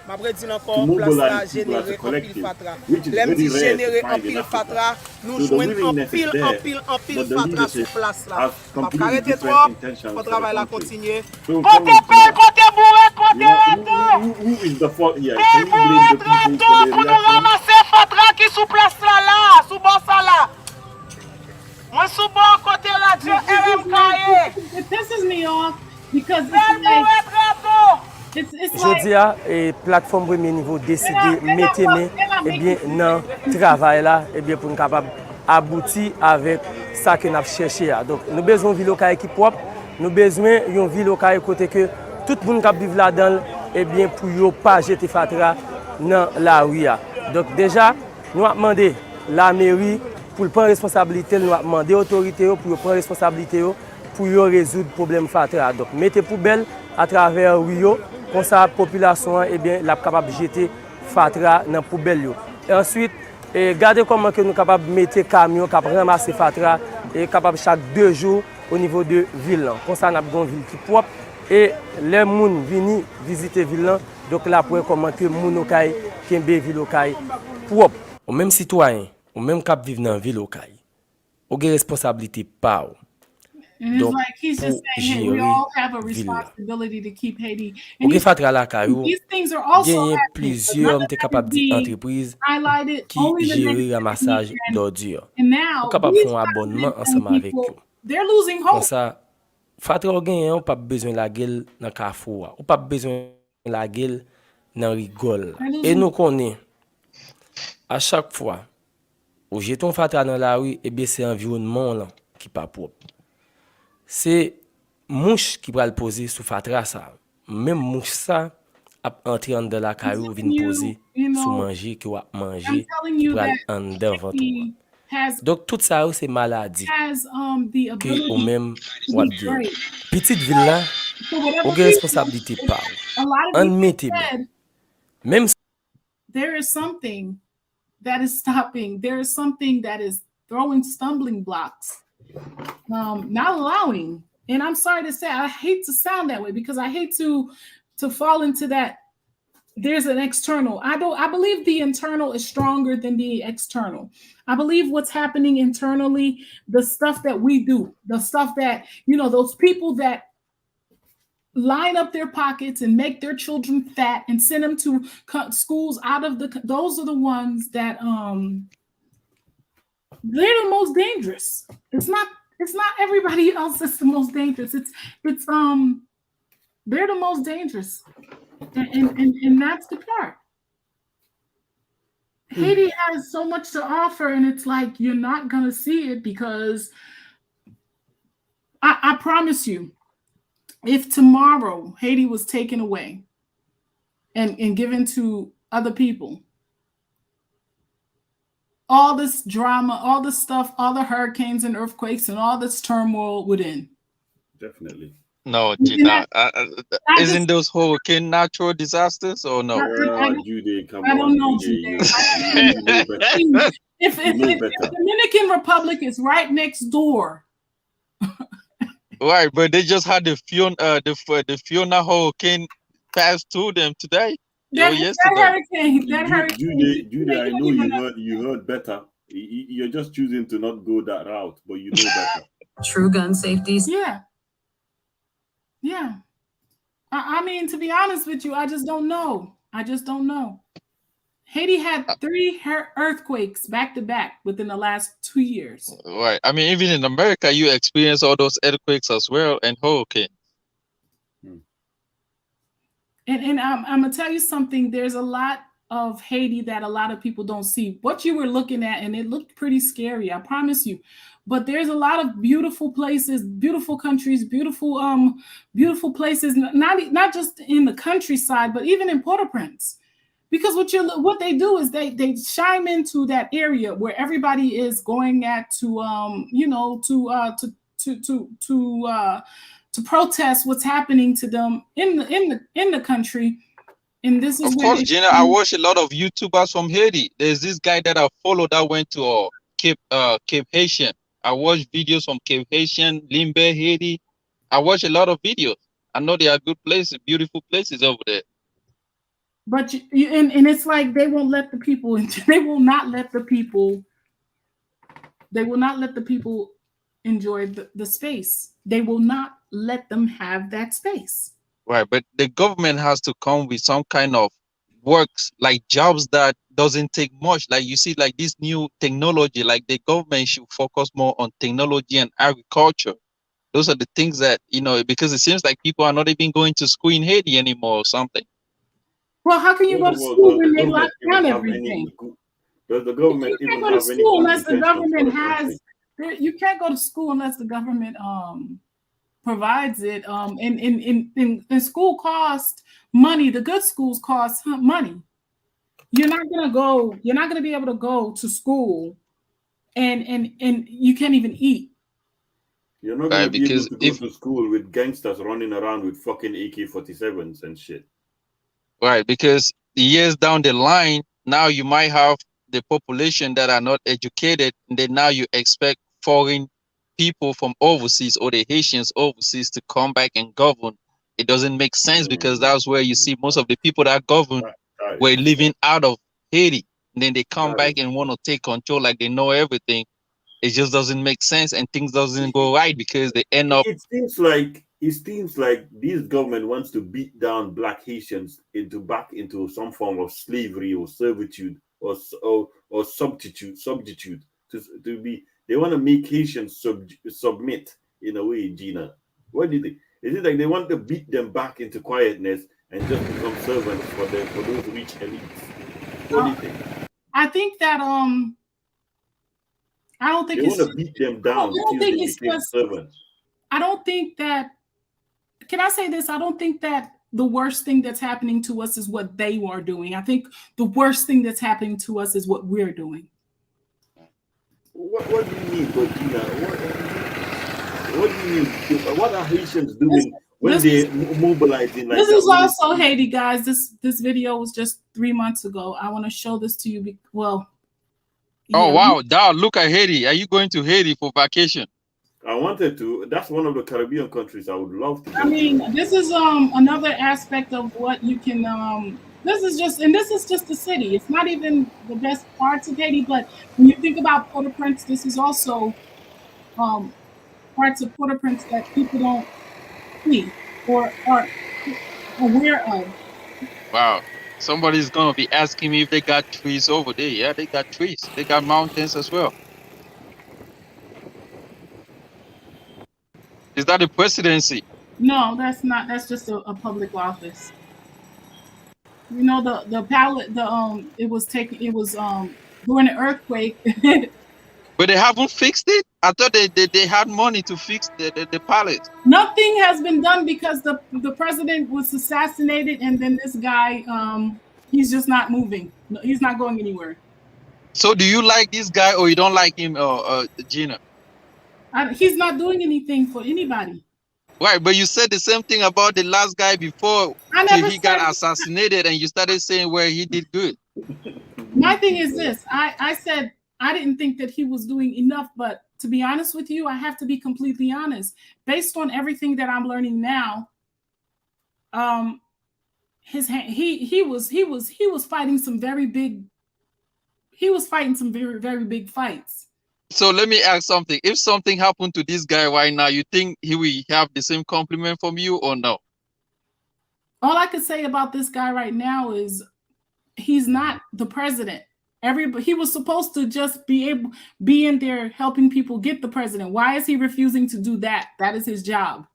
Ma vrai dit encore place là générer en pile fatra. L'aime dit générer en pile fatra, nous joindre en pile fatra sur place là. Pas arrêter trop, faut travail là continuer. Côté pelle, côté bourré, côté raton. Who is the fault here? Can you blame the people for the reaction? Nous ramasser fatra qui sous place là, sous boss là. Moi sous bon côté radio RMK. It pisses me off because it's je dis à plateforme premier niveau décidé mettre bien dans travail là bien pour nous capable aboutir avec ça que nous cherché. Donc nous besoin ville locale qui propre, nous besoin une ville locale côté que tout le monde qui vivre là-dedans bien pour yo pas jeter fatra dans la rue. Donc déjà nous a demandé la mairie pour prendre responsabilité, nous avons demandé aux autorités pour prendre responsabilité pour résoudre le problème fatra. Donc, mettez poubelle à travers Rio, comme ça, la population est capable de jeter fatra dans la poubelle. Et ensuite, regardez comment nous sommes capables de mettre camion, capable de ramasser fatra, et capable chaque 2 jours au niveau de la ville. Comme ça, nous avons une ville qui est propre. Et les gens viennent visiter la ville. Donc là, pour comment que les gens qui ont une ville locale propre. Au même citoyen, ou même cap vivre dans ville locale, ou une responsabilité pas. Donc, he's just saying, hey, we all have a responsibility to keep Haiti. And these things are also plusieurs entreprises qui gèrent ramassage d'ordures. Ou capable faire un abonnement ensemble avec eux. They're losing hope. Comme ça, fatra gagne, on pas besoin la gueule dans Carrefour, ou pas besoin la gueule dans rigole. Et nous connaissons à chaque fois où jetons fatra dans la rue, et bien c'est l'environnement là qui pas propre. C'est mouche qui va le poser sous fatra ça. Même mouche ça a entré dans la caillou vient poser sous manger qui va manger qui va en devant toi. Donc tout ça c'est maladie que ou même ou dire petite ville là aucune responsabilité pas. On mettez même there is something that is stopping. There is something that is throwing stumbling blocks. Not allowing, and I'm sorry to say, I hate to sound that way because I hate to fall into that. There's an external. I believe the internal is stronger than the external. I believe what's happening internally, the stuff that we do, the stuff that, those people that line up their pockets and make their children fat and send them to schools those are the ones that, they're the most dangerous. It's not everybody else that's the most dangerous. It's they're the most dangerous. And that's the part. Haiti has so much to offer, and it's like you're not gonna see it because I promise you, if tomorrow Haiti was taken away and given to other people, all this drama, all this stuff, all the hurricanes and earthquakes and all this turmoil would end. Definitely. No, Gina, isn't those hurricane natural disasters or no? I don't know, Jude. If the Dominican Republic is right next door. Right, but they just had the Fiona hurricane pass through them today. That hurricane. Jude, I know you heard better. You're just choosing to not go that route, but you know better. True gun safety. Yeah. I mean, to be honest with you, I just don't know. I just don't know. Haiti had 3 earthquakes back to back within the last 2 years. Right. I mean, even in America, you experience all those earthquakes as well and hurricanes. And I'm gonna tell you something. There's a lot of Haiti that a lot of people don't see. What you were looking at, and it looked pretty scary, I promise you. But there's a lot of beautiful places, beautiful countries, beautiful places. Not just in the countryside, but even in Port-au-Prince. Because what they do is they chime into that area where everybody is going at to protest what's happening to them in the country. And this is Of course, Gina, I watch a lot of YouTubers from Haiti. There's this guy that I follow that went to Cape Haitian. I watch videos from Cape Haitian, Limbe, Haiti. I watch a lot of videos. I know there are good places, beautiful places over there. But and it's like they won't let the people. They will not let the people. They will not let the people enjoy the space. They will not let them have that space. Right, but the government has to come with some kind of works, like jobs that doesn't take much. Like you see, like this new technology, like the government should focus more on technology and agriculture. Those are the things that, because it seems like people are not even going to school in Haiti anymore or something. Well, how can you go to school when they lock down everything? Does the government you can't even go to have any school unless the government has? You can't go to school unless the government provides it. And school cost money. The good schools cost money. You're not gonna be able to go to school and you can't even eat. You're not gonna be able to go to school with gangsters running around with fucking AK-47s and shit. Right, because years down the line, now you might have the population that are not educated, and then now you expect foreign people from overseas or the Haitians overseas to come back and govern. It doesn't make sense because that's where you see most of the people that govern were living out of Haiti. And then they come back and want to take control like they know everything. It just doesn't make sense and things doesn't go right because they end up. It seems like this government wants to beat down Black Haitians back into some form of slavery or servitude or substitute to be. They want to make Haitians submit in a way, Gina. What do you think? Is it like they want to beat them back into quietness and just become servants for those rich elites? What do you think? I think that I don't think they it's want to beat them down. I don't think that. Can I say this? I don't think that the worst thing that's happening to us is what they are doing. I think the worst thing that's happening to us is what we're doing. What do you mean, Gina? What do you mean? What are Haitians doing when they're mobilizing? Like this is also Haiti, guys. This video was just 3 months ago. I want to show this to you. Oh wow, Dad, look at Haiti. Are you going to Haiti for vacation? I wanted to. That's one of the Caribbean countries I would love to go. I mean, this is another aspect of what you can this is just the city. It's not even the best parts of Haiti, but when you think about Port-au-Prince, this is also parts of Port-au-Prince that people don't see or are aware of. Wow. Somebody's gonna be asking me if they got trees over there. Yeah, they got trees. They got mountains as well. Is that the presidency? No, that's not. That's just a public office. You know, the pallet. It was during the earthquake. But they haven't fixed it. I thought they had money to fix the pallet. Nothing has been done because the president was assassinated, and then this guy, he's just not moving. He's not going anywhere. So, do you like this guy or you don't like him, Gina? He's not doing anything for anybody. Right, but you said the same thing about the last guy before he got assassinated, and you started saying where he did good. My thing is this: I said I didn't think that he was doing enough, but to be honest with you, I have to be completely honest. Based on everything that I'm learning now, he was fighting some very big. He was fighting some very, very big fights. So let me ask something. If something happened to this guy right now, you think he will have the same compliment from you or no? all I could say about this guy right now is he's not the president. He was supposed to just be in there helping people get the president. Why is he refusing to do that? That is his job.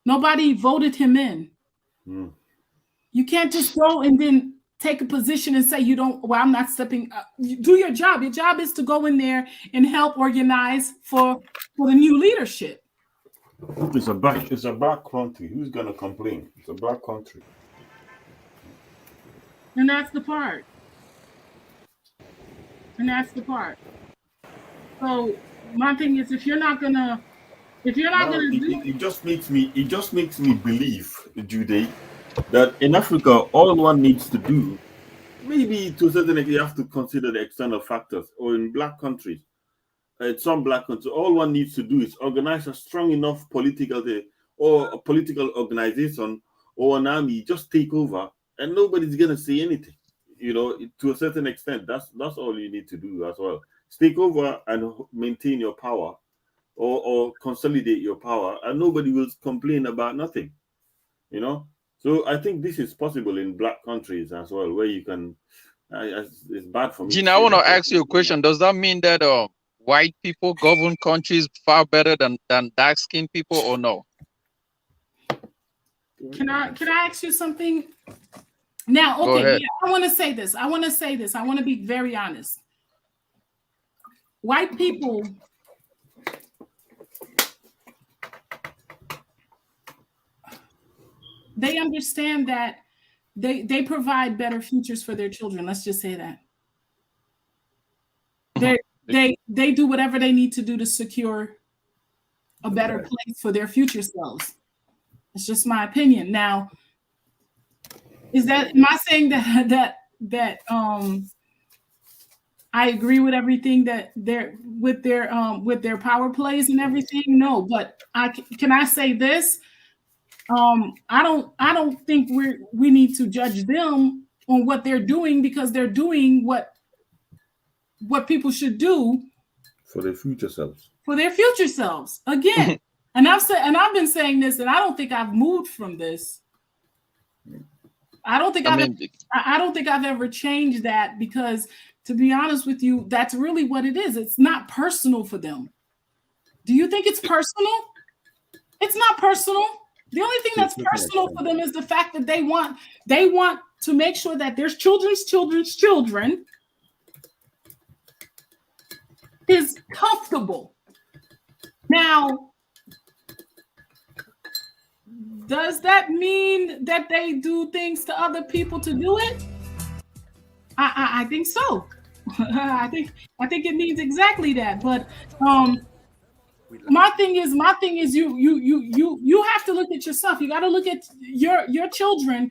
Nobody voted him in. You can't just go and then take a position and say you don't. Well, I'm not stepping up. You do your job. Your job is to go in there and help organize for the new leadership. It's a black country. Who's gonna complain? It's a black country. And that's the part. So my thing is, if you're not gonna do it just makes me believe, Jude, that in Africa, all one needs to do, maybe to a certain extent, you have to consider the external factors, or in black countries, some black countries, all one needs to do is organize a strong enough political organization or an army, just take over, and nobody's gonna say anything. To a certain extent, that's all you need to do as well. Take over and maintain your power, or consolidate your power, and nobody will complain about nothing. So I think this is possible in black countries as well, where you can. It's bad for me. Gina, I want to ask you a question. Does that mean that white people govern countries far better than dark-skinned people, or no? Can I ask you something? Now, okay, yeah, I want to say this. I want to be very honest. White people, they understand that they provide better futures for their children. Let's just say that. They do whatever they need to do to secure a better place for their future selves. It's just my opinion. Now, am I saying that I agree with everything that with their power plays and everything? No, but can I say this? I don't think we need to judge them on what they're doing, because they're doing what people should do for their future selves. Again. And I've been saying this, and I don't think I've moved from this. I don't think I've ever changed that, because, to be honest with you, that's really what it is. It's not personal for them. Do you think it's personal? It's not personal. The only thing that's personal for them is the fact that they want to make sure that their children's children is comfortable. Now, does that mean that they do things to other people to do it? I think so. I think it means exactly that. But my thing is you have to look at yourself. You got to look at your children.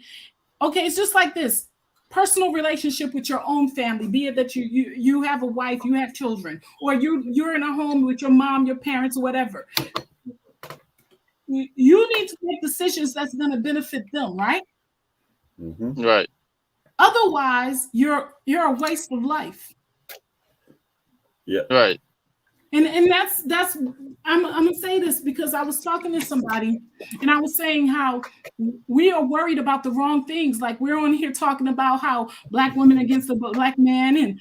Okay, it's just like this. Personal relationship with your own family, be it that you have a wife, you have children, or you're in a home with your mom, your parents, or whatever. You need to make decisions that's going to benefit them, right? Mm-hmm. Right. Otherwise, you're a waste of life. Yeah. Right. And that's I'm gonna say this because I was talking to somebody and I was saying how we are worried about the wrong things. Like, we're on here talking about how black women against the black man and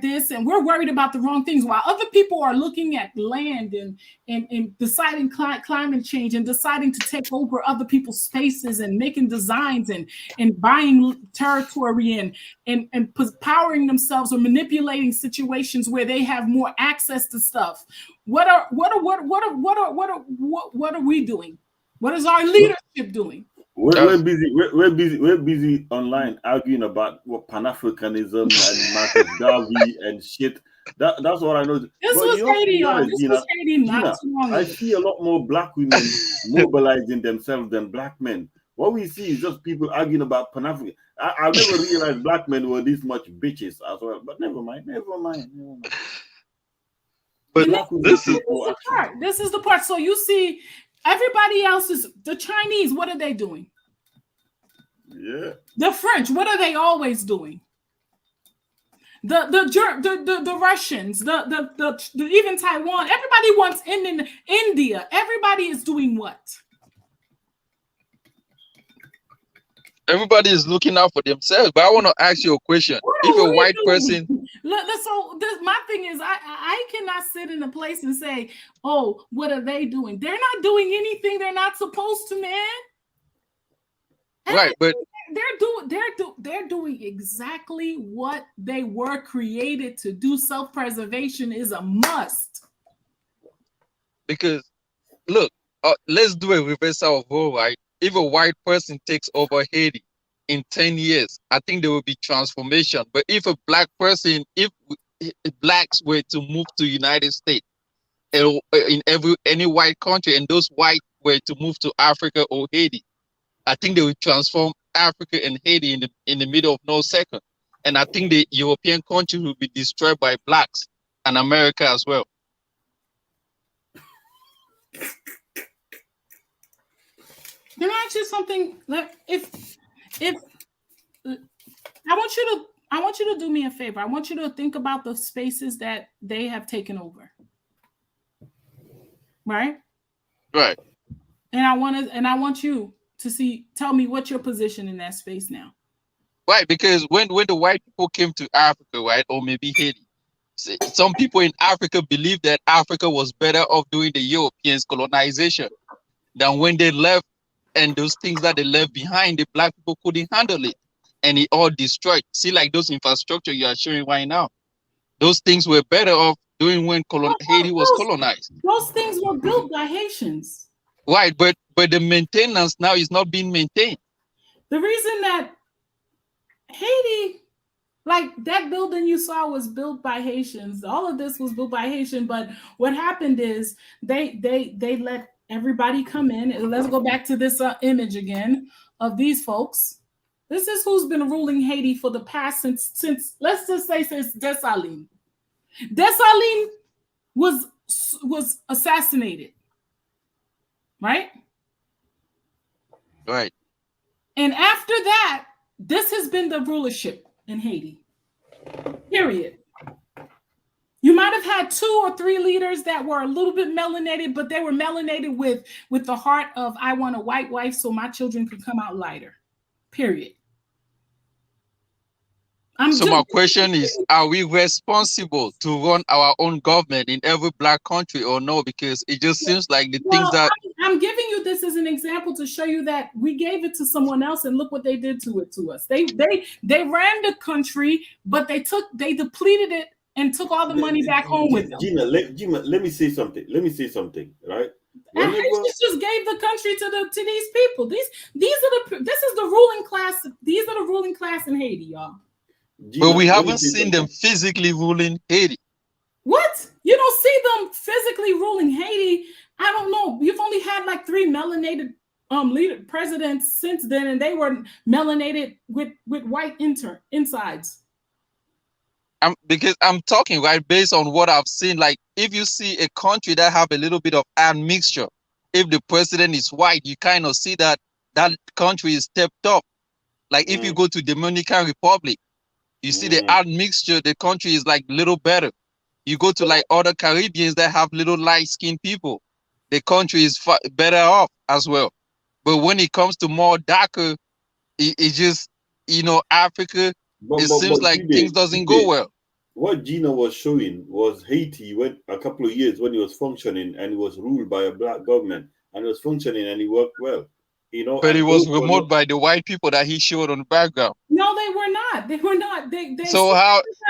this, and we're worried about the wrong things, while other people are looking at land and deciding climate change and deciding to take over other people's spaces and making designs and buying territory and powering themselves or manipulating situations where they have more access to stuff. What are we doing? What is our leadership doing? We're busy online arguing about what Pan-Africanism and Marcus Garvey and shit. That's what I know. This was Haiti, not too long ago. I see a lot more black women mobilizing themselves than black men. What we see is just people arguing about Pan-African. I never realized black men were this much bitches as well. But never mind. But this is the part. So you see, everybody else is the Chinese. What are they doing? Yeah. The French. What are they always doing? The Russians. The even Taiwan. Everybody wants India. Everybody is doing what? Everybody is looking out for themselves. But I want to ask you a question. If a white person, my thing is, I cannot sit in a place and say, "Oh, what are they doing?" They're not doing anything they're not supposed to, man. Right, but they're doing exactly what they were created to do. Self-preservation is a must. Because look, let's do a reversal of role, right? If a white person takes over Haiti in 10 years, I think there will be transformation. But if a black person, if blacks were to move to United States in any white country, and those white were to move to Africa or Haiti, I think they will transform Africa and Haiti in the middle of no second. And I think the European country will be destroyed by blacks and America as well. Can I ask you something? If I want you to do me a favor. I want you to think about the spaces that they have taken over. Right? Right. And I want you to tell me what's your position in that space now. Right, because when the white people came to Africa, right, or maybe Haiti, some people in Africa believed that Africa was better off doing the Europeans' colonization than when they left, and those things that they left behind, the black people couldn't handle it, and it all destroyed. See, like those infrastructure you are showing right now, those things were better off doing when Haiti was colonized. Those things were built by Haitians. Right, but the maintenance now is not being maintained. The reason that Haiti, like that building you saw, was built by Haitians. All of this was built by Haitian. But what happened is they let everybody come in. And let's go back to this image again of these folks. This is who's been ruling Haiti for the past since let's just say since Dessalines. Dessalines was assassinated. Right? Right. And after that, this has been the rulership in Haiti. Period. You might have had 2 or 3 leaders that were a little bit melanated, but they were melanated with the heart of, I want a white wife so my children can come out lighter. Period. My question is, are we responsible to run our own government in every black country or no? Because it just seems like the things that... I'm giving you this as an example to show you that we gave it to someone else and look what they did to us. They ran the country, but they depleted it and took all the money back home with them. Gina, let me say something. Right? Haitians just gave the country to these people. This is the ruling class. These are the ruling class in Haiti, y'all. Gina, but we haven't seen them physically ruling Haiti. What? You don't see them physically ruling Haiti? I don't know. You've only had like 3 melanated presidents since then, and they were melanated with white insides. Because I'm talking right based on what I've seen. Like if you see a country that have a little bit of admixture, if the president is white, you kind of see that country is stepped up. Like if you go to Dominican Republic, you see the admixture, the country is like little better. You go to like other Caribbeans that have little light-skinned people, the country is better off as well. But when it comes to more darker, it just, Africa, it seems like things doesn't go well. What Gina was showing was Haiti when a couple of years when it was functioning and it was ruled by a black government and it was functioning and it worked well. But it was removed by the white people that he showed on the background. No, they were not. They were not.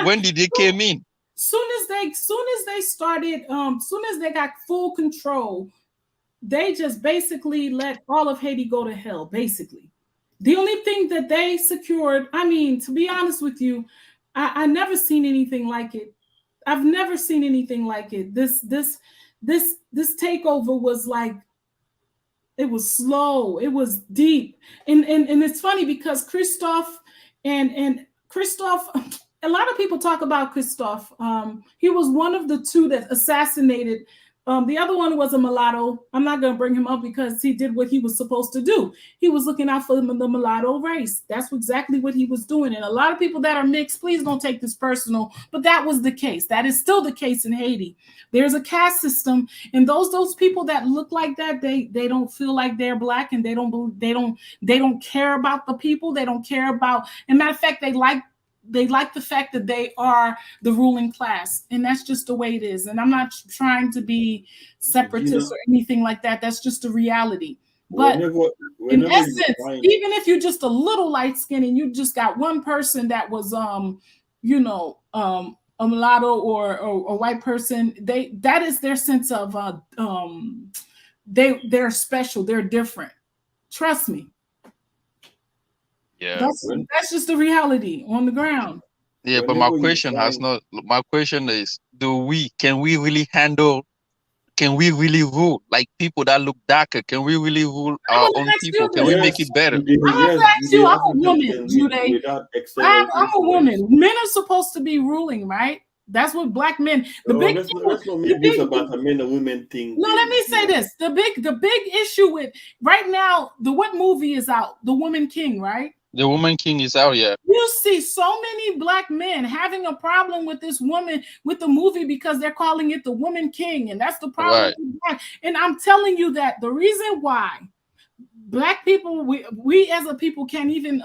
When did they came in? Soon as they started, soon as they got full control, they just basically let all of Haiti go to hell. Basically, the only thing that they secured, I mean, to be honest with you, I never seen anything like it. I've never seen anything like it. This takeover was like, it was slow, it was deep, and it's funny because Christophe and Christophe, a lot of people talk about Christophe. He was one of the 2 that assassinated The other one was a mulatto. I'm not going to bring him up because he did what he was supposed to do. He was looking out for the mulatto race. That's exactly what he was doing. And a lot of people that are mixed, please don't take this personal, but that was the case. That is still the case in Haiti. There's a caste system, and those people that look like that, they don't feel like they're black, and they don't care about the people. They don't care about. And matter of fact, they like the fact that they are the ruling class, and that's just the way it is. And I'm not trying to be separatist or anything like that. That's just the reality. But in essence, even if you're just a little light skinned and you just got one person that was a mulatto or a white person, that is their sense of they're special, they're different. Trust me. Yeah, that's just the reality on the ground. Yeah, but my question is, can we really rule like people that look darker? Can we really rule our own people? Can we make it better? I have to ask you, I'm a woman, Jude. I'm a woman. Men are supposed to be ruling, right? That's what black men. Let's not make this about a men and women thing. No, let me say this. The big issue with right now, what movie is out? The Woman King, right? The Woman King is out, yeah. You see so many black men having a problem with this woman, with the movie, because they're calling it the Woman King, and that's the problem. Right. And I'm telling you that the reason why black people, we as a people can't even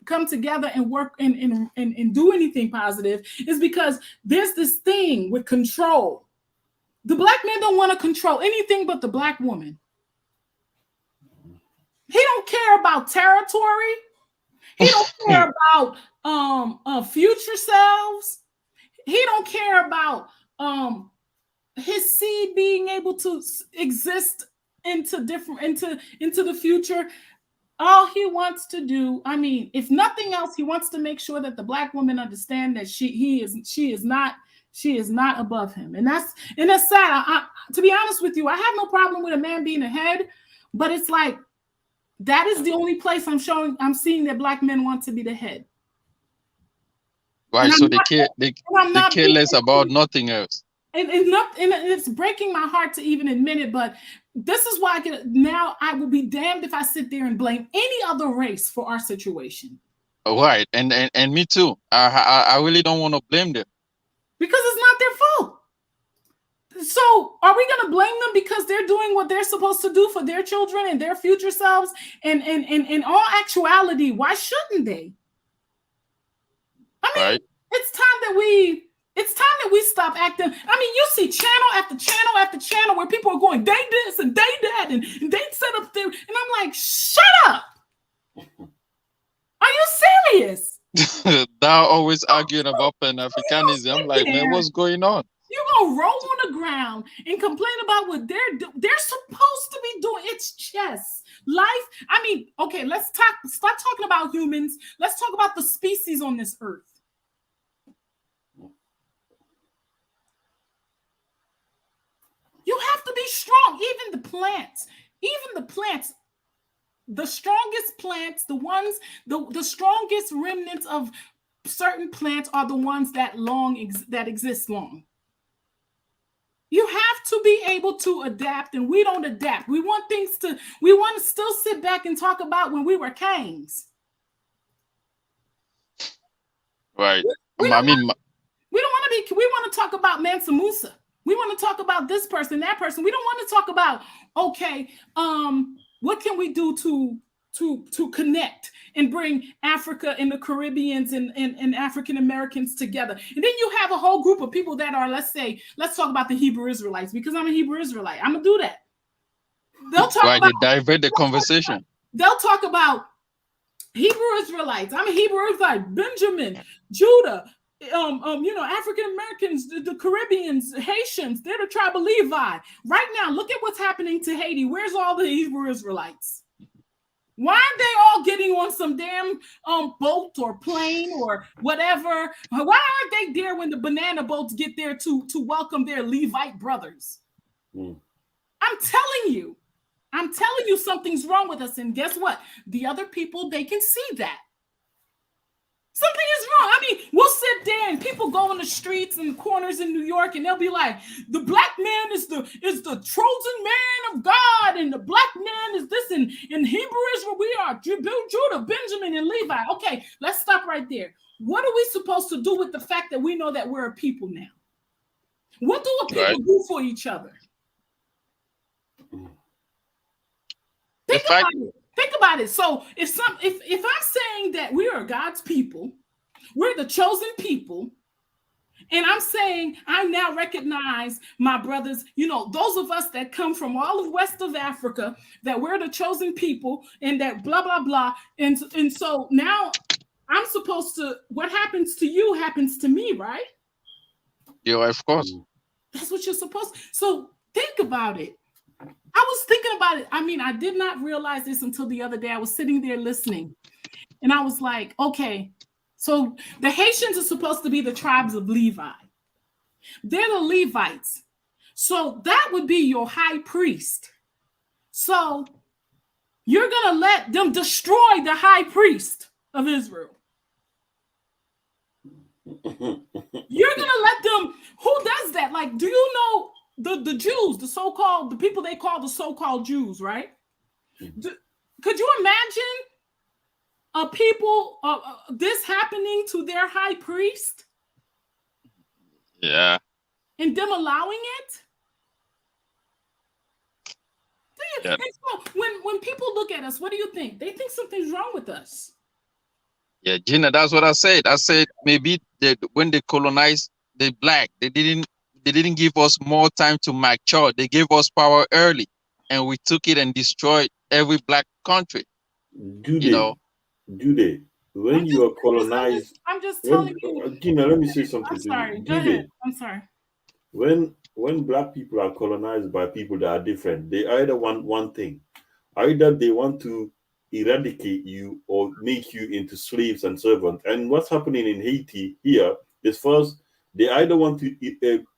come together and work and do anything positive is because there's this thing with control. The black men don't want to control anything but the black woman. He don't care about territory. He don't care about future selves. He don't care about his seed being able to exist into the future. All he wants to do, I mean, if nothing else, he wants to make sure that the black woman understand that she is not above him, and that's sad. To be honest with you, I have no problem with a man being ahead, but it's like that is the only place I'm seeing that black men want to be the head. Right, so they care less about nothing else. And it's breaking my heart to even admit it, but this is why I will be damned if I sit there and blame any other race for our situation. Right, and me too. I really don't want to blame them. Because it's not their fault. So are we going to blame them because they're doing what they're supposed to do for their children and their future selves? And in all actuality, why shouldn't they? I mean, right. It's time that we stop acting. I mean, you see channel after channel after channel where people are going, they this and they that, and they set up there. And I'm like, shut up. Are you serious? They're always arguing about Pan-Africanism. I'm like, man, what's going on? You're going to roll on the ground and complain about what they're supposed to be doing. It's chess. Life. I mean, okay, stop talking about humans. Let's talk about the species on this earth. You have to be strong. Even the plants, the strongest plants, the strongest remnants of certain plants are the ones that exist long. You have to be able to adapt, and we don't adapt. We want to still sit back and talk about when we were kings. Right. We want to talk about Mansa Musa. We want to talk about this person, that person. We don't want to talk about, okay, what can we do to connect and bring Africa and the Caribbeans and African Americans together. And then you have a whole group of people that are, let's talk about the Hebrew Israelites, because I'm a Hebrew Israelite. I'm going to do that. They'll talk about, they divert the conversation. They'll talk about Hebrew Israelites. I'm a Hebrew Israelite. Benjamin, Judah, African Americans, the Caribbeans, Haitians, they're the tribe of Levi. Right now, look at what's happening to Haiti. Where's all the Hebrew Israelites? Why aren't they all getting on some damn boat or plane or whatever? Why aren't they there when the banana boats get there to welcome their Levite brothers? I'm telling you something's wrong with us. And guess what? The other people, they can see that. Something is wrong. I mean, we'll sit there and people go the streets and corners in New York, and they'll be like, the black man is the chosen man of God, and the black man is this. In Hebrew Israel, we are Judah, Benjamin, and Levi. Okay, let's stop right there. What are we supposed to do with the fact that we know that we're a people now? What do a people do for each other? Think about it. So if I'm saying that we are God's people, we're the chosen people, and I'm saying I now recognize my brothers, those of us that come from all of west of Africa, that we're the chosen people, and that blah blah blah, and so now I'm supposed to, what happens to you happens to me, right? Yeah, of course. That's what you're supposed to. So think about it. I was thinking about it. I mean, I did not realize this until the other day. I was sitting there listening, and I was like, okay, so the Haitians are supposed to be the tribes of Levi. They're the Levites. So that would be your high priest. So you're going to let them destroy the high priest of Israel. You're going to let them, who does that? Like, do you know the Jews, the people they call the so-called Jews, right? Could you imagine a people, this happening to their high priest? Yeah. And them allowing it? Yeah. And so when people look at us, what do you think? They think something's wrong with us. Yeah, Gina, that's what I said. I said maybe when they colonized the black, they didn't give us more time to mature. They gave us power early, and we took it and destroyed every black country. Do they? When you are colonized, I'm just telling you. Gina, let me say something. I'm sorry. To you. Go ahead. I'm sorry. When black people are colonized by people that are different, they either want one thing. Either they want to eradicate you or make you into slaves and servants. And what's happening in Haiti here is, first, they either want to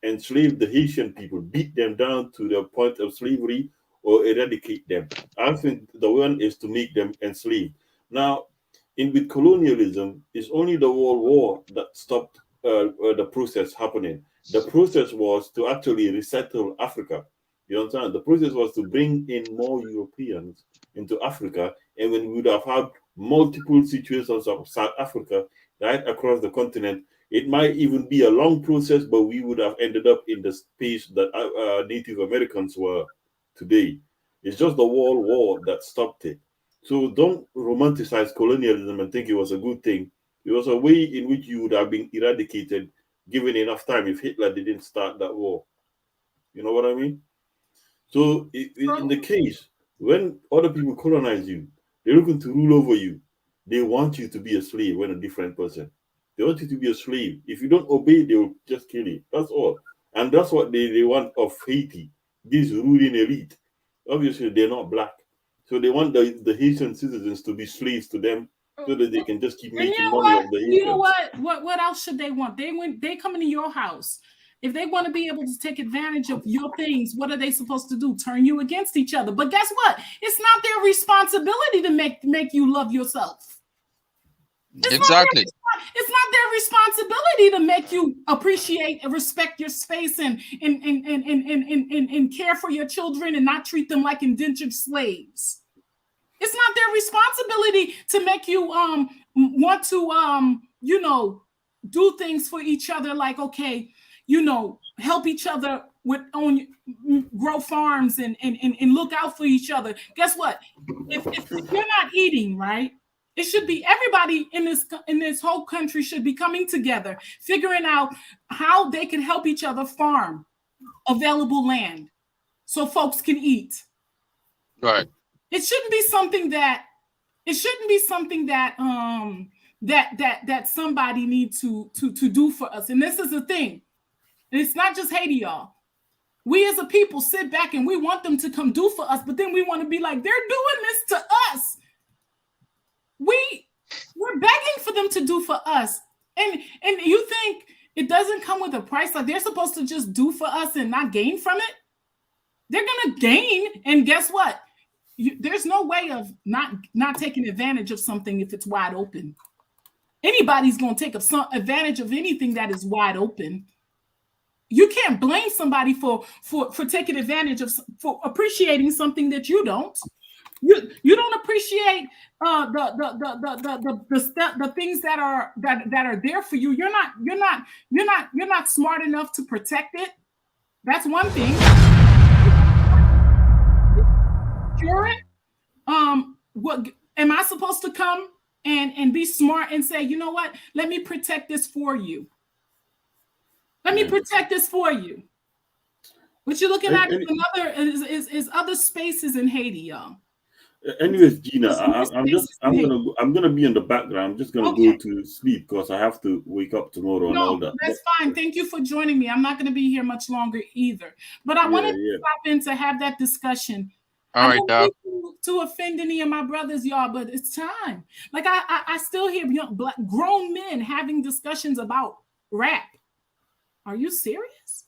enslave the Haitian people, beat them down to the point of slavery, or eradicate them. I think the one is to make them enslaved. Now, with colonialism, it's only the World War that stopped the process happening. The process was to actually resettle Africa. You understand? The process was to bring in more Europeans into Africa, and when we would have had multiple situations of South Africa right across the continent, it might even be a long process, but we would have ended up in the space that Native Americans were today. It's just the World War that stopped it. So don't romanticize colonialism and think it was a good thing. It was a way in which you would have been eradicated given enough time if Hitler didn't start that war. You know what I mean? So in the case, when other people colonize you, they're looking to rule over you. They want you to be a slave when a different person. They want you to be a slave. If you don't obey, they will just kill you. That's all. And that's what they want of Haiti, this ruling elite. Obviously, they're not black. So they want the Haitian citizens to be slaves to them so that they can just keep making money off the Haitians. You know what else should they want? They come into your house. If they want to be able to take advantage of your things, what are they supposed to do? Turn you against each other. But guess what? It's not their responsibility to make you love yourself. Exactly. It's not their responsibility to make you appreciate and respect your space and care for your children and not treat them like indentured slaves. It's not their responsibility to make you want to do things for each other, like, okay, help each other grow farms and look out for each other. Guess what? If you're not eating, right? It should be everybody in this whole country should be coming together, figuring out how they can help each other farm available land so folks can eat. Right. It shouldn't be something that that somebody needs to do for us. And this is the thing. It's not just Haiti, y'all. We as a people sit back and we want them to come do for us, but then we want to be like, they're doing this to us. We're begging for them to do for us. And you think it doesn't come with a price? Like they're supposed to just do for us and not gain from it? They're going to gain. And guess what? There's no way of not taking advantage of something if it's wide open. Anybody's going to take advantage of anything that is wide open. You can't blame somebody for taking advantage of, for appreciating something that you don't. You don't appreciate the things that are there for you. You're not smart enough to protect it. That's one thing. Cure it. What am I supposed to come and be smart and say, you know what? Let me protect this for you. Let me protect this for you. What you're looking at is other spaces in Haiti, y'all. Anyways, Gina, I'm gonna be in the background. I'm just gonna go to sleep because I have to wake up tomorrow and all that. That's fine. Thank you for joining me. I'm not gonna be here much longer either. But I wanted to stop in to have that discussion. All right, Doc. To offend any of my brothers, y'all, but it's time. Like I still hear young black grown men having discussions about rap. Are you serious?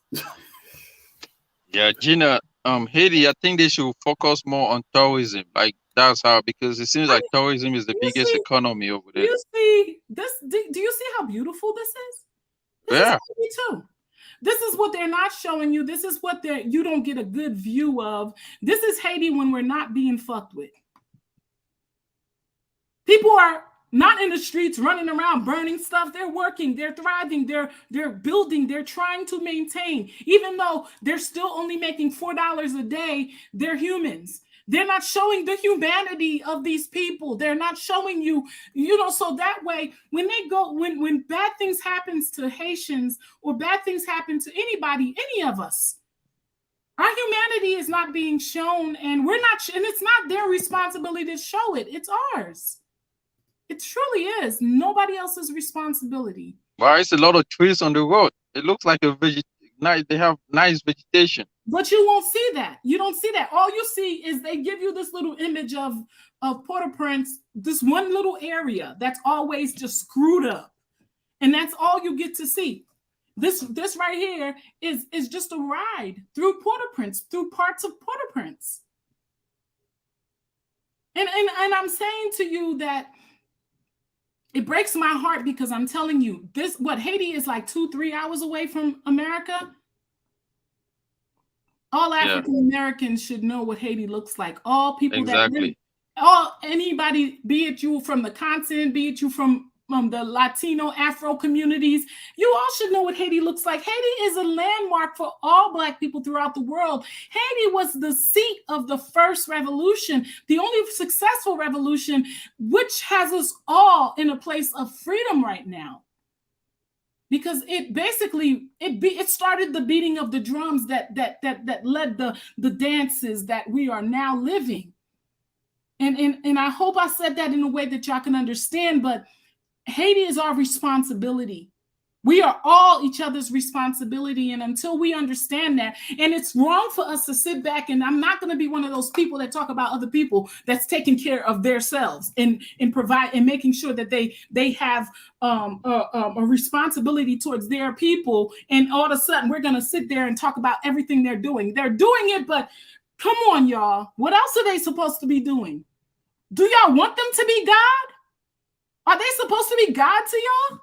Yeah, Gina, Haiti, I think they should focus more on tourism. Like that's how, because it seems like tourism is the biggest economy over there. You see this? Do you see how beautiful this is? This is Haiti too. This is what they're not showing you. This is what you don't get a good view of. This is Haiti when we're not being fucked with. People are not in the streets running around burning stuff. They're working, they're thriving, they're building, they're trying to maintain. Even though they're still only making $4 a day, they're humans. They're not showing the humanity of these people. They're not showing you, so that way, when they go, when bad things happens to Haitians or bad things happen to anybody, any of us, our humanity is not being shown, and it's not their responsibility to show it. It's ours. It truly is nobody else's responsibility. Well, it's a lot of trees on the road. It looks like they have nice vegetation. But you won't see that. You don't see that. All you see is they give you this little image of Port-au-Prince, this one little area that's always just screwed up. And that's all you get to see. This right here is just a ride through Port-au-Prince, through parts of Port-au-Prince. And I'm saying to you that it breaks my heart because I'm telling you, Haiti is like 2-3 hours away from America. All African Americans should know what Haiti looks like. All people anybody, be it you from the continent, be it you from the Latino Afro communities, you all should know what Haiti looks like. Haiti is a landmark for all Black people throughout the world. Haiti was the seat of the first revolution, the only successful revolution, which has us all in a place of freedom right now. Because it basically it started the beating of the drums that led the dances that we are now living. And I hope I said that in a way that y'all can understand, but Haiti is our responsibility. We are all each other's responsibility. And until we understand that, and it's wrong for us to sit back, and I'm not going to be one of those people that talk about other people that's taking care of themselves and provide and making sure that they have a responsibility towards their people. And all of a sudden we're going to sit there and talk about everything they're doing. They're doing it, but come on, y'all. What else are they supposed to be doing? Do y'all want them to be God? Are they supposed to be God to y'all?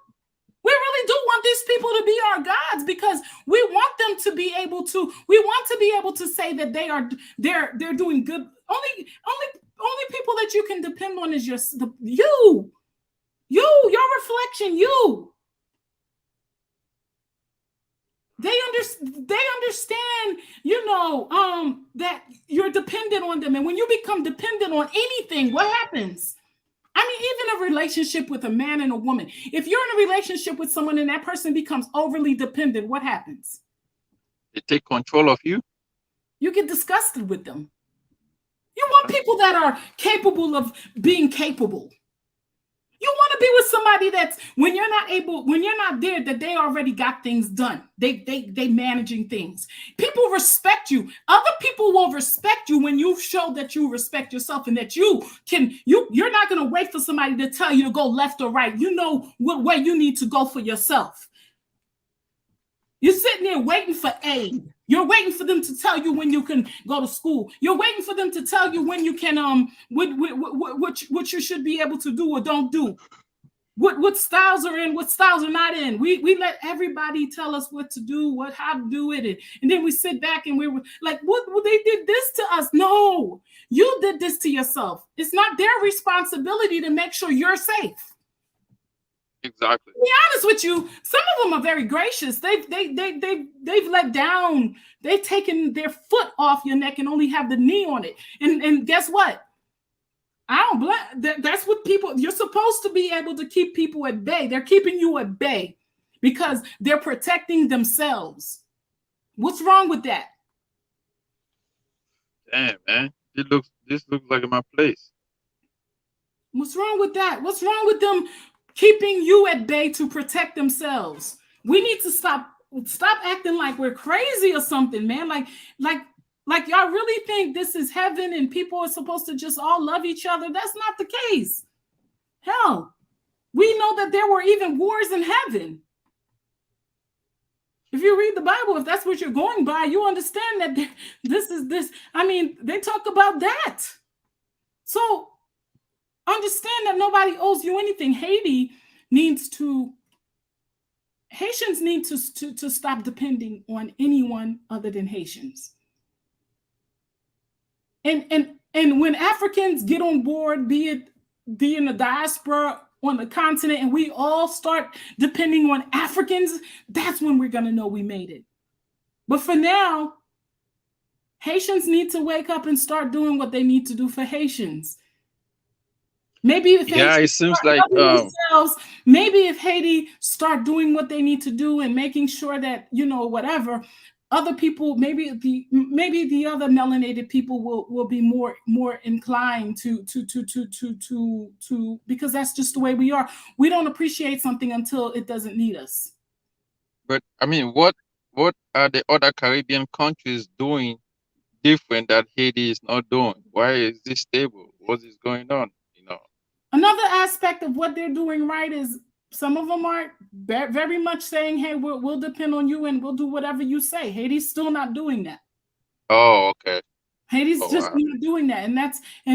We really do want these people to be our gods because we want them to be able to. We want to be able to say that they're doing good. Only people that you can depend on is your reflection. You. They understand, that you're dependent on them, and when you become dependent on anything, what happens? I mean, even a relationship with a man and a woman. If you're in a relationship with someone and that person becomes overly dependent, what happens? They take control of you. You get disgusted with them. You want people that are capable of being capable. You want to be with somebody that's when you're not there, that they already got things done. They managing things. People respect you. Other people will respect you when you show that you respect yourself and that you're not going to wait for somebody to tell you to go left or right. You know what way you need to go for yourself. You're sitting there waiting for aid. You're waiting for them to tell you when you can go to school. You're waiting for them to tell you when you can what you should be able to do or don't do. what styles are in, what styles are not in. We let everybody tell us what to do, how to do it, and then we sit back and we were like, what they did this to us? No, you did this to yourself. It's not their responsibility to make sure you're safe. Exactly. To be honest with you, some of them are very gracious. They've let down. They've taken their foot off your neck and only have the knee on it. And guess what? I don't blame. That's what people. You're supposed to be able to keep people at bay. They're keeping you at bay because they're protecting themselves. What's wrong with that? Damn, man. This looks like my place. What's wrong with that? What's wrong with them keeping you at bay to protect themselves? We need to stop acting like we're crazy or something, man. Like y'all really think this is heaven and people are supposed to just all love each other? That's not the case. Hell, we know that there were even wars in heaven. If you read the Bible, if that's what you're going by, you understand that they talk about that. So understand that nobody owes you anything. Haitians need to stop depending on anyone other than Haitians. And when Africans get on board, be it in the diaspora on the continent, and we all start depending on Africans, that's when we're going to know we made it. But for now, Haitians need to wake up and start doing what they need to do for Haitians. Maybe if it seems like maybe if Haiti start doing what they need to do and making sure that, whatever, other people, maybe the other melanated people will be more inclined to because that's just the way we are. We don't appreciate something until it doesn't need us. But I mean, what are the other Caribbean countries doing different that Haiti is not doing? Why is this stable? What is going on? Another aspect of what they're doing right is some of them are very much saying, hey, we'll depend on you and we'll do whatever you say. Haiti's still not doing that. Oh, okay. Haiti's not doing that. And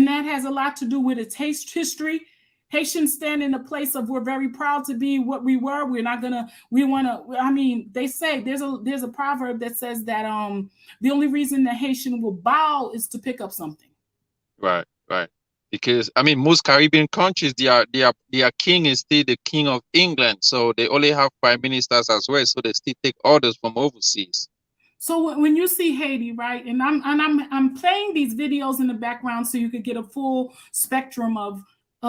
that has a lot to do with its history. Haitians stand in a place of we're very proud to be what we were. They say there's a proverb that says that the only reason the Haitian will bow is to pick up something. Right. Because most Caribbean countries, their king is still the king of England, so they only have prime ministers as well, so they still take orders from overseas. So when you see Haiti, right, and I'm playing these videos in the background so you could get a full spectrum of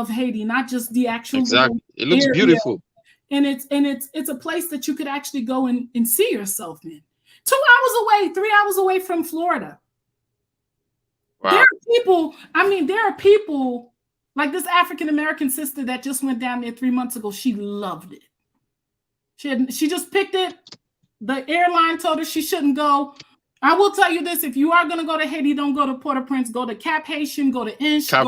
Haiti, not just the actual. Exactly, it looks beautiful, and it's a place that you could actually go and see yourself in. 2 hours away, 3 hours away from Florida. Wow. There are people like this African-American sister that just went down there 3 months ago. She loved it. She just picked it. The airline told her she shouldn't go. I will tell you this: if you are going to go to Haiti, don't go to Port-au-Prince. Go to Cap Haitian. Go to Inch. Cap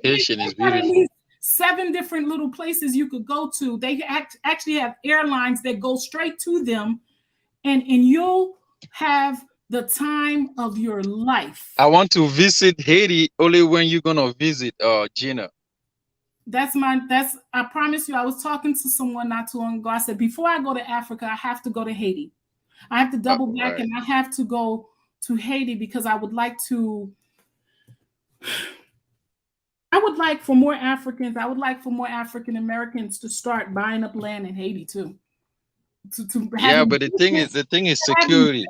Haitian is beautiful. 7 different little places you could go to. They actually have airlines that go straight to them, and you'll have the time of your life. I want to visit Haiti only when you're gonna visit Gina. I promise you, I was talking to someone not too long ago. I said, before I go to Africa, I have to go to Haiti. I have to double back and I have to go to Haiti because I would like for more Africans, I would like for more African Americans to start buying up land in Haiti too. But the thing is security.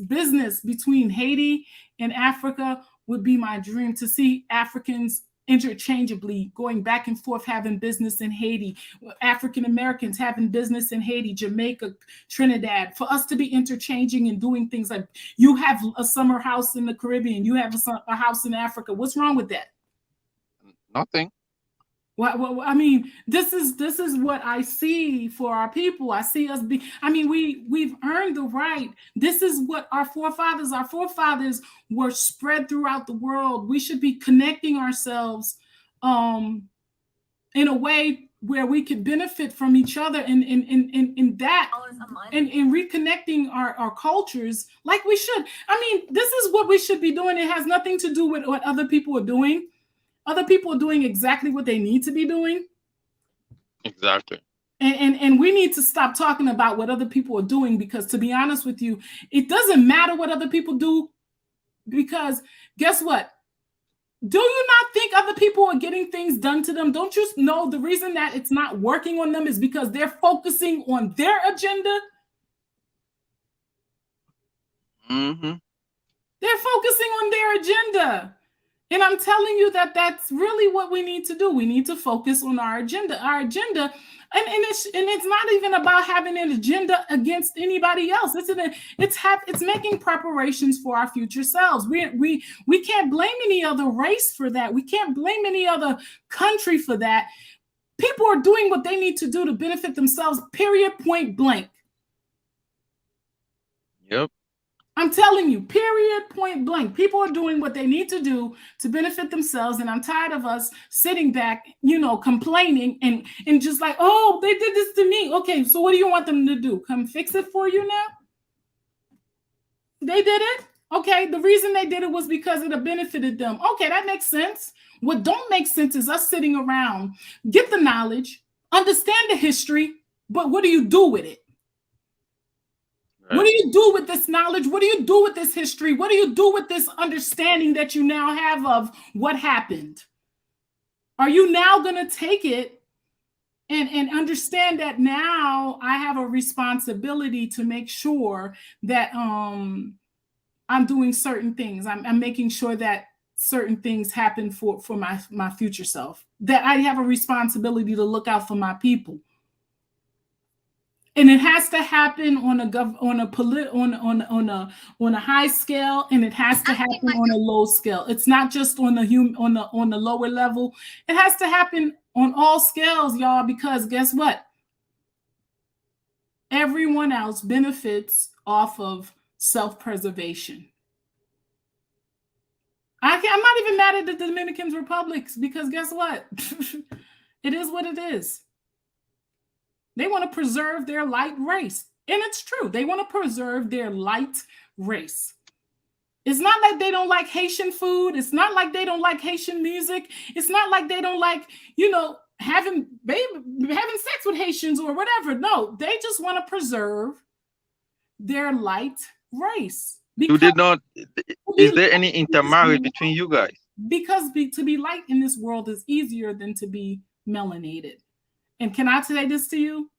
Business between Haiti and Africa would be my dream, to see Africans interchangeably going back and forth having business in Haiti, African Americans having business in Haiti, Jamaica, Trinidad, for us to be interchanging and doing things like you have a summer house in the Caribbean, you have a house in Africa. What's wrong with that? Nothing. Well, this is what I see for our people. I see us we've earned the right. This is what our forefathers were spread throughout the world. We should be connecting ourselves in a way where we could benefit from each other in that and reconnecting our cultures like we should. This is what we should be doing. It has nothing to do with what other people are doing. Other people are doing exactly what they need to be doing. Exactly. And we need to stop talking about what other people are doing, because to be honest with you, it doesn't matter what other people do, because guess what? Do you not think other people are getting things done to them? Don't you know the reason that it's not working on them is because they're focusing on their agenda? Mm-hmm. They're focusing on their agenda. And I'm telling you that that's really what we need to do. We need to focus on our agenda. Our agenda, and it's not even about having an agenda against anybody else. It's making preparations for our future selves. We can't blame any other race for that. We can't blame any other country for that. People are doing what they need to do to benefit themselves, period, point blank. Yep. I'm telling you, period, point blank. People are doing what they need to do to benefit themselves. And I'm tired of us sitting back, complaining and just like, oh, they did this to me. Okay, so what do you want them to do? Come fix it for you now? They did it? Okay, the reason they did it was because it benefited them. Okay, that makes sense. What don't make sense is us sitting around, get the knowledge, understand the history, but what do you do with it? What do you do with this knowledge? What do you do with this history? What do you do with this understanding that you now have of what happened? Are you now going to take it and understand that now I have a responsibility to make sure that I'm doing certain things. I'm making sure that certain things happen for my future self, that I have a responsibility to look out for my people. And it has to happen on a high scale, and it has to happen on a low scale. It's not just on the lower level. It has to happen on all scales, y'all, because guess what? Everyone else benefits off of self-preservation. I'm not even mad at the Dominican Republic, because guess what? It is what it is. They want to preserve their light race. And it's true. They want to preserve their light race. It's not like they don't like Haitian food. It's not like they don't like Haitian music. It's not like they don't like, having sex with Haitians or whatever. No, they just want to preserve their light race. Is there any intermarriage between you guys? Because to be light in this world is easier than to be melanated. And can I say this to you?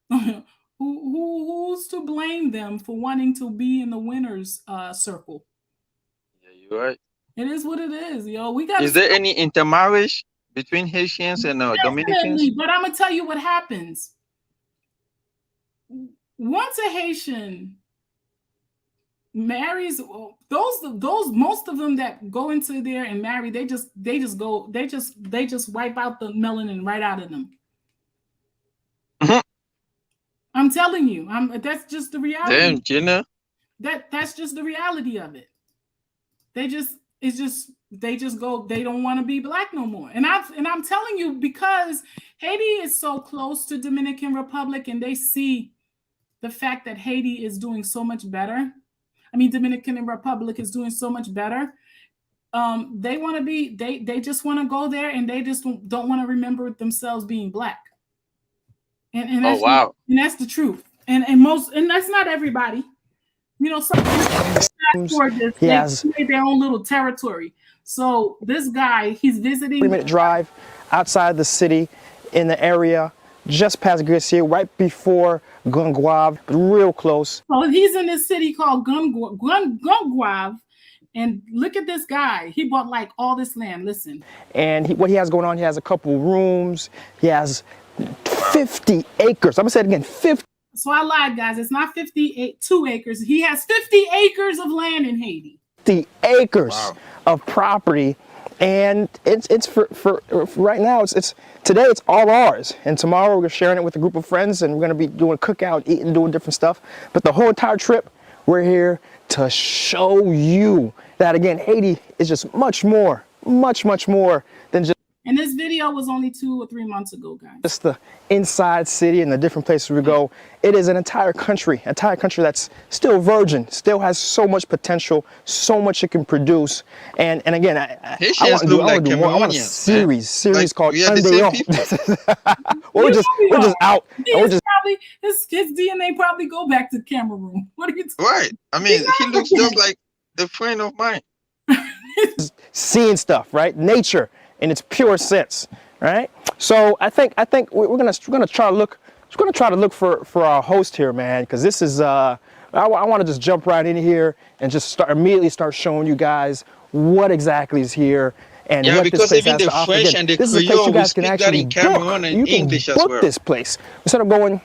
Who's to blame them for wanting to be in the winner's circle? Yeah, you're right. It is what it is, yo. Is there any intermarriage between Haitians and Dominicans? But I'm gonna tell you what happens. Once a Haitian marries, those most of them that go into there and marry, they just wipe out the melanin right out of them. I'm telling you, that's just the reality. Damn, Gina. That's just the reality of it. They just go, they don't want to be black no more. And I'm telling you, because Haiti is so close to Dominican Republic, and they see the fact that Haiti is doing so much better. Dominican Republic is doing so much better. They just want to go there, and they just don't want to remember themselves being black. And that's, wow. And that's the truth. And that's not everybody. Some they made their own little territory. So this guy, he's visiting. 3-minute drive outside the city, in the area just past Gracier, right before Gunguave, real close. So he's in this city called Gunguave. And look at this guy. He bought like all this land. Listen. And what he has going on, he has a couple rooms. He has 50 acres. I'm gonna say it again, 50. So I lied, guys. It's not 52 acres. He has 50 acres of land in Haiti. 50 acres of property, and it's for right now. It's today. It's all ours, and tomorrow we're sharing it with a group of friends, and we're gonna be doing a cookout, eating, doing different stuff. But the whole entire trip, we're here to show you that again, Haiti is just much more than just. And this video was only 2 or 3 months ago, guys. Just the inside city and the different places we go. It is an entire country that's still virgin, still has so much potential, so much it can produce. And again, I want to do more. I want a series Like, called we are the same Undeal. we're just out. And we're just Probably, his DNA probably go back to Cameroon. What are you talking? Right. I mean, he looks just like a friend of mine. seeing stuff, right? Nature in its pure sense, right? So I think we're gonna try to look for our host here, man, because this is I want to just jump right in here and just immediately start showing you guys what exactly is here and Yeah, what because this place even has the to offer. French Again, and the this is a place Creole, you we guys can speak that actually in Cameroon and you can English as book well. this place instead of going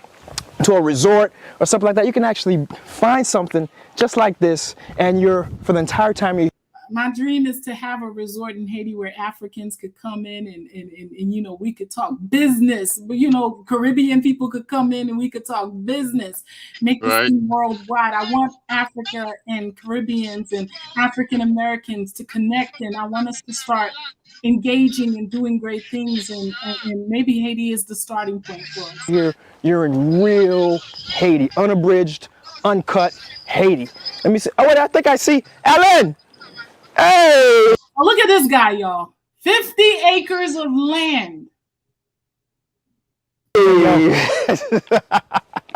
to a resort or something like that. You can actually find something just like this, and for the entire time you're My dream is to have a resort in Haiti where Africans could come in and you know, we could talk business. You know, Caribbean people could come in and we could talk business, make this Right. thing worldwide. I want Africa and Caribbeans and African Americans to connect, and I want us to start engaging and doing great things, and maybe Haiti is the starting point for us. You're in real Haiti, unabridged, uncut Haiti. Let me see. Oh wait, I think I see Alan. Hey! Oh, look at this guy, y'all. 50 acres of land.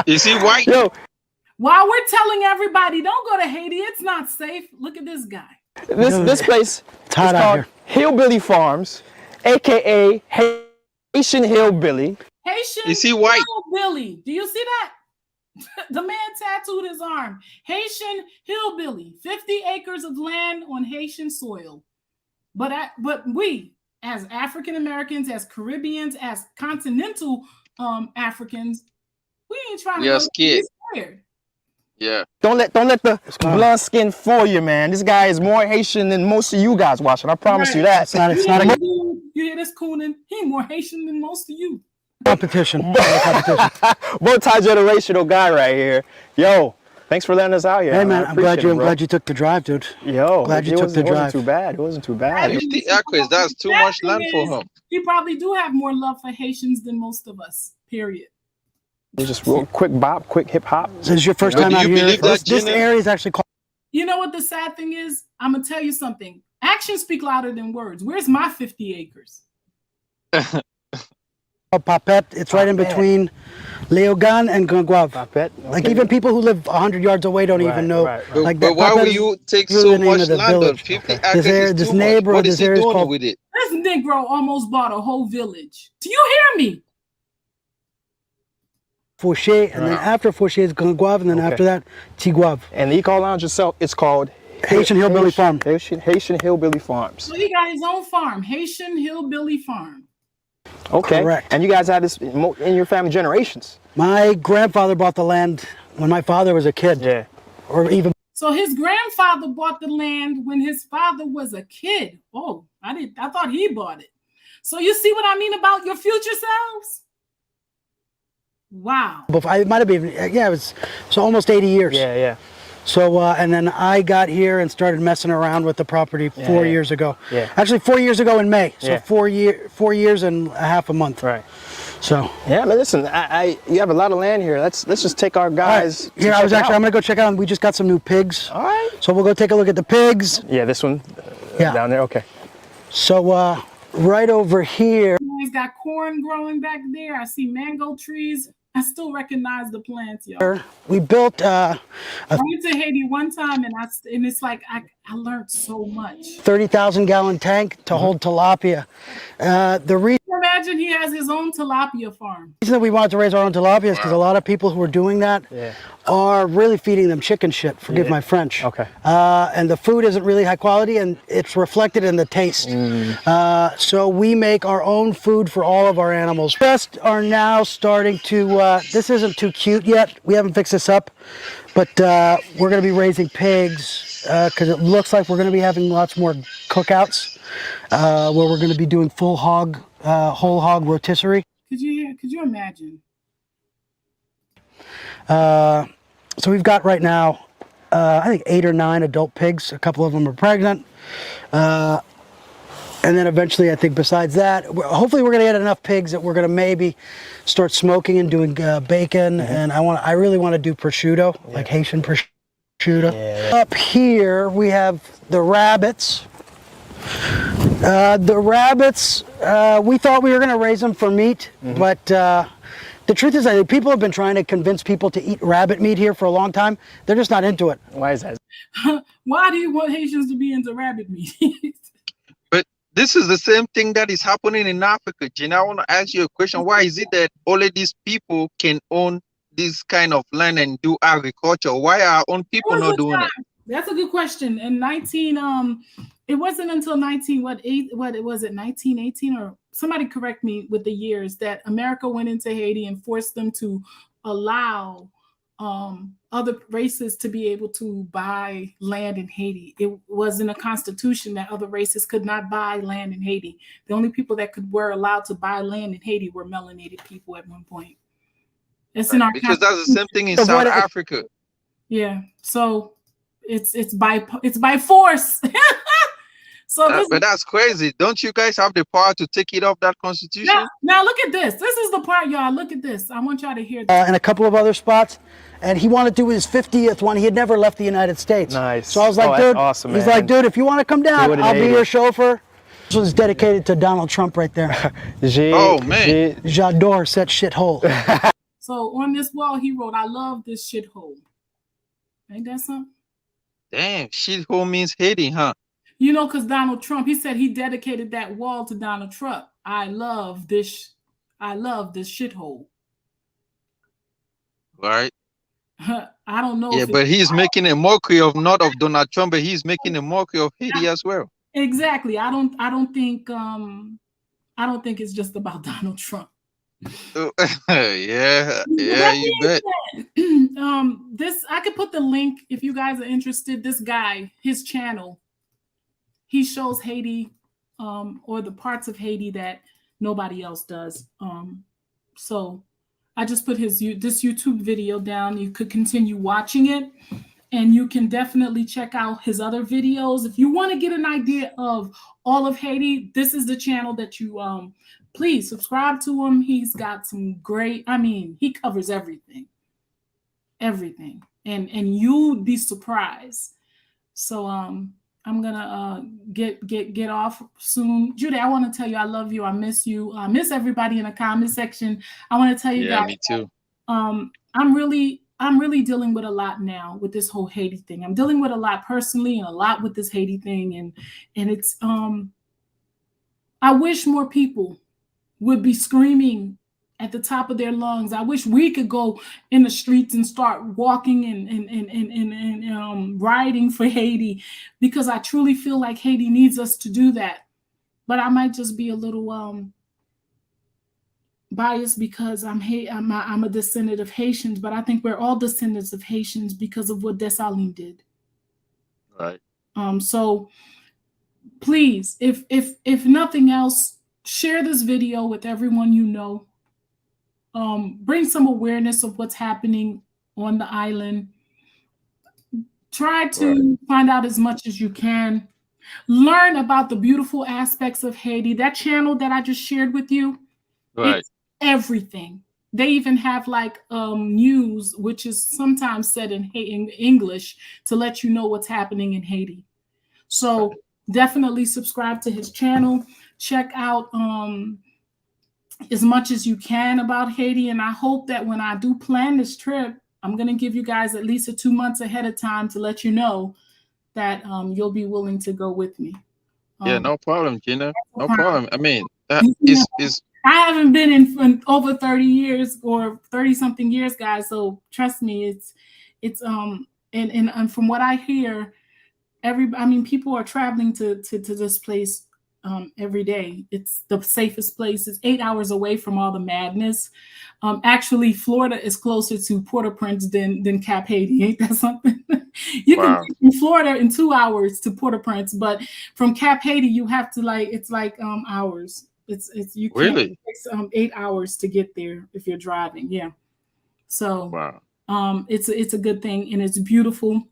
Is he white? Yo, while we're telling everybody, don't go to Haiti, it's not safe. Look at this guy. This place is called Hillbilly Farms, aka Haitian Hillbilly. Haitian Is he white? Hillbilly. Do you see that? The man tattooed his arm. Haitian Hillbilly. 50 acres of land on Haitian soil. But we, as African Americans, as Caribbeans, as continental Africans, we ain't trying We to are go scared. Yeah. Don't let the blood skin fool you, man. This guy is more Haitian than most of you guys watching. I promise you that. It's not you hear this cooning? He more Haitian than most of you. Competition. Multi-generational guy right here. Yo, thanks for letting us out here. Hey man, I'm glad you took the drive, dude. Yo, glad you took the drive. It wasn't too bad. 50 acres, that's too much land for him. You probably do have more love for Haitians than most of us, period. Just real quick bop, quick hip hop. This is your first time out here. This area is actually called. You know what the sad thing is? I'm going to tell you something. Actions speak louder than words. Where's my 50 acres? Papet. It's right in between Léogane and Ganguave. Papet. Okay. Like even people who live 100 yards away don't even know. Like but why would you take so much land on 50 acres? This neighborhood, what is this he area is doing called. with it? This Negro almost bought a whole village. Do you hear me? Fauché, and then after Fauché is Ganguave, and then after that, Tigouave. And the Eco Lounge itself, it's called Haitian Hillbilly Farm. Haitian Hillbilly Farms. So he got his own farm, Haitian Hillbilly Farm. Okay. Correct. And you guys had this in your family generations. My grandfather bought the land when my father was a kid. Yeah. Or even. So his grandfather bought the land when his father was a kid. Oh, I thought he bought it. So you see what I mean about your future selves? Wow. It might have been, yeah, it was so almost 80 years. Yeah. So, and then I got here and started messing around with the property 4 years ago. Yeah. Actually, 4 years ago in May. So Yeah. 4 years and a half a month. Right. So. Yeah, but listen, you have a lot of land here. Let's just take our guys. Here, I'm gonna go check out. We just got some new pigs. All right. So we'll go take a look at the pigs. Yeah, this one. Down there. Okay. So right over here. He's got corn growing back there. I see mango trees. I still recognize the plants, y'all. We built. I went to Haiti one time, and it's like I learned so much. 30,000-gallon tank to hold tilapia. The reason. Imagine he has his own tilapia farm. The reason that we wanted to raise our own tilapia is because a lot of people who are doing that are really feeding them chicken shit. Forgive my French. Okay. And the food isn't really high quality, and it's reflected in the taste. So we make our own food for all of our animals. Just are now starting to. This isn't too cute yet. We haven't fixed this up, but we're going to be raising pigs because it looks like we're going to be having lots more cookouts where we're going to be doing full hog. Whole hog rotisserie. Could you imagine? So we've got right now, I think 8 or 9 adult pigs. A couple of them are pregnant. And then eventually, I think besides that, hopefully we're going to get enough pigs that we're going to maybe start smoking and doing bacon. And I really want to do prosciutto, like Haitian prosciutto. Up here, we have the rabbits. The rabbits, we thought we were going to raise them for meat, but the truth is, I think people have been trying to convince people to eat rabbit meat here for a long time. They're just not into it. Why is that? Why do you want Haitians to be into rabbit meat? But this is the same thing that is happening in Africa. Gina, I want to ask you a question. Why is it that all of these people can own this kind of land and do agriculture? Why are our own people not doing it? That's a good question. In it wasn't until 1918 or somebody correct me with the years that America went into Haiti and forced them to allow other races to be able to buy land in Haiti. It was in a constitution that other races could not buy land in Haiti. The only people that were allowed to buy land in Haiti were melanated people at one point. It's in our because that's the same thing in South Africa. Yeah, so it's by force. So but that's crazy. Don't you guys have the power to take it off that constitution? Now look at this. This is the part, y'all. Look at this. I want y'all to hear this. And a couple of other spots. And he wanted to do his 50th one. He had never left the United States. Nice. So I was like, dude, awesome, he's man. like, dude, if you want to come down, I'll be your chauffeur. This was dedicated to Donald Trump right there. Oh, man. J'adore cette shithole. So on this wall, he wrote, "I love this shithole." Ain't that something? Damn, shithole means Haiti, huh? You know, because Donald Trump, he said he dedicated that wall to Donald Trump. I love this shithole. Right. I don't know. Yeah, but he's making a mockery of not of Donald Trump, but he's making a mockery of Haiti as well. Exactly. I don't think it's just about Donald Trump. yeah, you bet. This I could put the link if you guys are interested. This guy, his channel, he shows Haiti, or the parts of Haiti that nobody else does. So I just put this YouTube video down. You could continue watching it, and you can definitely check out his other videos. If you want to get an idea of all of Haiti, this is the channel that you please subscribe to him. He's got some great, he covers everything. And you'd be surprised. So I'm gonna get off soon. Judy, I want to tell you I love you. I miss you. I miss everybody in the comment section. I want to tell you guys. Me too. I'm really dealing with a lot now with this whole Haiti thing. I'm dealing with a lot personally and a lot with this Haiti thing, and it's I wish more people would be screaming at the top of their lungs. I wish we could go in the streets and start walking and rioting for Haiti, because I truly feel like Haiti needs us to do that. But I might just be a little biased because I'm a descendant of Haitians, but I think we're all descendants of Haitians because of what Dessalines did. Right. So please, if nothing else, share this video with everyone you know. Bring some awareness of what's happening on the island. Try to find out as much as you can. Learn about the beautiful aspects of Haiti. That channel that I just shared with you, it's everything. They even have like news, which is sometimes said in English to let you know what's happening in Haiti. So definitely subscribe to his channel. Check out as much as you can about Haiti. And I hope that when I do plan this trip, I'm going to give you guys at least 2 months ahead of time to let you know that you'll be willing to go with me. Yeah, no problem, Gina. No problem. I mean, I haven't been in over 30 years or 30 something years, guys. So trust me, it's and from what I hear, people are traveling to this place every day. It's the safest place. It's 8 hours away from all the madness. Actually, Florida is closer to Port-au-Prince than Cap Haiti. Ain't that something? You can get from Florida in 2 hours to Port-au-Prince, but from Cap Haiti, you have to hours. You can't. Really? It takes 8 hours to get there if you're driving. Yeah. So it's a good thing, and it's beautiful.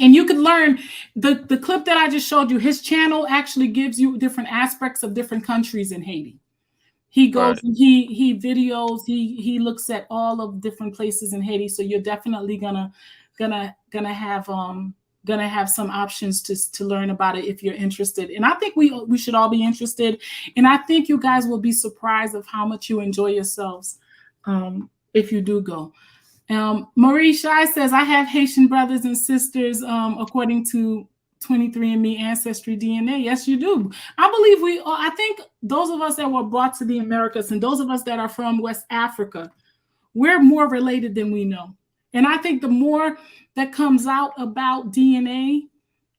And you could learn the clip that I just showed you. His channel actually gives you different aspects of different countries in Haiti. He goes and he videos, he looks at all of different places in Haiti. So you're definitely gonna have some options to learn about it if you're interested. And I think we should all be interested. And I think you guys will be surprised of how much you enjoy yourselves if you do go. Marie Shai says, I have Haitian brothers and sisters according to 23andMe Ancestry DNA. Yes, you do. I think those of us that were brought to the Americas and those of us that are from West Africa, we're more related than we know. And I think the more that comes out about DNA,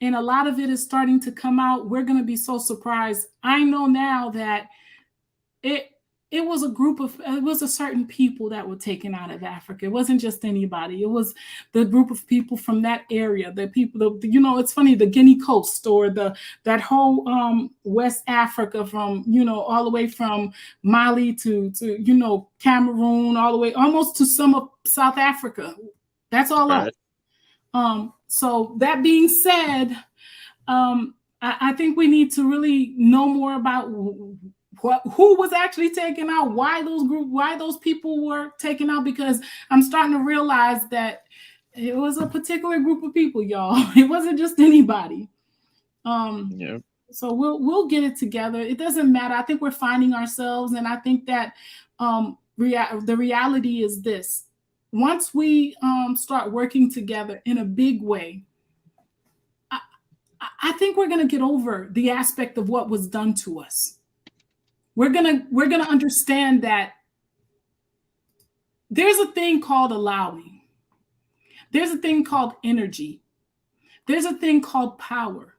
and a lot of it is starting to come out, we're going to be so surprised. I know now that it was a certain people that were taken out of Africa. It wasn't just anybody. It was the group of people from that area, it's funny, the Guinea Coast or that whole West Africa from, all the way from Mali to Cameroon, all the way almost to some of South Africa. That's all us. So that being said, I think we need to really know more about who was actually taken out, why those people were taken out, because I'm starting to realize that it was a particular group of people, y'all. It wasn't just anybody. So we'll get it together. It doesn't matter. I think we're finding ourselves, and I think that the reality is this: once we start working together in a big way, I think we're gonna get over the aspect of what was done to us. We're gonna understand that there's a thing called allowing. There's a thing called energy. There's a thing called power.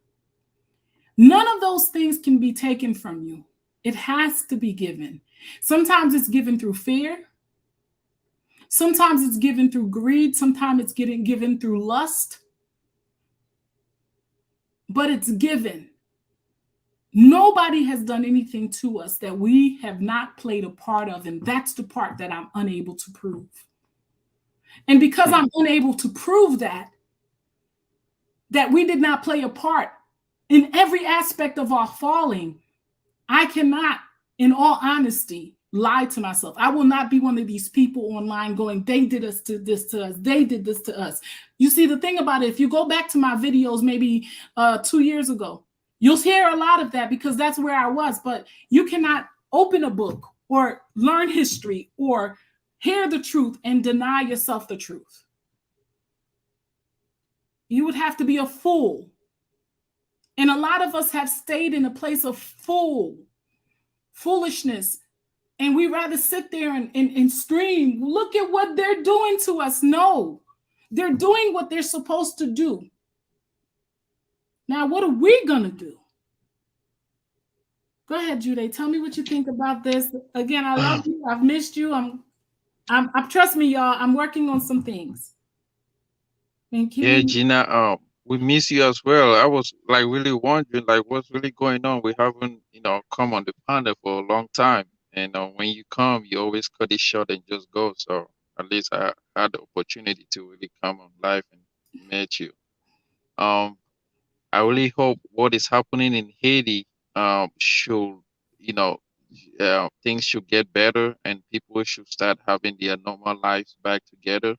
None of those things can be taken from you. It has to be given. Sometimes it's given through fear. Sometimes it's given through greed. Sometimes it's getting given through lust. But it's given. Nobody has done anything to us that we have not played a part of, and that's the part that I'm unable to prove. And because I'm unable to prove that we did not play a part in every aspect of our falling, I cannot, in all honesty, lie to myself. I will not be one of these people online going, they did this to us, they did this to us. You see, the thing about it, if you go back to my videos maybe 2 years ago, you'll hear a lot of that because that's where I was. But you cannot open a book or learn history or hear the truth and deny yourself the truth. You would have to be a fool. And a lot of us have stayed in a place of foolishness. And we rather sit there and scream, look at what they're doing to us. No, they're doing what they're supposed to do. Now, what are we going to do? Go ahead, Jude. Tell me what you think about this. Again, I love you. I've missed you. I'm trust me, y'all. I'm working on some things. Thank you. Yeah, Gina, we miss you as well. I was like really wondering like what's really going on. We haven't, come on the panel for a long time. And when you come, you always cut it short and just go. So at least I had the opportunity to really come on live and meet you. I really hope what is happening in Haiti should, things should get better and people should start having their normal lives back together.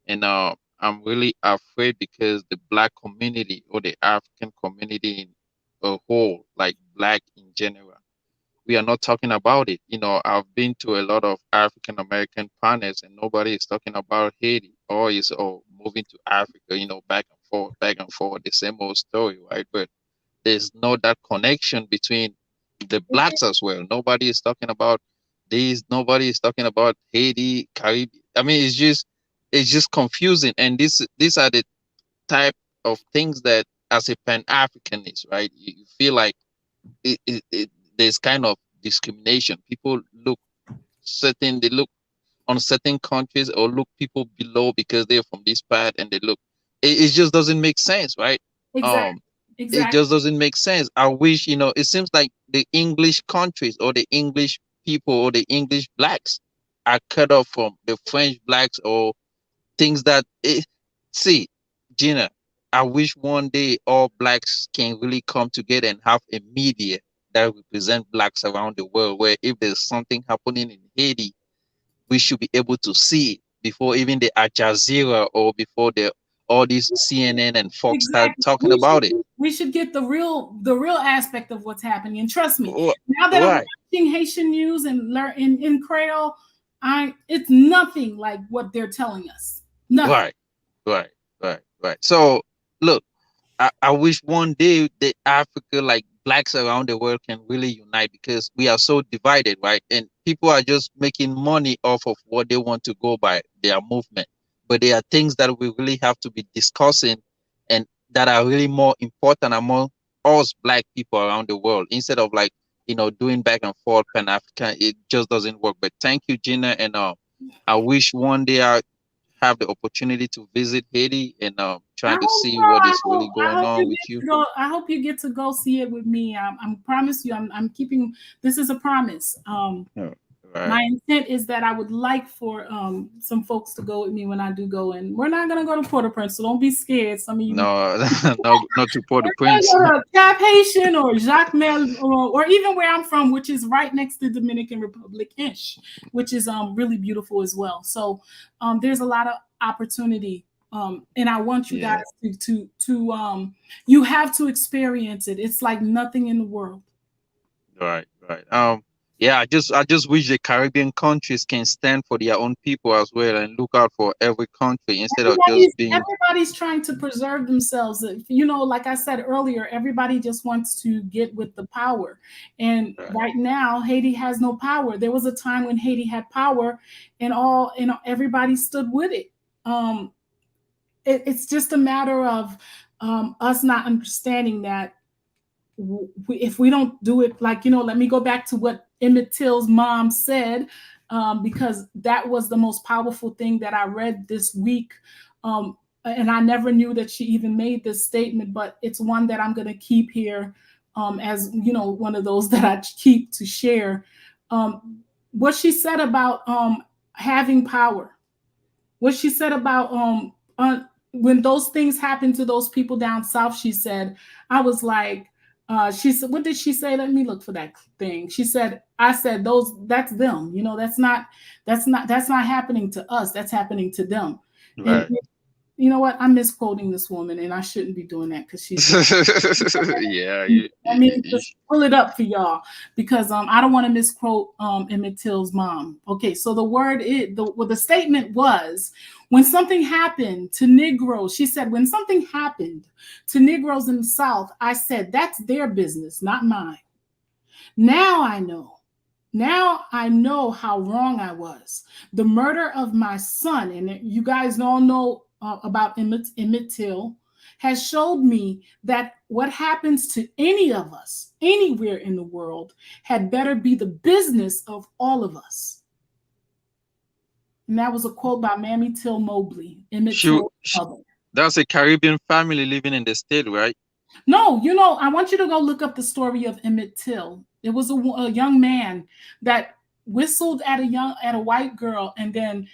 And I'm really afraid because the Black community or the African community in a whole, like Black in general, we are not talking about it. I've been to a lot of African American panels and nobody is talking about Haiti or is moving to Africa, back and forth, the same old story, right? But there's no that connection between the Blacks as well. Nobody is talking about this. Nobody is talking about Haiti, Caribbean. I mean, it's just confusing. And these are the type of things that as a Pan-Africanist, right? You feel like there's kind of discrimination. People look they look on certain countries or look people below because they're from this part and they look, it just doesn't make sense, right? Exactly. It just doesn't make sense. I wish, it seems like the English countries or the English people or the English Blacks are cut off from the French Blacks or things that, see, Gina, I wish one day all blacks can really come together and have a media that represent blacks around the world, where if there's something happening in Haiti, we should be able to see it before even the Al Jazeera or before all these CNN and Fox start Exactly. talking about it. We should get the real aspect of what's happening. And trust me, now that Right. I'm watching Haitian news and learn in Creole, it's nothing like what they're telling us. Nothing. Right. So look, I wish one day that Africa, like blacks around the world, can really unite, because we are so divided, right? And people are just making money off of what they want to go by, their movement. But there are things that we really have to be discussing, and that are really more important among us black people around the world, instead of like, doing back and forth Pan-African. It just doesn't work. But thank you, Gina, and I wish one day I have the opportunity to visit Haiti and trying to see what is really going on with you. I hope you get to go see it with me. I promise you, I'm keeping. This is a promise. Right. My intent is that I would like for some folks to go with me when I do go, and we're not gonna go to Port-au-Prince, so don't be scared. Some of you, no, not to Port-au-Prince. Cap Haitian or Jacmel, or even where I'm from, which is right next to Dominican Republic-ish, which is really beautiful as well. So there's a lot of opportunity, and I want you guys to you have to experience it. It's like nothing in the world. Right. Yeah, I just wish the Caribbean countries can stand for their own people as well, and look out for every country instead of just being. Everybody's trying to preserve themselves. Like I said earlier, everybody just wants to get with the power. And right now, Haiti has no power. There was a time when Haiti had power, and everybody stood with it. It's just a matter of us not understanding that if we don't do it, let me go back to what Emmett Till's mom said, because that was the most powerful thing that I read this week. And I never knew that she even made this statement, but it's one that I'm going to keep here as, one of those that I keep to share. What she said about having power, what she said about when those things happen to those people down south, she said, I was like, she said, what did she say? Let me look for that thing. She said, I said, that's them. That's not happening to us. That's happening to them. Right. And you know what? I'm misquoting this woman, and I shouldn't be doing that because she's. Yeah. Just pull it up for y'all, because I don't want to misquote Emmett Till's mom. Okay, so the statement was, when something happened to Negroes, she said, when something happened to Negroes in the South, I said, that's their business, not mine. Now I know how wrong I was. The murder of my son, and you guys all know about Emmett Till, has showed me that what happens to any of us, anywhere in the world, had better be the business of all of us. And that was a quote by Mammy Till Mobley, Emmett Till's mother. That's a Caribbean family living in the state, right? No, I want you to go look up the story of Emmett Till. It was a young man that whistled at a white girl, and then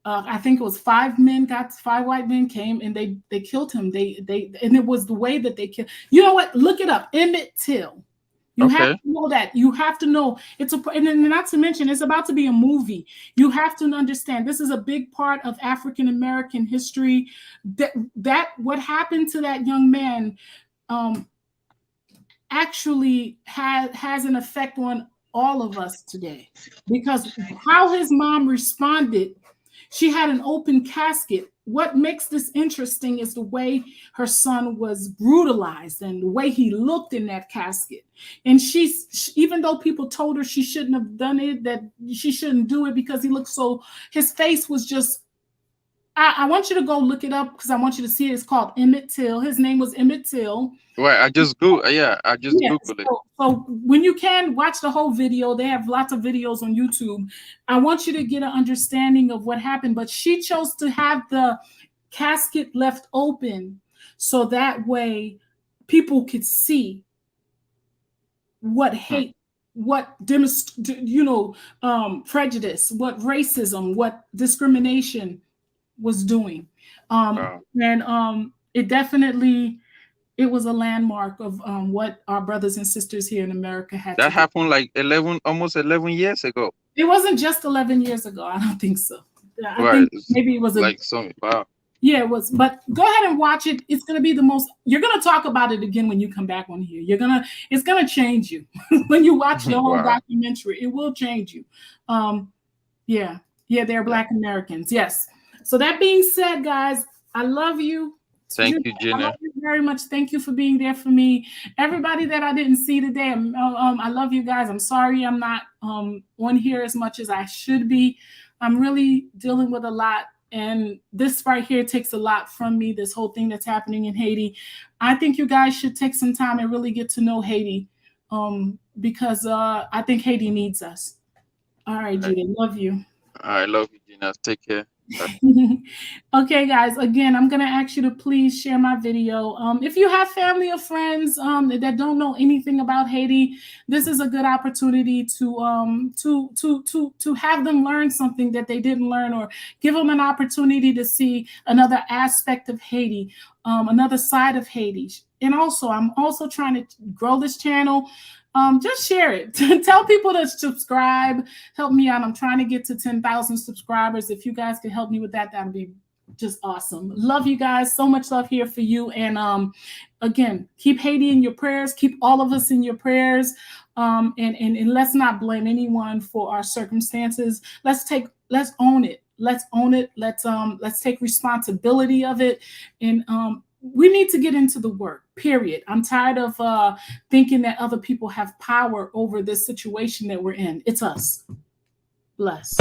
I think it was five white men came and they killed him. And it was the way that they killed. You know what? Look it up. Emmett Till. You have to know that. You have to know and not to mention, it's about to be a movie. You have to understand this is a big part of African American history. That what happened to that young man actually has an effect on all of us today, because how his mom responded. She had an open casket. What makes this interesting is the way her son was brutalized and the way he looked in that casket. And even though people told her she shouldn't have done it, that she shouldn't do it because he looked his face was just, I want you to go look it up because I want you to see it. It's called Emmett Till. His name was Emmett Till. Right. I just Googled it. So when you can watch the whole video, they have lots of videos on YouTube. I want you to get an understanding of what happened. But she chose to have the casket left open so that way people could see what hate, what prejudice, what racism, what discrimination was doing. it definitely, it was a landmark of what our brothers and sisters here in America had to That do. happened like almost 11 years ago. It wasn't just 11 years ago. I don't think so. I Right. think maybe it was like some, wow. Yeah, it was. But go ahead and watch it. It's going to be the most, you're going to talk about it again when you come back on here. It's going to change you. When you watch the whole documentary, it will change you. Yeah, they're Black Americans. Yes. So that being said, guys, I love you. Thank you, Gina. I love you very much. Thank you for being there for me. Everybody that I didn't see today, I love you guys. I'm sorry I'm not on here as much as I should be. I'm really dealing with a lot. And this right here takes a lot from me, this whole thing that's happening in Haiti. I think you guys should take some time and really get to know Haiti because I think Haiti needs us. All right, Gina, love you. I love you, Gina. Take care. Okay, guys, again, I'm going to ask you to please share my video. If you have family or friends that don't know anything about Haiti, this is a good opportunity to have them learn something that they didn't learn, or give them an opportunity to see another aspect of Haiti, another side of Haiti. And also, I'm also trying to grow this channel. Just share it. Tell people to subscribe. Help me out. I'm trying to get to 10,000 subscribers. If you guys could help me with that, that would be just awesome. Love you guys. So much love here for you. And again, keep Haiti in your prayers. Keep all of us in your prayers. And let's not blame anyone for our circumstances. Let's own it. Let's own it. Let's take responsibility of it. And we need to get into the work, period. I'm tired of thinking that other people have power over this situation that we're in. It's us. Bless.